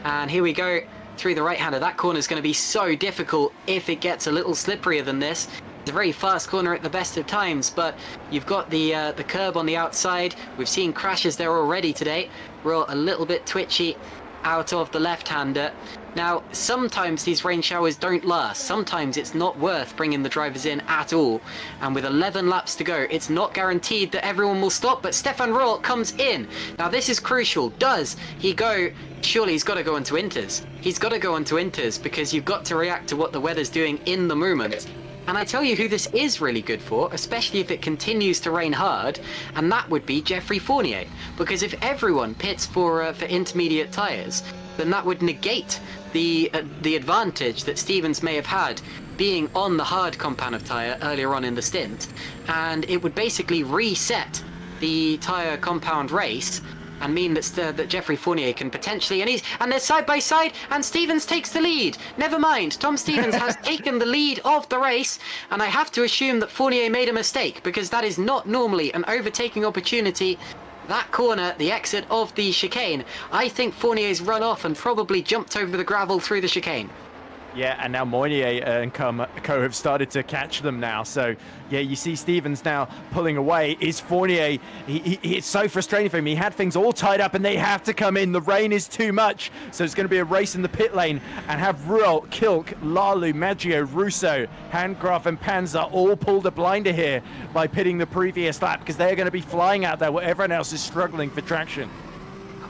And here we go through the right-hander. That corner is going to be so difficult if it gets a little slipperier than this. It's a very fast corner at the best of times, but you've got the curb on the outside. We've seen crashes there already today. Rult a little bit twitchy out of the left-hander. Now, sometimes these rain showers don't last. Sometimes it's not worth bringing the drivers in at all. And with 11 laps to go, it's not guaranteed that everyone will stop, but Stefan Rult comes in. Now, this is crucial. Does he go? Surely he's got to go into inters. He's got to go into inters because you've got to react to what the weather's doing in the moment. And I tell you who this is really good for, especially if it continues to rain hard, and that would be Geoffrey Fournier. Because if everyone pits for intermediate tyres, then that would negate the advantage that Stevens may have had being on the hard compound of tyre earlier on in the stint, and it would basically reset the tyre compound race and mean that Geoffrey Fournier can potentially, and they're side by side, and Stevens takes the lead. Never mind, Tom Stevens has taken the lead of the race, and I have to assume that Fournier made a mistake because that is not normally an overtaking opportunity. That corner, the exit of the chicane, I think Fournier's run off and probably jumped over the gravel through the chicane. Yeah, and now Moynier and Co have started to catch them now. So, yeah, you see Stevens now pulling away. Is Fournier, it's so frustrating for him. He had things all tied up and they have to come in. The rain is too much. So it's going to be a race in the pit lane and have Rult, Kilk, Lalu, Maggio, Russo, Handgraf and Panzer all pulled a blinder here by pitting the previous lap because they're going to be flying out there where everyone else is struggling for traction.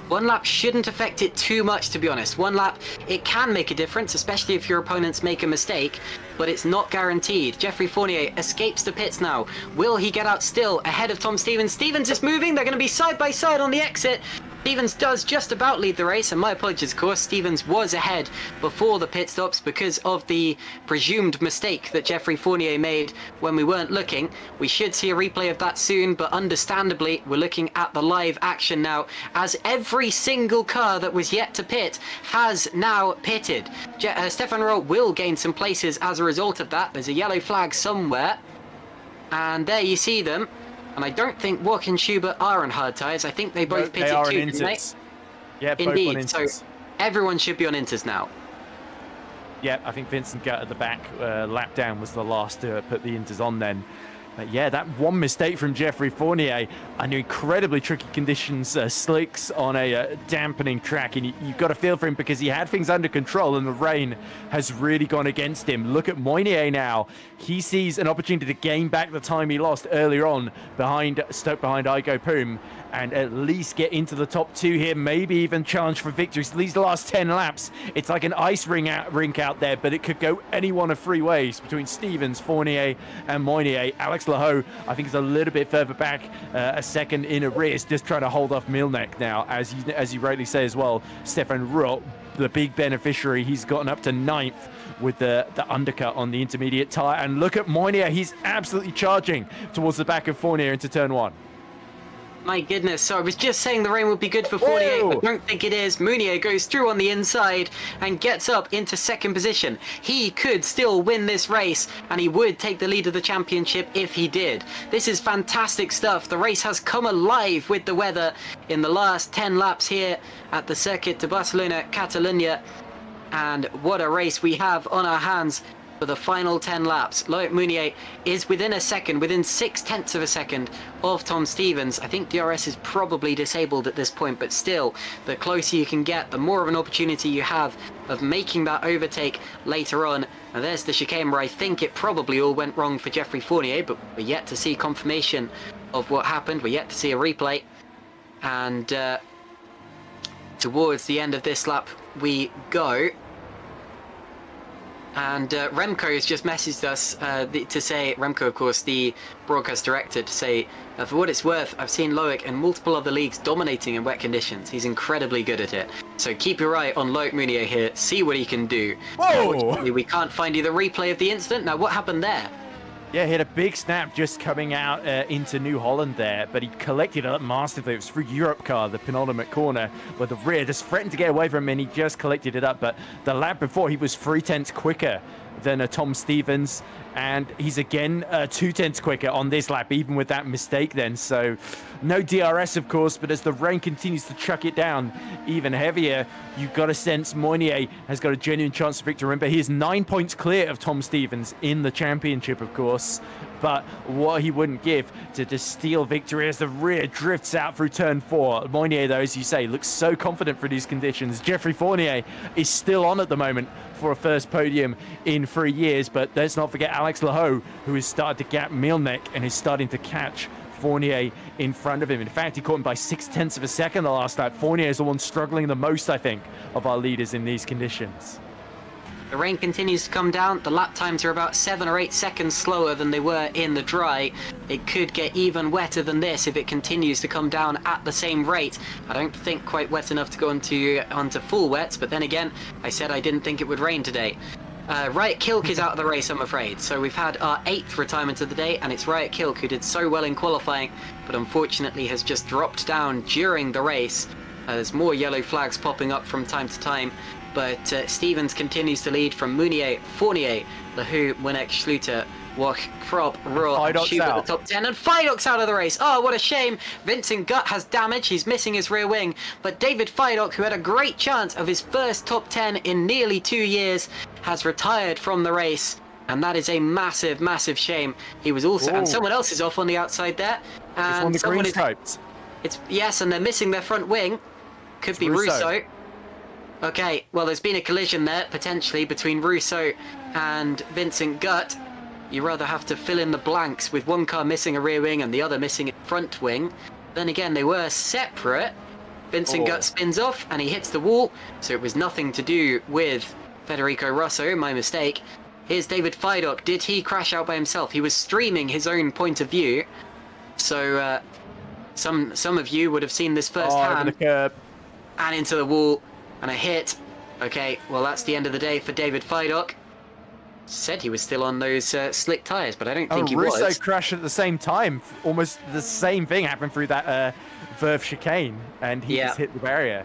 One lap shouldn't affect it too much, to be honest. One lap, it can make a difference, especially if your opponents make a mistake, but it's not guaranteed. Geoffrey Fournier escapes the pits now. Will he get out still ahead of Tom Stevens? Stevens is moving. They're going to be side by side on the exit. Stevens does just about lead the race, and my apologies, of course, Stevens was ahead before the pit stops because of the presumed mistake that Geoffrey Fournier made when we weren't looking. We should see a replay of that soon, but understandably, we're looking at the live action now, as every single car that was yet to pit has now pitted. Stefan Rowe will gain some places as a result of that. There's a yellow flag somewhere, and there you see them. And I don't think Walk and Schubert are on hard tyres. I think they both pitted too, didn't they? Yeah, both Indeed. on Inters. So everyone should be on Inters now. Yeah, I think Vincent Gutt at the back, lap down, was the last to put the Inters on then. But yeah, that one mistake from Geoffrey Fournier under incredibly tricky conditions, slicks on a dampening track, and you've got to feel for him because he had things under control and the rain has really gone against him. Look at Moynier now. He sees an opportunity to gain back the time he lost earlier on stuck behind Igo Poom, and at least get into the top 2 here, maybe even challenge for victory. So these last 10 laps, it's like an ice rink out there, but it could go any one of 3 ways between Stevens, Fournier and Moynier. Alex Lahoe, I think, is a little bit further back, a second in arrears, just trying to hold off Milnek now. As you rightly say as well, Stefan Rupp, the big beneficiary, he's gotten up to 9th with the undercut on the intermediate tyre. And look at Moynier, he's absolutely charging towards the back of Fournier into turn 1. My goodness, so I was just saying the rain would be good for 48, but I don't think it is. Mounier goes through on the inside and gets up into second position. He could still win this race, and he would take the lead of the championship if he did. This is fantastic stuff. The race has come alive with the weather in the last 10 laps here at the Circuit de Barcelona, Catalunya. And what a race we have on our hands for the final 10 laps. Loic Mounier is within a second, within 0.6 of a second of Tom Stevens. I think DRS is probably disabled at this point, but still, the closer you can get, the more of an opportunity you have of making that overtake later on. And there's the chicane where I think it probably all went wrong for Geoffrey Fournier, but we're yet to see confirmation of what happened. We're yet to see a replay. And towards the end of this lap we go. And Remco has just messaged us to say, Remco, of course, the broadcast director, to say, for what it's worth, I've seen Loic in multiple other leagues dominating in wet conditions. He's incredibly good at it. So keep your eye on Loic Mounier here, see what he can do. Whoa! Unfortunately, we can't find you the replay of the incident. Now, what happened there? Yeah, he had a big snap just coming out into New Holland there, but he collected it up masterfully. It was through Europe car, the penultimate corner, where the rear just threatened to get away from him, and he just collected it up. But the lap before, he was 0.3 quicker than Tom Stevens, and he's again 0.2 quicker on this lap, even with that mistake then. So no DRS, of course, but as the rain continues to chuck it down even heavier, you've got to sense Moynier has got a genuine chance of victory. Remember, he is 9 points clear of Tom Stevens in the championship, of course, but what he wouldn't give to just steal victory as the rear drifts out through turn 4. Moynier, though, as you say, looks so confident for these conditions. Geoffrey Fournier is still on at the moment for a first podium in 3 years, but let's not forget Alex Lahoe, who has started to gap Milnek and is starting to catch Fournier in front of him. In fact, he caught him by 0.6 of a second the last lap. Fournier is the one struggling the most, I think, of our leaders in these conditions. The rain continues to come down. The lap times are about 7 or 8 seconds slower than they were in the dry. It could get even wetter than this if it continues to come down at the same rate. I don't think quite wet enough to go onto full wets, but then again, I said I didn't think it would rain today. Riot Kilk is out of the race, I'm afraid. So we've had our 8th retirement of the day, and it's Riot Kilk, who did so well in qualifying, but unfortunately has just dropped down during the race. There's more yellow flags popping up from time to time. But Stevens continues to lead from Mounier, Fournier, Lahoe, Winnick, Schluter, Wach, Krop, Rohr, and Schubert at the top 10, and Feidock's out of the race. Oh, what a shame. Vincent Gutt has damage. He's missing his rear wing. But David Feidock, who had a great chance of his first top 10 in nearly 2 years, has retired from the race. And that is a massive, massive shame. He was also, and someone else is off on the outside there. And it's one of the green stripes. Yes, and they're missing their front wing. Could be Russo. Okay, well, there's been a collision there, potentially, between Russo and Vincent Gutt. You rather have to fill in the blanks with one car missing a rear wing and the other missing a front wing. Then again, they were separate. Vincent Gutt spins off and he hits the wall, so it was nothing to do with Federico Rosso, my mistake. Here's David Feidock. Did he crash out by himself? He was streaming his own point of view. So Some of you would have seen this Over the firsthand. curb. And into the wall, and a hit. Okay, well that's the end of the day for David Feidock. Said he was still on those slick tyres, but I don't think he Russo was. crashed at the same time. Almost the same thing happened through that Verve chicane, and he just hit the barrier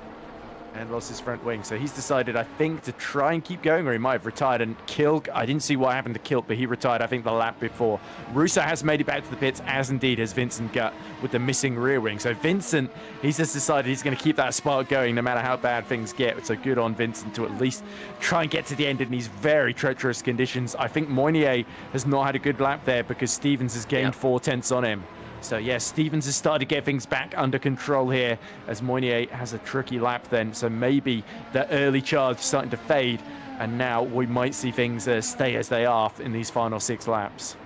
and lost his front wing. So he's decided, I think, to try and keep going, or he might have retired. And Kilk, I didn't see what happened to Kilk, but he retired, I think, the lap before. Russo has made it back to the pits, as indeed has Vincent Gutt with the missing rear wing. So Vincent, he's just decided he's going to keep that spark going no matter how bad things get. So good on Vincent to at least try and get to the end in these very treacherous conditions. I think Moynier has not had a good lap there because Stevens has gained 4/10 on him. So, yeah, Stevens has started to get things back under control here as Moynier has a tricky lap then. So maybe the early charge starting to fade, and now we might see things stay as they are in these final 6 laps.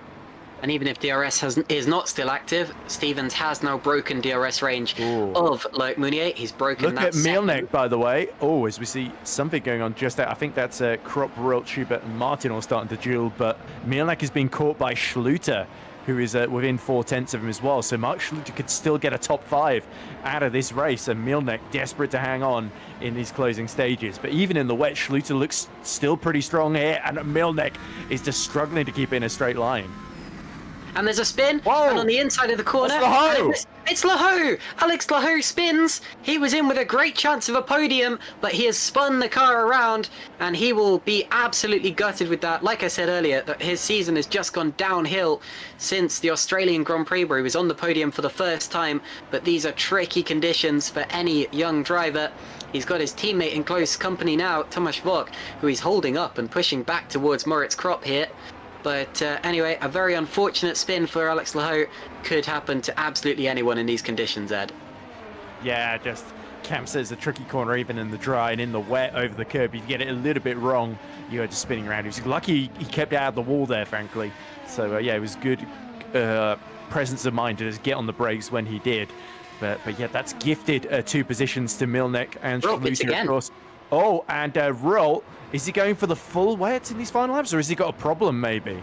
And even if DRS is not still active, Stevens has now broken DRS range of Loic Mounier. He's broken that. Look at Mielnik, by the way. Oh, as we see something going on just there. I think that's Krop, Royal, Schubert, and Martin all starting to duel, but Mielnik has been caught by Schluter, who is within 4/10 of him as well. So Mark Schluter could still get a top 5 out of this race, and Mielnik desperate to hang on in these closing stages. But even in the wet, Schluter looks still pretty strong here, and Mielnik is just struggling to keep it in a straight line. And there's a spin, Whoa. and on the inside of the corner, it's Lahoux! Alex Lahoux spins! He was in with a great chance of a podium, but he has spun the car around, and he will be absolutely gutted with that. Like I said earlier, that his season has just gone downhill since the Australian Grand Prix, where he was on the podium for the first time, but these are tricky conditions for any young driver. He's got his teammate in close company now, Tomasz Vok, who he's holding up and pushing back towards Moritz Krop here. But anyway, a very unfortunate spin for Alex Lahoux could happen to absolutely anyone in these conditions, Ed. Yeah, just Cam says a tricky corner even in the dry, and in the wet over the curb, if you get it a little bit wrong, you're just spinning around. He was lucky he kept it out of the wall there, frankly. So yeah, it was good presence of mind to just get on the brakes when he did. But yeah, that's gifted 2 positions to Mielnik and Schluter, of course. Oh, and Rull, is he going for the full wet in these final laps, or has he got a problem maybe?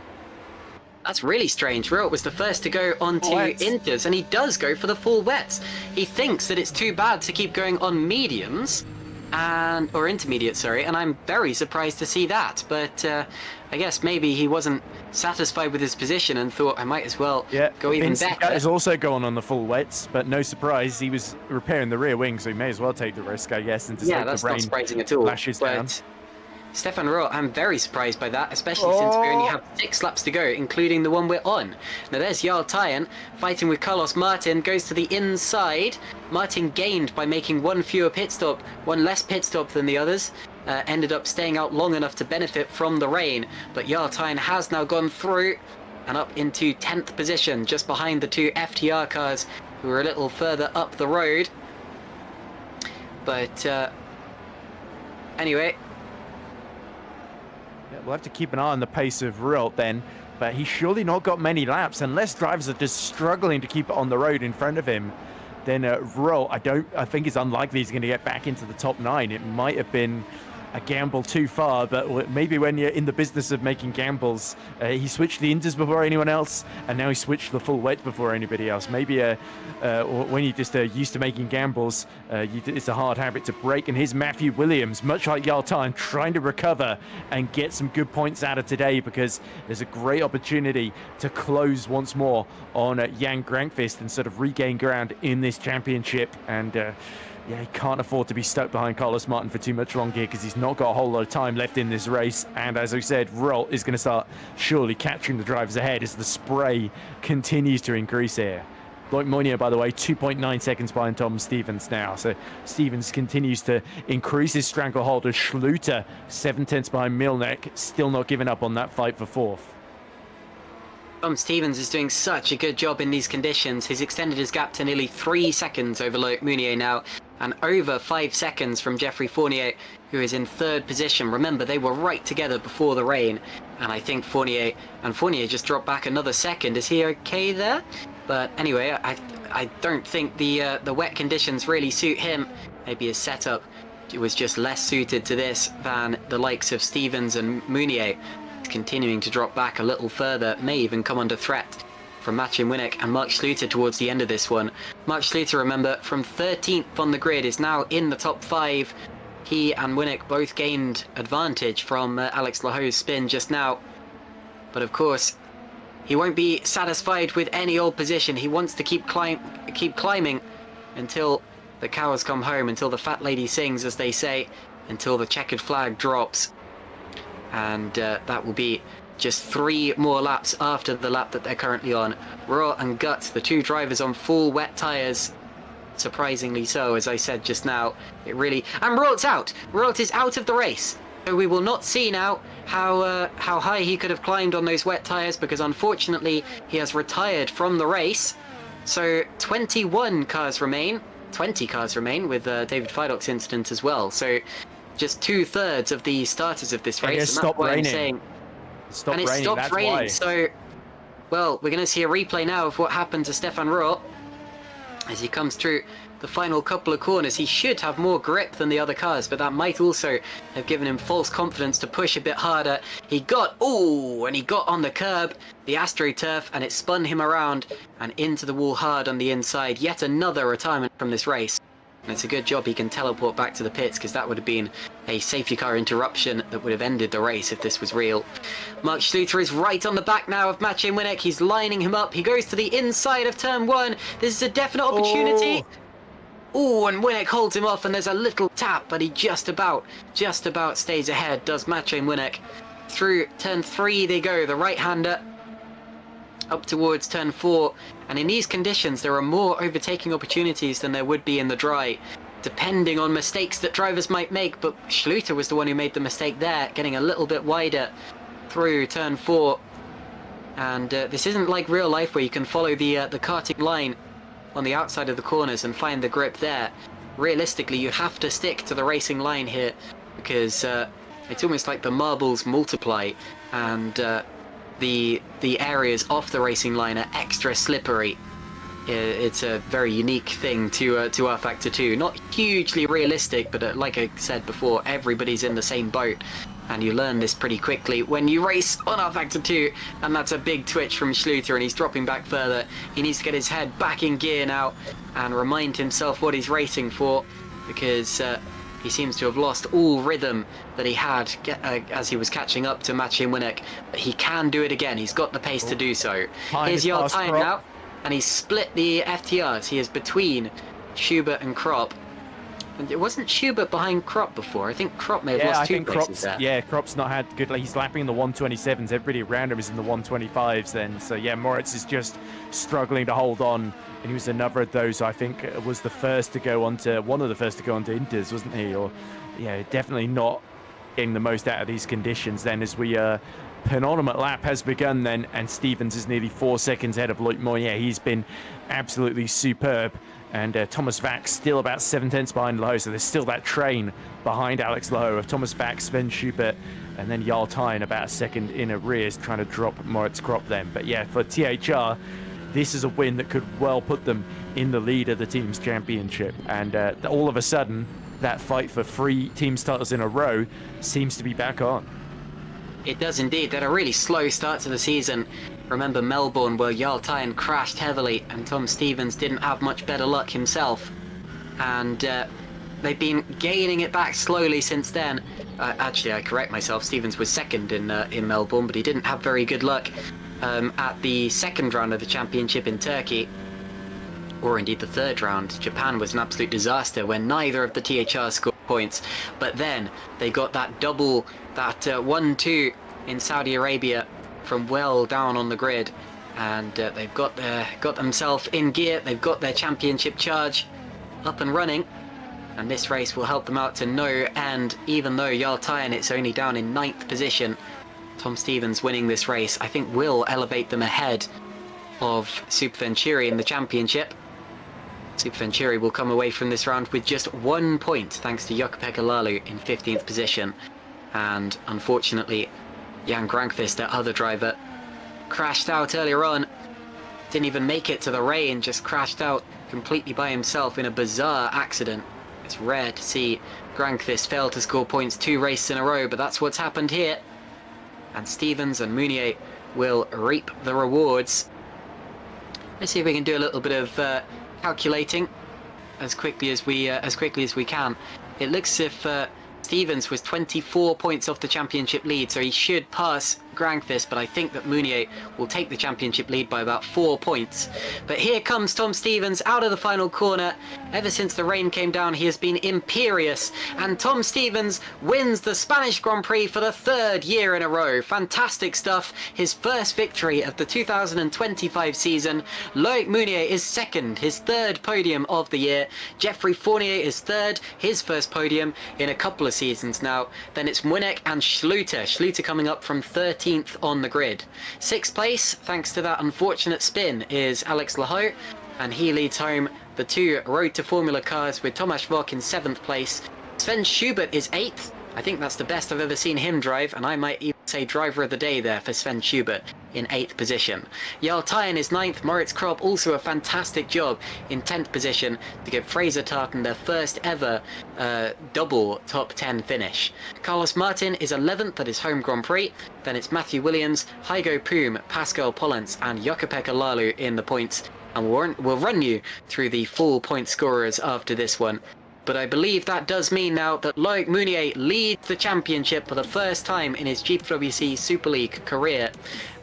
That's really strange. Rull was the first to go onto inters, and he does go for the full wets. He thinks that it's too bad to keep going on mediums, or intermediate, sorry, and I'm very surprised to see that. But I guess maybe he wasn't satisfied with his position and thought I might as well go even better. Is also going on the full wets, but no surprise, he was repairing the rear wing, so he may as well take the risk, I guess, and just let that's the rain not surprising at all. lashes down. Stefan Roth, I'm very surprised by that, especially since we only have 6 laps to go, including the one we're on. Now there's Jarl Tyen fighting with Carlos Martin, goes to the inside. Martin gained by making 1 fewer pit stop, 1 less pit stop than the others. Ended up staying out long enough to benefit from the rain, but Jarl Tyen has now gone through and up into 10th position, just behind the 2 FTR cars who are a little further up the road. But anyway, we'll have to keep an eye on the pace of Rull then, but he's surely not got many laps unless drivers are just struggling to keep it on the road in front of him. Then Rull, I think it's unlikely he's going to get back into the top 9. It might have been a gamble too far, but maybe when you're in the business of making gambles, he switched the inters before anyone else, and now he switched the full wet before anybody else. Maybe when you're just used to making gambles, it's a hard habit to break. And here's Matthew Williams, much like Jarl Tyen, trying to recover and get some good points out of today, because there's a great opportunity to close once more on Jan Grankvist and sort of regain ground in this championship. And yeah, he can't afford to be stuck behind Carlos Martin for too much longer because he's not got a whole lot of time left in this race. And as I said, Rull is going to start surely capturing the drivers ahead as the spray continues to increase here. Loic Mounier, by the way, 2.9 seconds behind Tom Stevens now. So Stevens continues to increase his stranglehold as Schluter 7/10 behind Mielnik, still not giving up on that fight for 4th. Tom Stevens is doing such a good job in these conditions. He's extended his gap to nearly 3 seconds over Loic Mounier now, and over 5 seconds from Geoffrey Fournier, who is in 3rd position. Remember, they were right together before the rain, and I think Fournier just dropped back another second. Is he okay there? But anyway, I don't think the wet conditions really suit him. Maybe his setup was just less suited to this than the likes of Stevens and Mounier. Continuing to drop back a little further, may even come under threat from Matthew Winnick and Mark Schluter towards the end of this one. Mark Schluter, remember, from 13th on the grid is now in the top 5. He and Winnick both gained advantage from Alex Laho's spin just now. But of course, he won't be satisfied with any old position. He wants to keep climbing until the cows come home, until the fat lady sings, as they say, until the checkered flag drops. And that will be just 3 more laps after the lap that they're currently on. Raw and Guts, the 2 drivers on full wet tyres. Surprisingly so, as I said just now. It really... And Rault out! Rault is out of the race. So we will not see now how high he could have climbed on those wet tyres, because unfortunately he has retired from the race. So 21 cars remain. 20 cars remain with David Feidock's incident as well. So just 2/3 of the starters of this race. And that's why I'm saying... It stopped raining. So, well, we're going to see a replay now of what happened to Stefan Rault as he comes through the final couple of corners. He should have more grip than the other cars, but that might also have given him false confidence to push a bit harder. He got on the curb, the AstroTurf, and it spun him around and into the wall hard on the inside. Yet another retirement from this race. And it's a good job he can teleport back to the pits, because that would have been a safety car interruption that would have ended the race if this was real. Mark Schluter is right on the back now of Mathieu Winnick. He's lining him up. He goes to the inside of turn 1. This is a definite opportunity. Oh, and Winnick holds him off, and there's a little tap, but he just about stays ahead, does Mathieu Winnick. Through turn 3 they go, the right-hander up towards turn 4, and in these conditions there are more overtaking opportunities than there would be in the dry, depending on mistakes that drivers might make. But Schluter was the one who made the mistake there, getting a little bit wider through turn 4. And this isn't like real life where you can follow the karting line on the outside of the corners and find the grip there. Realistically, you have to stick to the racing line here, because it's almost like the marbles multiply, and the areas off the racing line are extra slippery. It's a very unique thing to R-Factor 2. Not hugely realistic, but like I said before, everybody's in the same boat, and you learn this pretty quickly when you race on R-Factor 2. And that's a big twitch from Schluter, and he's dropping back further. He needs to get his head back in gear now and remind himself what he's racing for, because he seems to have lost all rhythm that he had as he was catching up to Mathieu Winnick. But he can do it again. He's got the pace to do so. Here's Jarl Tine now, and he's split the FTRs. He is between Schubert and Kropp. And it wasn't Schubert behind Kropp before. I think Kropp may have lost 2 places there. Yeah, Kropp's not had good... He's lapping in the 127s. Everybody around him is in the 125s then. So yeah, Moritz is just struggling to hold on. And he was another of those, I think, was the first to go onto... One of the first to go onto Inters, wasn't he? Or, yeah, definitely not getting the most out of these conditions then, as we... penultimate lap has begun then, and Stevens is nearly 4 seconds ahead of Loic Moyer. He's been absolutely superb. And Thomas Vax still about 7/10 behind Laho, so there's still that train behind Alex Laho of Thomas Vax, Sven Schubert, and then Jarl Tine about a second in arrears, trying to drop Moritz Kropp then. But yeah, for THR, this is a win that could well put them in the lead of the team's championship. And all of a sudden, that fight for 3 team starters in a row seems to be back on. It does indeed. They had a really slow start to the season. Remember Melbourne, where Jarl Tine crashed heavily and Tom Stevens didn't have much better luck himself. And they've been gaining it back slowly since then. Actually, I correct myself. Stevens was second in Melbourne, but he didn't have very good luck at the second round of the championship in Turkey. Or indeed the third round. Japan was an absolute disaster when neither of the THR scored points. But then they got that double, that 1-2 in Saudi Arabia from well down on the grid, and they've got themselves in gear. They've got their championship charge up and running, and this race will help them out to no end. Even though Jarl Tine, it's only down in 9th position, Tom Stevens winning this race I think will elevate them ahead of Super Venturi in the championship. Super Venturi will come away from this round with just 1 point, thanks to Jukka-Pekka Lalu in 15th position. And unfortunately, Jan Grankvist, their other driver, crashed out earlier on. Didn't even make it to the rain, just crashed out completely by himself in a bizarre accident. It's rare to see Grankvist fail to score points 2 races in a row, but that's what's happened here. And Stevens and Mounier will reap the rewards. Let's see if we can do a little bit of calculating as quickly as we can. It looks as if Stevens was 24 points off the championship lead, so he should pass Granqvist, but I think that Mounier will take the championship lead by about 4 points. But here comes Tom Stevens out of the final corner. Ever since the rain came down, he has been imperious, and Tom Stevens wins the Spanish Grand Prix for the 3rd year in a row. Fantastic stuff. His first victory of the 2025 season. Loic Mounier is 2nd, his 3rd podium of the year. Geoffrey Fournier is 3rd, his first podium in a couple of seasons now. Then it's Winnick and Schluter. Schluter coming up from 13th on the grid. 6th place, thanks to that unfortunate spin, is Alex Lahoe, and he leads home the 2 Road to Formula cars with Tomasz Vok in 7th place. Sven Schubert is 8th. I think that's the best I've ever seen him drive, and I might even say driver of the day there for Sven Schubert in 8th position. Jarl Tyen is 9th. Moritz Kropp also a fantastic job in 10th position to give Fraser Tartan their first ever double top 10 finish. Carlos Martin is 11th at his home Grand Prix. Then it's Matthew Williams, Hygo Poom, Pascal Pollens and Jukka-Pekka Laulu in the points. And we'll run you through the full point scorers after this one. But I believe that does mean now that Loic Mounier leads the championship for the first time in his GPVWC Super League career.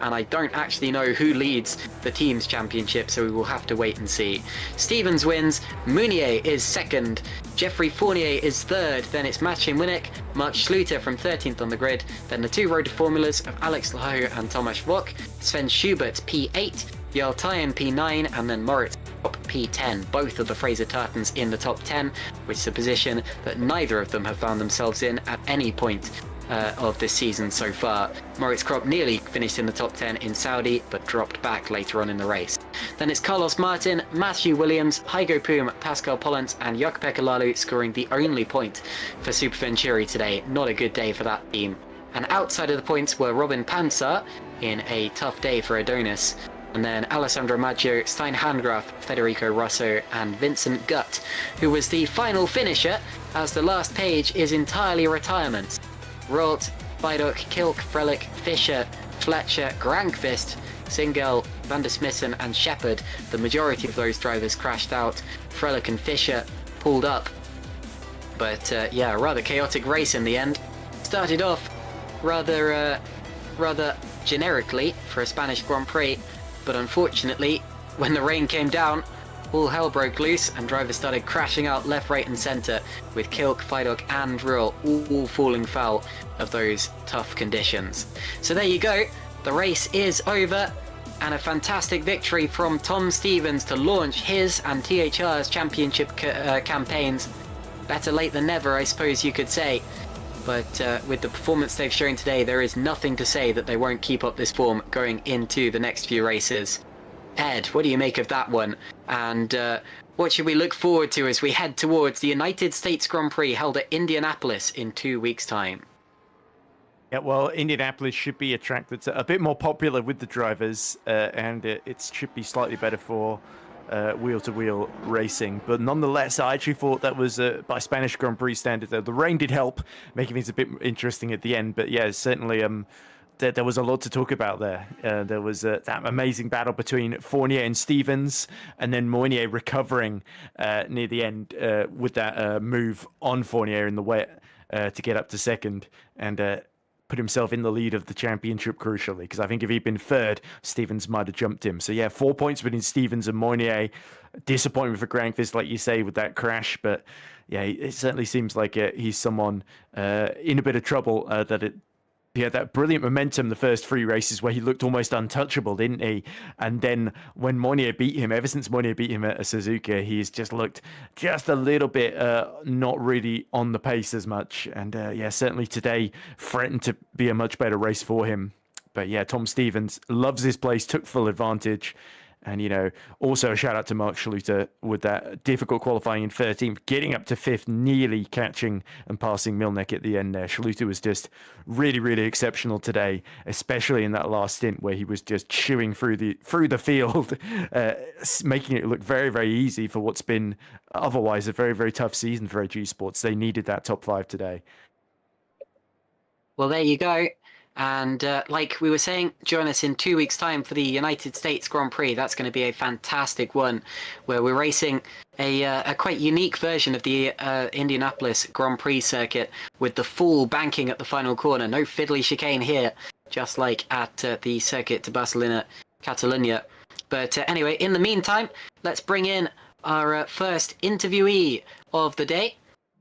And I don't actually know who leads the team's championship, so we will have to wait and see. Stevens wins, Mounier is 2nd, Geoffrey Fournier is 3rd, then it's Maciej Winnick, Mark Schluter from 13th on the grid, then the 2 Road to Formulas of Alex Lahoe and Tomasz Vok, Sven Schubert P8, Jarl Tyen P9, and then Moritz P10, both of the Fraser Tartans in the top 10, which is a position that neither of them have found themselves in at any point of this season so far. Moritz Kropp nearly finished in the top 10 in Saudi, but dropped back later on in the race. Then it's Carlos Martin, Matthew Williams, Hygo Poom, Pascal Pollens and Jukka-Pekka Laulu scoring the only point for Super Venturi today. Not a good day for that team. And outside of the points were Robin Pansar in a tough day for Adonis. And then Alessandro Maggio, Stein Handgraf, Federico Rosso and Vincent Gutt, who was the final finisher, as the last page is entirely retirements. Rolt, Vidok, Kilk, Frelick, Fischer, Fletcher, Granqvist, Singel, Van der Smissen and Shepard. The majority of those drivers crashed out. Frelick and Fischer pulled up. But yeah, a rather chaotic race in the end. Started off rather generically for a Spanish Grand Prix. But unfortunately, when the rain came down, all hell broke loose and drivers started crashing out left, right and centre, with Kilk, Vidok and Ruhl all falling foul of those tough conditions. So there you go, the race is over, and a fantastic victory from Tom Stevens to launch his and THR's championship campaigns. Better late than never, I suppose you could say. But with the performance they've shown today, there is nothing to say that they won't keep up this form going into the next few races. Ed, what do you make of that one? And what should we look forward to as we head towards the United States Grand Prix held at Indianapolis in 2 weeks' time? Yeah, well, Indianapolis should be a track that's a bit more popular with the drivers, and it should be slightly better for wheel-to-wheel racing. But nonetheless, I actually thought that was, by Spanish Grand Prix standards, the rain did help, making things a bit interesting at the end. But yeah, certainly there was a lot to talk about there. There was that amazing battle between Fournier and Stevens, and then Mounier recovering near the end with that move on Fournier in the wet to get up to 2nd, and put himself in the lead of the championship crucially, because I think if he'd been 3rd, Stevens might have jumped him. So yeah, 4 points between Stevens and Mounier. Disappointment for Granqvist, like you say, with that crash, but yeah, it certainly seems like he's someone in a bit of trouble. He had that brilliant momentum the first 3 races where he looked almost untouchable, didn't he? And then when Mounier beat him, ever since Mounier beat him at Suzuka, he's just looked just a little bit not really on the pace as much. And yeah, certainly today threatened to be a much better race for him. But yeah, Tom Stevens loves this place, took full advantage. And, you know, also a shout out to Mark Schluter with that difficult qualifying in 13th, getting up to 5th, nearly catching and passing Milnek at the end there. Schluter was just really, really exceptional today, especially in that last stint where he was just chewing through the field, making it look very, very easy for what's been otherwise a very, very tough season for AG Sports. They needed that top 5 today. Well, there you go. And like we were saying, join us in 2 weeks' time for the United States Grand Prix. That's going to be a fantastic one, where we're racing a quite unique version of the Indianapolis Grand Prix circuit with the full banking at the final corner. No fiddly chicane here, just like at the Circuit de Barcelona, Catalunya. But anyway, in the meantime, let's bring in our first interviewee of the day.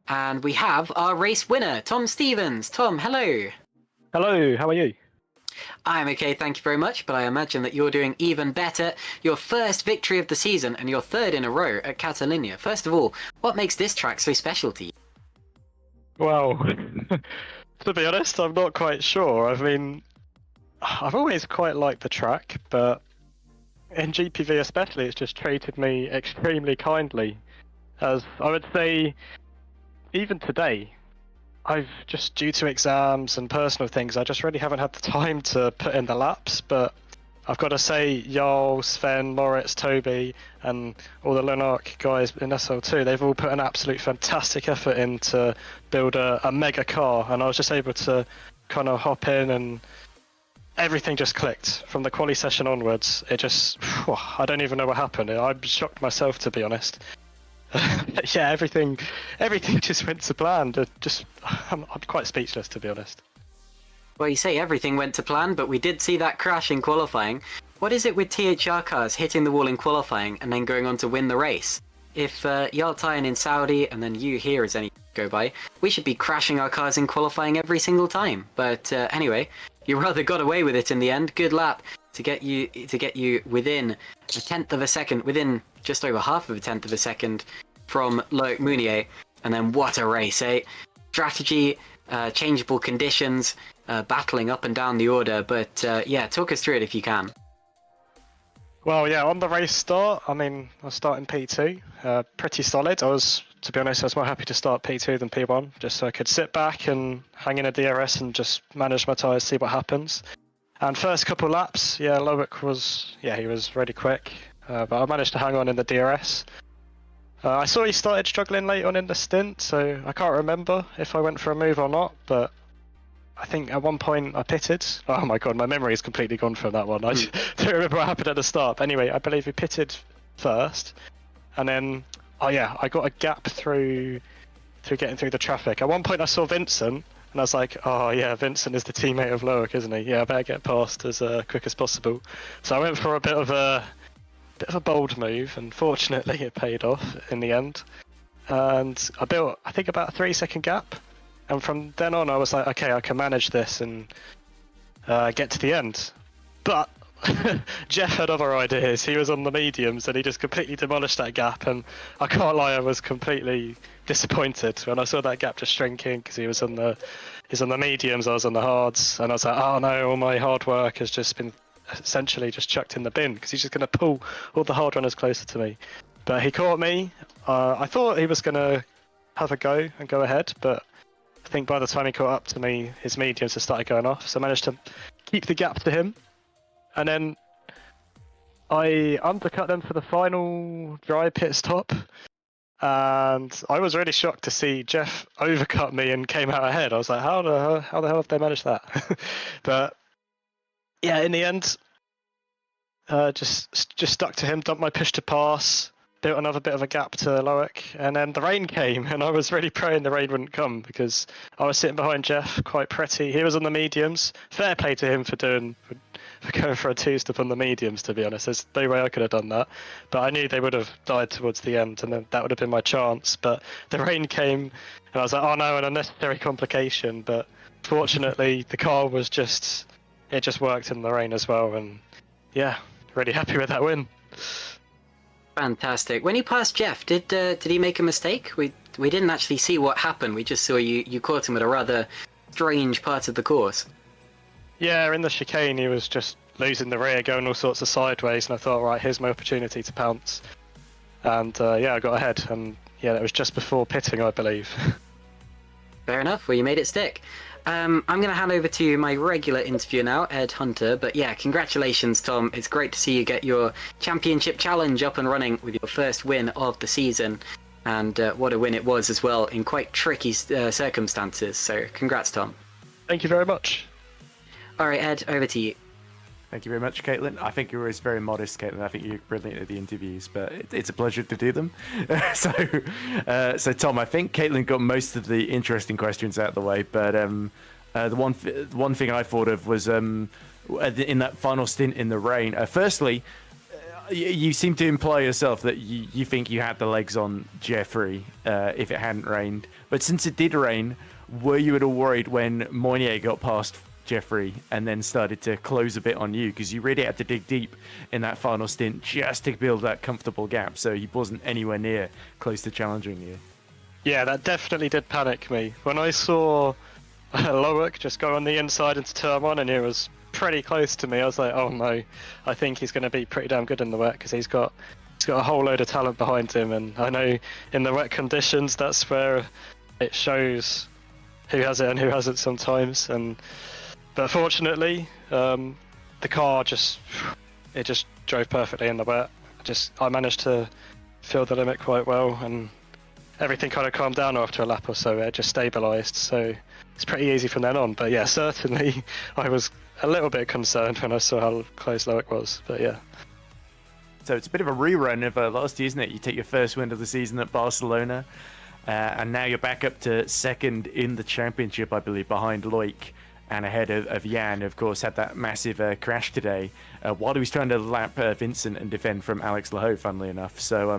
And we have our race winner, Tom Stevens. Tom, hello. Hello, how are you? I'm okay, thank you very much, but I imagine that you're doing even better. Your first victory of the season and your third in a row at Catalunya. First of all, what makes this track so special to you? Well, to be honest, I'm not quite sure. I mean, I've always quite liked the track, but in GPV especially, it's just treated me extremely kindly. As I would say, even today, I've just, due to exams and personal things, I just really haven't had the time to put in the laps, but I've got to say, Jarl, Sven, Moritz, Toby, and all the Lunark guys in SL2, they've all put an absolute fantastic effort in to build a mega car, and I was just able to kind of hop in and everything just clicked. From the quali session onwards, it just, I don't even know what happened. I shocked myself, to be honest. Yeah, everything just went to plan. I'm quite speechless, to be honest. Well, you say everything went to plan, but we did see that crash in qualifying. What is it with THR cars hitting the wall in qualifying and then going on to win the race? If Yaltayan in Saudi and then you here as any go by, we should be crashing our cars in qualifying every single time. But anyway, you rather got away with it in the end. Good lap to get you within a tenth of a second, within just over half of a tenth of a second from Loic Mounier. And then what a race, eh? Strategy, changeable conditions, battling up and down the order. But yeah, talk us through it if you can. Well, yeah, on the race start, I mean, I was starting P2, pretty solid. To be honest, I was more happy to start P2 than P1, just so I could sit back and hang in a DRS and just manage my tyres, see what happens. And first couple laps, yeah, Loic he was really quick, but I managed to hang on in the DRS. I saw he started struggling late on in the stint, so I can't remember if I went for a move or not, but I think at one point I pitted. Oh my god, my memory is completely gone from that one. I don't remember what happened at the start. But anyway, I believe he pitted first, and then, I got a gap through getting through the traffic. At one point I saw Vincent, and I was like, oh yeah, Vincent is the teammate of Loic, isn't he? Yeah, I better get past as quick as possible. So I went for a bit of a bold move, and fortunately it paid off in the end. And I built, I think, about a 3-second gap. And from then on, I was like, okay, I can manage this and get to the end. But Jeff had other ideas. He was on the mediums, and he just completely demolished that gap. And I can't lie, I was completely disappointed when I saw that gap just shrinking, because he was on the mediums, I was on the hards, and I was like, oh no, all my hard work has just been essentially just chucked in the bin, because he's just going to pull all the hard runners closer to me. But he caught me. I thought he was going to have a go and go ahead, but I think by the time he caught up to me, his mediums had started going off, so I managed to keep the gap to him. And then I undercut them for the final dry pit stop. And I was really shocked to see Jeff overcut me and came out ahead. I was like, how the hell have they managed that? But yeah, in the end, just stuck to him, dumped my push to pass, built another bit of a gap to Loic, and then the rain came, and I was really praying the rain wouldn't come, because I was sitting behind Jeff, quite pretty. He was on the mediums. Fair play to him for going for a two-step on the mediums, to be honest. There's no way I could have done that. But I knew they would have died towards the end, and then that would have been my chance. But the rain came, and I was like, oh no, an unnecessary complication. But fortunately, the car was just worked in the rain as well, and yeah, really happy with that win. Fantastic. When you passed Jeff, did he make a mistake? We didn't actually see what happened. We just saw you caught him at a rather strange part of the course. Yeah, in the chicane he was just losing the rear, going all sorts of sideways, and I thought, right, here's my opportunity to pounce. And I got ahead, and yeah, that was just before pitting, I believe. Fair enough. Well, you made it stick. I'm going to hand over to my regular interviewer now, Ed Hunter. But yeah, congratulations, Tom. It's great to see you get your championship challenge up and running with your first win of the season. And what a win it was as well, in quite tricky circumstances. So congrats, Tom. Thank you very much. All right, Ed, over to you. Thank you very much, Caitlin. I think you're always very modest, Caitlin. I think you're brilliant at the interviews, but it's a pleasure to do them. So Tom, I think Caitlin got most of the interesting questions out of the way, but the one thing I thought of was in that final stint in the rain. Firstly, you seem to imply yourself that you think you had the legs on Jeffrey if it hadn't rained, but since it did rain, were you at all worried when Moynier got past Jeffrey and then started to close a bit on you, because you really had to dig deep in that final stint just to build that comfortable gap, so he wasn't anywhere near close to challenging you? Yeah, that definitely did panic me. When I saw Loic just go on the inside into turn 1 and he was pretty close to me, I was like, oh no, I think he's going to be pretty damn good in the wet, because he's got a whole load of talent behind him, and I know in the wet conditions that's where it shows who has it and who hasn't sometimes. But fortunately, the car just drove perfectly in the wet. I managed to feel the limit quite well, and everything kind of calmed down after a lap or so. It just stabilised, so it's pretty easy from then on. But yeah, certainly I was a little bit concerned when I saw how close Loic was. But yeah. So it's a bit of a rerun of last year, isn't it? You take your first win of the season at Barcelona, and now you're back up to second in the championship, I believe, behind Loic and ahead of Jan. Of course, had that massive crash today while he was trying to lap Vincent and defend from Alex Laho, funnily enough. So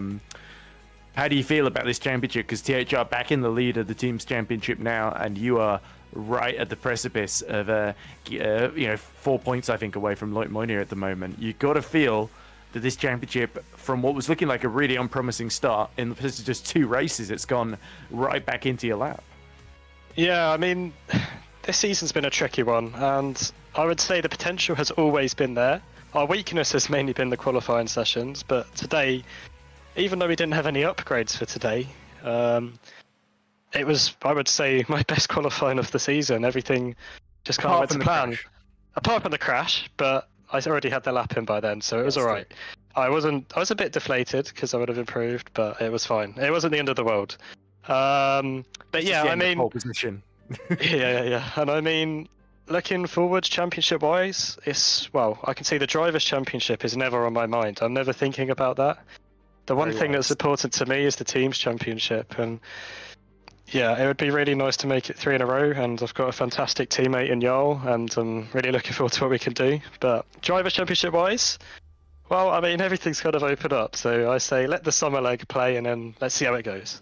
how do you feel about this championship? Because THR back in the lead of the team's championship now, and you are right at the precipice of 4 points, I think, away from Loic Moynier at the moment. You've got to feel that this championship, from what was looking like a really unpromising start, in the place of just 2 races, it's gone right back into your lap. Yeah, I mean, this season's been a tricky one, and I would say the potential has always been there. Our weakness has mainly been the qualifying sessions, but today, even though we didn't have any upgrades for today, it was, I would say, my best qualifying of the season. Everything just kind of went to plan. Apart from the crash, but I already had the lap in by then, so it was all right. I was a bit deflated because I would have improved, but it was fine. It wasn't the end of the world. But yeah, I mean, pole position. yeah. And I mean, looking forward championship-wise, I can see the Drivers' Championship is never on my mind. I'm never thinking about that. The one thing that's important to me is the Teams Championship, and yeah, it would be really nice to make it 3 in a row, and I've got a fantastic teammate in Jarl, and I'm really looking forward to what we can do. But Drivers' Championship-wise, well, I mean, everything's kind of opened up, so I say let the summer leg play, and then let's see how it goes.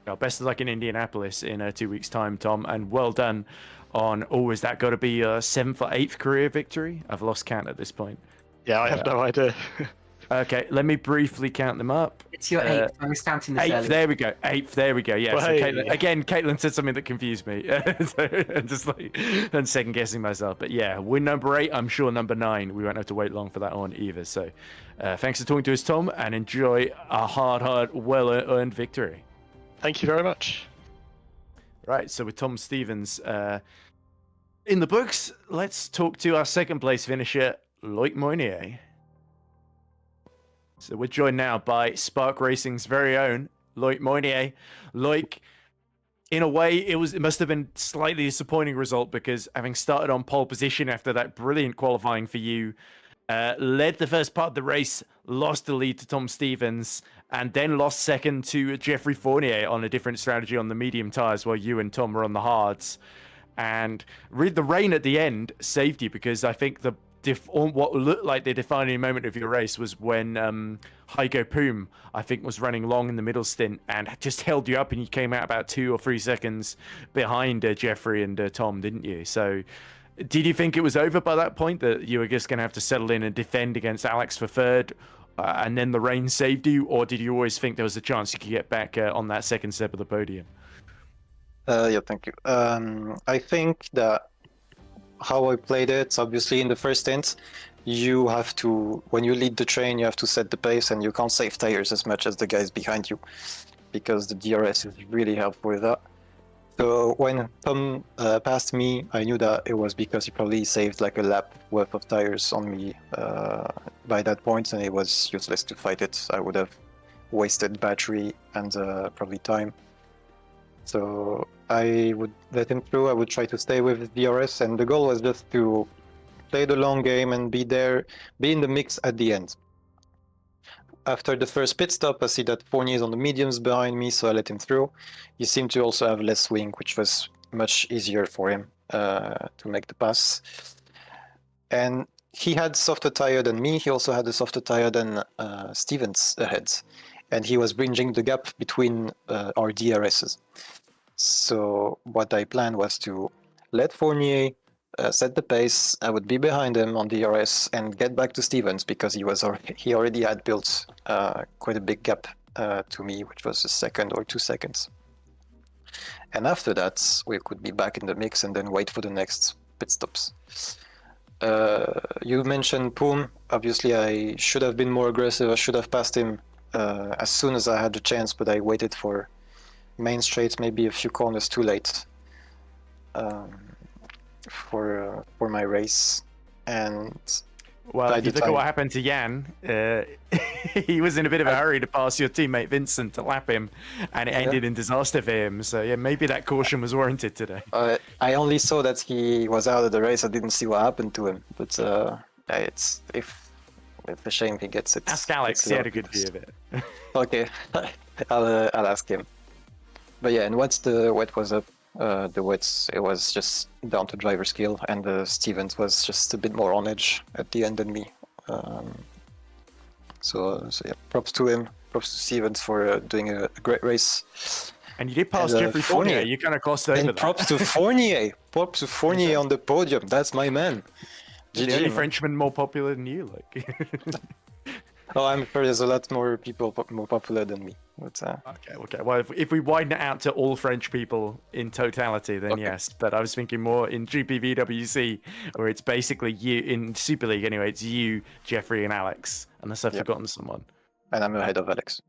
Well, best of luck in Indianapolis in 2 weeks' time, Tom, and well done on, is that got to be your 7th or 8th career victory? I've lost count at this point. Yeah, I have no idea. Okay, let me briefly count them up. It's your 8th. I was counting this 8th, early. there we go. 8th, there we go. Yeah, Well, so hey. Caitlin said something that confused me. I'm just and second guessing myself. But yeah, win number 8, I'm sure number 9, we won't have to wait long for that one either. So thanks for talking to us, Tom, and enjoy a hard, well-earned victory. Thank you very much. Right, so with Tom Stevens in the books, let's talk to our second place finisher, Loic Moynier. So we're joined now by Spark Racing's very own Loic Moynier. Loic, in a way, it must have been slightly disappointing result, because having started on pole position after that brilliant qualifying for you, led the first part of the race, lost the lead to Tom Stevens, and then lost second to Jeffrey Fournier on a different strategy on the medium tyres, while you and Tom were on the hards. And the rain at the end saved you, because I think what looked like the defining moment of your race was when Heiko Poom, I think, was running long in the middle stint and just held you up, and you came out about 2 or 3 seconds behind Jeffrey and Tom, didn't you? So did you think it was over by that point, that you were just going to have to settle in and defend against Alex for third, and then the rain saved you? Or did you always think there was a chance you could get back on that second step of the podium? Yeah, thank you. I think that how I played it, obviously in the first stint, you have to, when you lead the train, you have to set the pace, and you can't save tires as much as the guys behind you, because the DRS is really helpful with that. So when Tom passed me, I knew that it was because he probably saved like a lap worth of tires on me by that point, and it was useless to fight it. I would have wasted battery and probably time. So I would let him through. I would try to stay with DRS, and the goal was just to play the long game, and be there, be in the mix at the end. After the first pit stop, I see that Fournier is on the mediums behind me, so I let him through. He seemed to also have less wing, which was much easier for him to make the pass. And he had softer tire than me. He also had a softer tire than Stevens ahead. And he was bridging the gap between our DRSs. So what I planned was to let Fournier set the pace. I would be behind him on DRS and get back to Stevens because he already had built quite a big gap to me, which was a second or 2 seconds. And after that, we could be back in the mix and then wait for the next pit stops. You mentioned Poom. Obviously, I should have been more aggressive. I should have passed him as soon as I had the chance, but I waited for main straight, maybe a few corners too late for my race. And well, if you look at what happened to Jan, he was in a bit of a hurry to pass your teammate Vincent to lap him, and it ended in disaster for him. So yeah, maybe that caution was warranted today. I only saw that he was out of the race. I didn't see what happened to him, but it's a shame he gets it. Ask Alex. He had a good view of it. Okay, I'll ask him. But yeah, and once the wet was up, the wets, it was just down to driver skill, and Stevens was just a bit more on edge at the end than me. So yeah, props to him, props to Stevens for doing a great race. And you did pass Jeffrey Fournier. You kind of crossed over that. Props to Fournier. Props to Fournier on the podium. That's my man. The only Frenchman more popular than you, like. Oh, I'm sure there's a lot more people more popular than me. But, Okay. Well, if we widen it out to all French people in totality, then yes. But I was thinking more in GPVWC, where it's basically you, in Super League anyway, it's you, Jeffrey, and Alex, unless I've forgotten someone. And I'm ahead of Alex.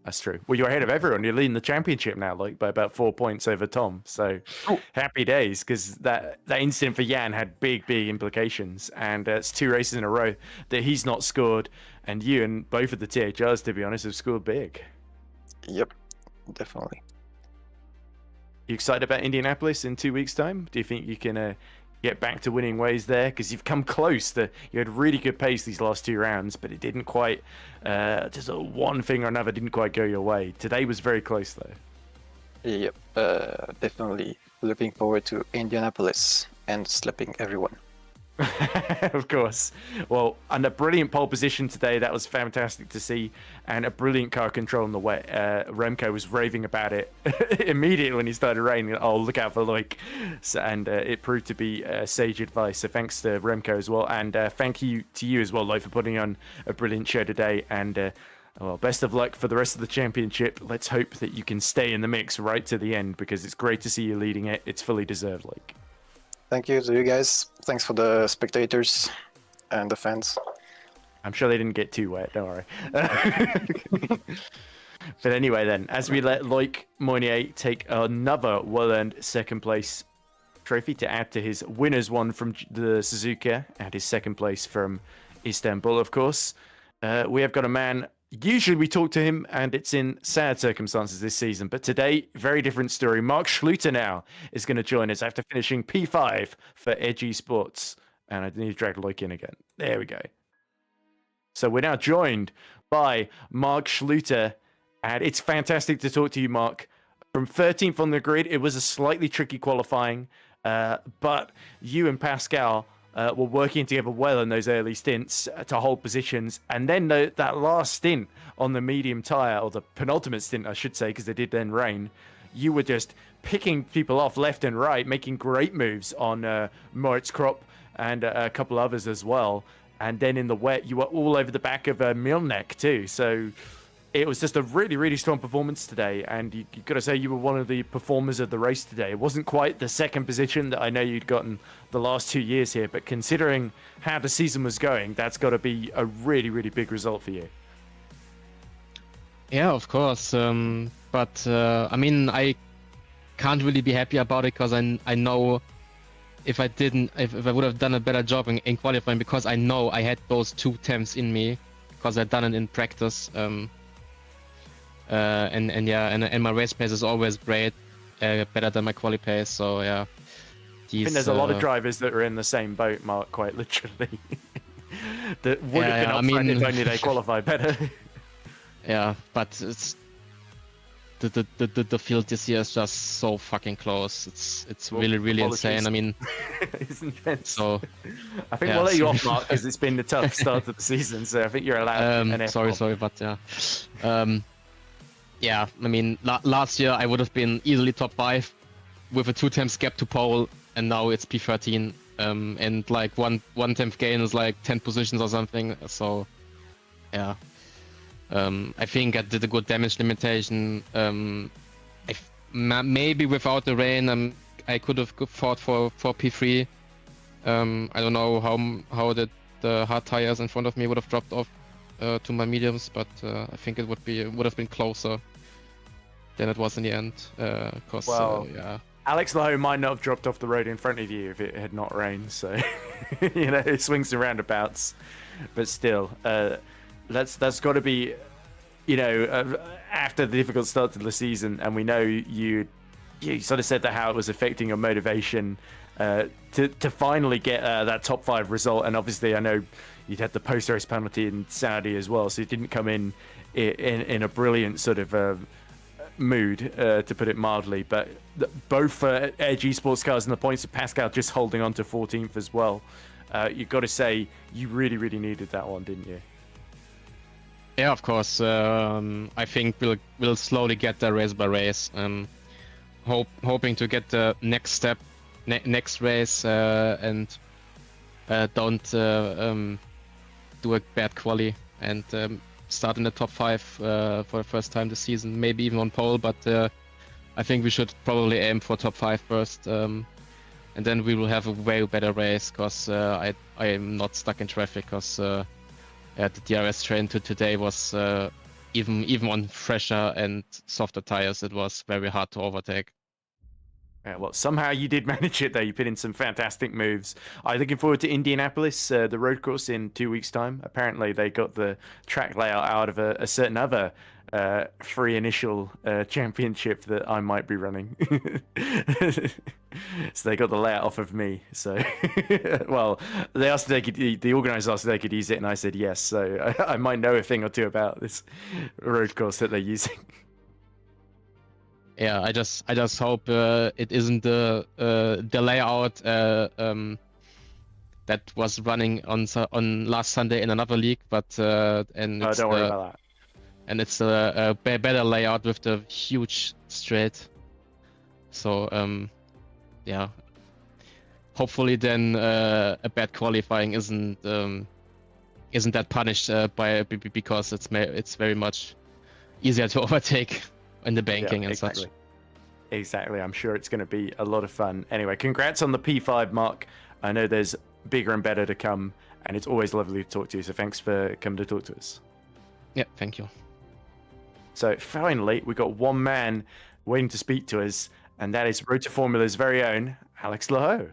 That's true. Well, you're ahead of everyone. You're leading the championship now, like by about 4 points over Tom. So happy days, because that incident for Jan had big implications, and it's 2 races in a row that he's not scored, and you and both of the THRs, to be honest, have scored big. Yep, definitely. You excited about Indianapolis in 2 weeks' time? Do you think you can get back to winning ways there? Because you've come close. You had really good pace these last 2 rounds, but it didn't quite, just one thing or another didn't quite go your way. Today was very close, though. Yep, definitely looking forward to Indianapolis and slapping everyone. Of course. Well, and a brilliant pole position today. That was fantastic to see, and a brilliant car control in the wet. Remco was raving about it immediately when he started raining. Oh, look out for Loic. And it proved to be sage advice. So thanks to Remco as well, and thank you to you as well, Loic, for putting on a brilliant show today. And well, best of luck for the rest of the championship. Let's hope that you can stay in the mix right to the end, because it's great to see you leading it. It's fully deserved, Loic. Thank you to you guys. Thanks for the spectators and the fans. I'm sure they didn't get too wet, don't worry. But anyway then, as we let Loic Mounier take another well-earned second place trophy to add to his winners one from the Suzuka and his second place from Istanbul, of course, we have got a man. Usually we talk to him and it's in sad circumstances this season, but today, very different story. Mark Schluter now is going to join us after finishing P5 for Edgy Sports. And I need to drag Loic in again. There we go. So we're now joined by Mark Schluter, and it's fantastic to talk to you, Mark. From 13th on the grid, it was a slightly tricky qualifying, but you and Pascal were working together well in those early stints to hold positions, and then that last stint on the medium tyre, or the penultimate stint I should say, because it did then rain, you were just picking people off left and right, making great moves on Moritz Kropp and a couple others as well, and then in the wet you were all over the back of Milnek too. So it was just a really strong performance today, and you've got to say you were one of the performers of the race today. It wasn't quite the second position that I know you'd gotten the last 2 years here, but considering how the season was going, that's got to be a really big result for you. Yeah, of course. But I mean, I can't really be happy about it, because I know if I would have done a better job in qualifying, because I know I had those 2 temps in me, because I'd done it in practice. And my race pace is always great, better than my quali pace. So yeah, I think there's a lot of drivers that are in the same boat, Mark, quite literally. That would have been up front if only they qualified better. Yeah, but it's the field this year is just so fucking close. It's really insane. I mean, it's intense. So I think we'll let you off, Mark, because it's been a tough start to the season. So I think you're allowed. an F1. Sorry, but yeah. Yeah, I mean, last year I would have been easily top 5 with a 2 times gap to pole, and now it's P13. And like one tenth gain is like 10 positions or something. So yeah. I think I did a good damage limitation. Maybe without the rain, I could have fought for P3. I don't know how the hard tires in front of me would have dropped off to my mediums, but I think it would have been closer than it was in the end. Yeah. Alex Lowe might not have dropped off the road in front of you if it had not rained. So it swings and roundabouts, but still. That's got to be, after the difficult start to the season, and we know you sort of said that how it was affecting your motivation to finally get that top 5 result. And obviously, I know you'd had the post-race penalty in Saudi as well, so it didn't come in a brilliant sort of mood, to put it mildly. But both for Edge Esports cars and the points of Pascal just holding on to 14th as well. You've got to say you really needed that one, didn't you? Yeah, of course. I think we'll slowly get there race by race. Hoping to get the next step, next race, and don't do a bad quali and start in the top 5 for the first time this season. Maybe even on pole, but I think we should probably aim for top 5 first, and then we will have a way better race because I am not stuck in traffic because. The DRS train today was even on fresher and softer tires, it was very hard to overtake. Yeah, well, somehow you did manage it, though. You put in some fantastic moves. Are you looking forward to Indianapolis, the road course, in 2 weeks' time? Apparently, they got the track layout out of a certain other free initial championship that I might be running. So they got the layout off of me. So, well, they asked if the organisers asked if they could use it, and I said yes. So I might know a thing or two about this road course that they're using. Yeah, I just hope it isn't the layout that was running on last Sunday in another league, but and don't worry about that. And it's a better layout with the huge straight. So yeah, hopefully then a bad qualifying isn't that punished because it's very much easier to overtake in the banking and exactly. such. Exactly. I'm sure it's going to be a lot of fun. Anyway, congrats on the P5, Mark. I know there's bigger and better to come, and it's always lovely to talk to you. So thanks for coming to talk to us. Yeah, thank you. So finally, we got one man waiting to speak to us, and that is Road to Formula's very own Alex Laho.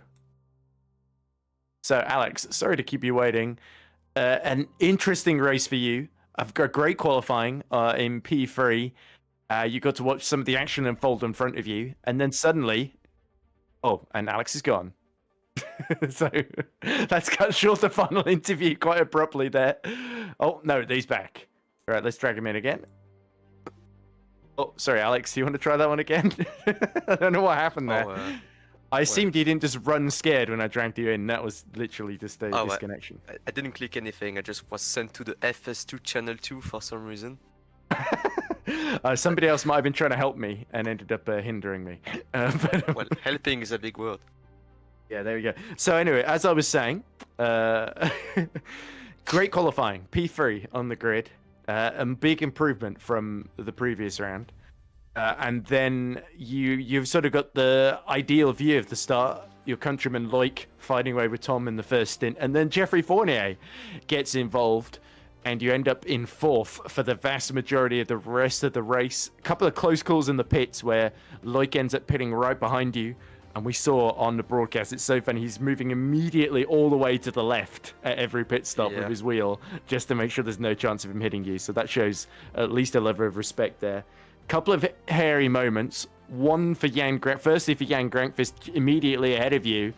So Alex, sorry to keep you waiting. An interesting race for you. I've got great qualifying in P3. You got to watch some of the action unfold in front of you, and then suddenly, and Alex is gone. So that's cut short the final interview quite abruptly there. Oh no, he's back. All right, let's drag him in again. Oh, sorry, Alex. Do you want to try that one again? I don't know what happened there. I assumed you didn't just run scared when I dragged you in. That was literally just a disconnection. I didn't click anything. I just was sent to the FS2 channel 2 for some reason. Somebody else might have been trying to help me and ended up hindering me. Well, helping is a big word. Yeah, there we go. So anyway, as I was saying, great qualifying, P3 on the grid, a big improvement from the previous round. And then you've sort of got the ideal view of the start. Your countryman Loic fighting away with Tom in the first stint, and then Jeffrey Fournier gets involved, and you end up in 4th for the vast majority of the rest of the race. A couple of close calls in the pits where Loic ends up pitting right behind you, and we saw on the broadcast, it's so funny, he's moving immediately all the way to the left at every pit stop with his wheel, just to make sure there's no chance of him hitting you. So that shows at least a level of respect there. couple of hairy moments. One for firstly for Jan Grankvist immediately ahead of you.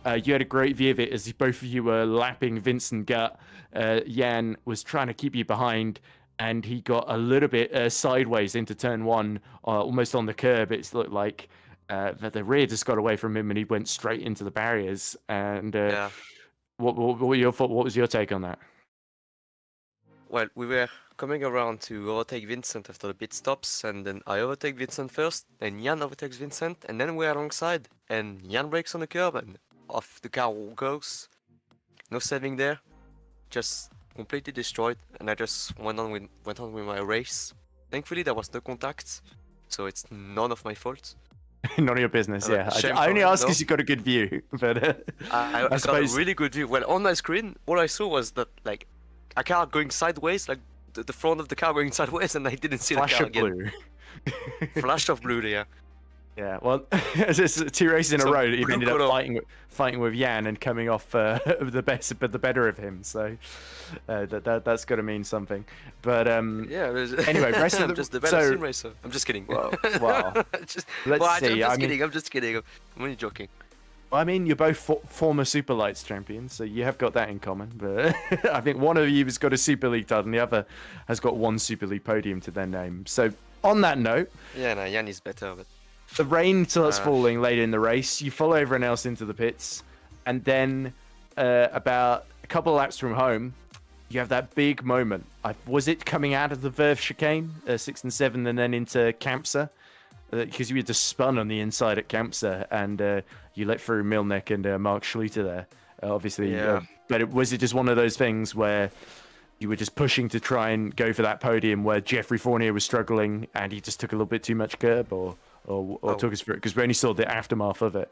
You had a great view of it as both of you were lapping Vincent Gut. Jan was trying to keep you behind, and he got a little bit sideways into turn one, almost on the curb. It looked like that the rear just got away from him, and he went straight into the barriers. And what were your thoughts? What was your take on that? Well, we were coming around to overtake Vincent after the pit stops, and then I overtake Vincent first, then Jan overtakes Vincent, and then we're alongside, and Jan brakes on the curb, and off the car goes. No saving there, just completely destroyed, and I just went on with my race. Thankfully, there was no contact, so it's none of my fault. None of your business, yeah. I only ask because you got a good view, but I got suppose... a really good view. Well, on my screen, all I saw was that like a car going sideways, like the front of the car going sideways, and I didn't see Flash the car of again. blue. Flash of blue, yeah. Yeah, well, it's 2 races in a row that you ended up color. fighting with Jan and coming off the better of him. So that's got to mean something. But Yeah. anyway, rest of I'm the just the better sim racer. I'm just kidding. Well, let's see. I'm just kidding. I'm only joking. I mean, you're both former Super Lights champions, so you have got that in common. But I think one of you has got a Super League title, and the other has got one Super League podium to their name. So on that note, Yeah, no, Jan is better, but the rain starts falling later in the race. You follow everyone else into the pits, and then about a couple of laps from home, you have that big moment. Was it coming out of the Verve chicane, 6 and 7, and then into Campsa? Because you were just spun on the inside at Campsa, and you let through Milnek and Mark Schluter there, obviously. Yeah. But was it just one of those things where you were just pushing to try and go for that podium where Jeffrey Fournier was struggling and he just took a little bit too much curb, or took us through it? Because we only saw the aftermath of it.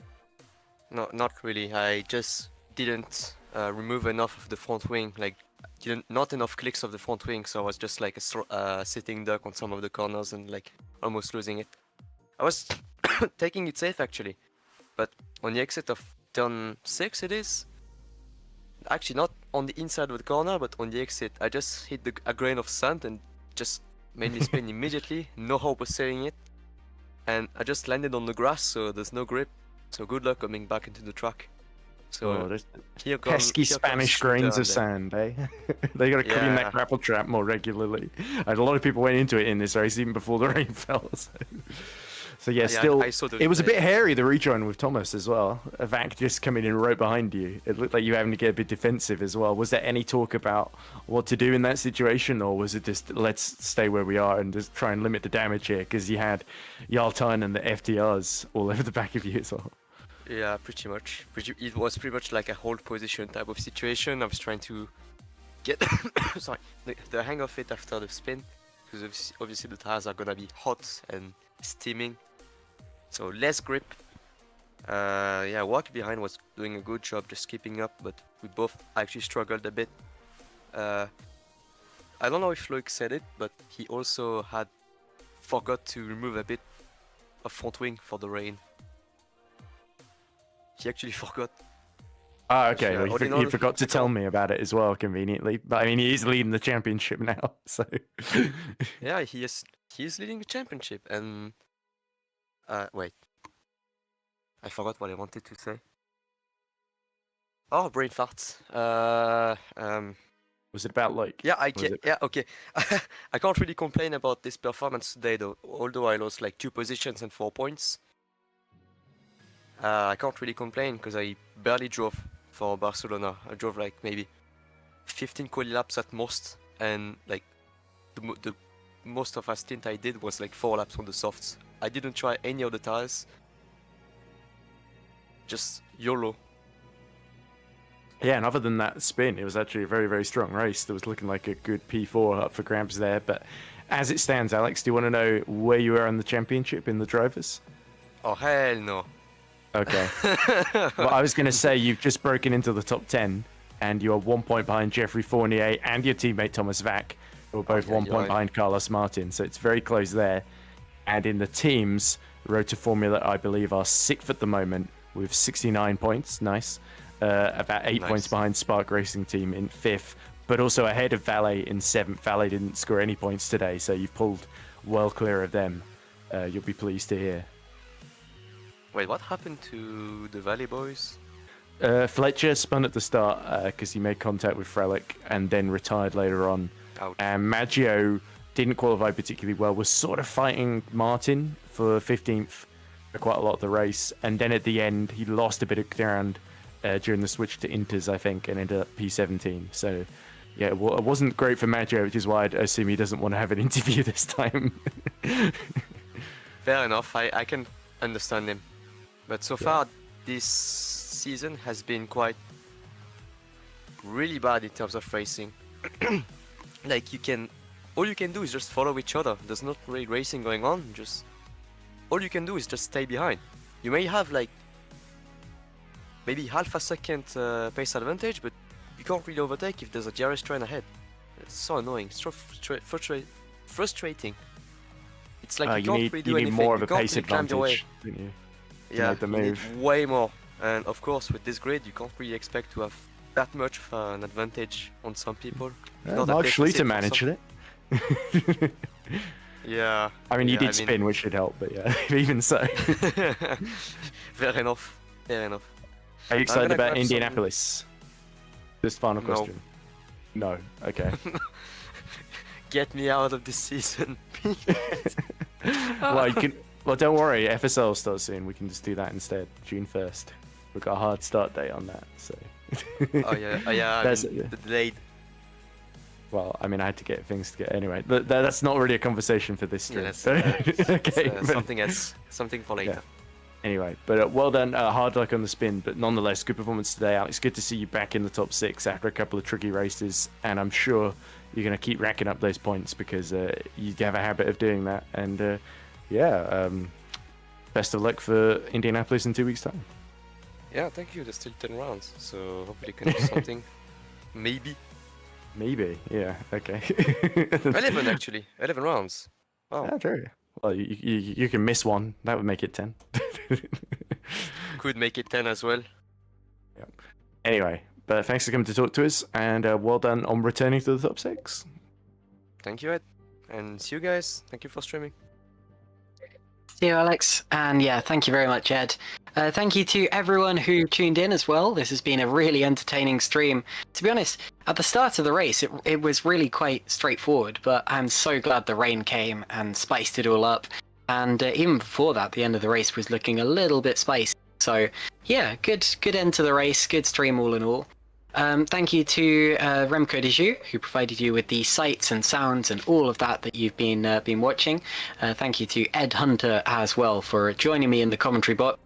no, not really. I just didn't remove enough of the front wing, like not enough clicks of the front wing, so I was just like a sitting duck on some of the corners and like almost losing it. I was taking it safe actually, but on the exit of turn 6 it is, actually not on the inside of the corner, but on the exit, I just hit a grain of sand and just made me spin immediately, no hope of saving it, and I just landed on the grass, so there's no grip, so good luck coming back into the track. So there's pesky Spanish grains of sand, eh? They got to clean that grapple trap more regularly. And a lot of people went into it in this race even before the rain fell. So yeah, still, it was a bit hairy, the rejoin with Thomas as well. Vac just coming in right behind you. It looked like you were having to get a bit defensive as well. Was there any talk about what to do in that situation, or was it just let's stay where we are and just try and limit the damage here? Because you had Yaltine and the FTRs all over the back of you as well. Yeah, pretty much. It was pretty much like a hold position type of situation. I was trying to get sorry, the hang of it after the spin, because obviously the tires are gonna be hot and steaming, so less grip. Yeah, Walk Behind was doing a good job just keeping up, but we both actually struggled a bit. I don't know if Loic said it, but he also had forgot to remove a bit of front wing for the rain. He actually forgot. Ah, okay. Well, you forgot to tell me about it as well, conveniently. But I mean, he is leading the championship now, so. Yeah, he is leading the championship, and wait, I forgot what I wanted to say. Oh, brain farts. Was it about like? Yeah, yeah, okay. I can't really complain about this performance today, though. Although I lost like 2 positions and 4 points. I can't really complain because I barely drove for Barcelona. I drove like maybe 15 quali laps at most, and like the most of a stint I did was like 4 laps on the softs. I didn't try any of the tires. Just YOLO. Yeah, and other than that spin, it was actually a very, very strong race. That was looking like a good P4 up for grabs there. But as it stands, Alex, do you want to know where you are in the championship in the drivers? Oh, hell no. Okay. Well, I was going to say you've just broken into the top 10, and you are 1 point behind Jeffrey Fournier and your teammate Thomas Vac, who are both 1 point behind Carlos Martin. So it's very close there. And in the teams, Road to Formula, I believe, are 6th at the moment with 69 points. Nice. About 8 points behind Spark Racing Team in 5th, but also ahead of Valet in 7th. Valet didn't score any points today, so you've pulled well clear of them. You'll be pleased to hear. Wait, what happened to the Valley Boys? Fletcher spun at the start because he made contact with Frelick and then retired later on. Ouch. And Maggio didn't qualify particularly well, was sort of fighting Martin for 15th for quite a lot of the race. And then at the end, he lost a bit of ground during the switch to Inters, I think, and ended up P17. So, yeah, it wasn't great for Maggio, which is why I assume he doesn't want to have an interview this time. Fair enough, I can understand him. But so far, this season has been quite really bad in terms of racing. Like all you can do is just follow each other. There's not really racing going on. All you can do is just stay behind. You may have like maybe half a second pace advantage, but you can't really overtake if there's a DRS train ahead. It's so annoying. It's so frustrating. It's like you can't really do anything. You need more of a can't pace really climb your way. advantage, don't you? Yeah, make the you move. need way more. And of course, with this grid, you can't really expect to have that much of an advantage on some people. Not a Mark deficit Schluter for managed some. it. Yeah. I mean, you yeah, did spin, which should help, but yeah, even so. Fair enough. Fair enough. Are you excited gonna about grab Indianapolis? This final No. question. No. Okay. Get me out of this season. Well, you can. Well, don't worry. FSL starts soon. We can just do that instead. June 1st. We've got a hard start date on that. So. Oh yeah. I That's- mean, the delayed. Well, I mean, I had to get things together anyway. But that's not really a conversation for this Yeah, stream. that's, Okay. it's, but- something else. Something for later. Anyway, but well done. Hard luck on the spin, but nonetheless, good performance today, Alex. Good to see you back in the top 6 after a couple of tricky races, and I'm sure you're going to keep racking up those points because you have a habit of doing that. And best of luck for Indianapolis in 2 weeks' time. Yeah. Thank you. There's still 10 rounds, so hopefully you can do something. Maybe. Maybe, yeah, okay. 11 actually. 11 rounds. Wow. Yeah, true. Well, you can miss one. That would make it 10. Could make it 10 as well. Anyway, but thanks for coming to talk to us, and well done on returning to the top 6. Thank you, Ed. And see you guys. Thank you for streaming. See you, Alex. And yeah, thank you very much, Ed. Thank you to everyone who tuned in as well. This has been a really entertaining stream. To be honest, at the start of the race, it was really quite straightforward, but I'm so glad the rain came and spiced it all up. And even before that, the end of the race was looking a little bit spicy. So yeah, good end to the race, good stream all in all. Thank you to Remco de Zeeuw, who provided you with the sights and sounds and all of that you've been watching. Thank you to Ed Hunter as well for joining me in the commentary box.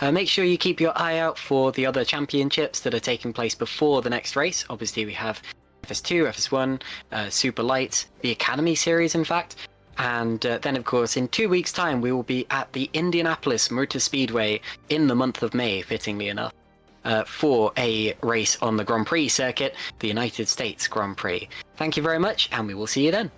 Make sure you keep your eye out for the other championships that are taking place before the next race. Obviously, we have FS2, FS1, Super Light, the Academy Series, in fact. And then, of course, in 2 weeks' time, we will be at the Indianapolis Motor Speedway in the month of May, fittingly enough. For a race on the Grand Prix circuit, the United States Grand Prix. Thank you very much, and we will see you then.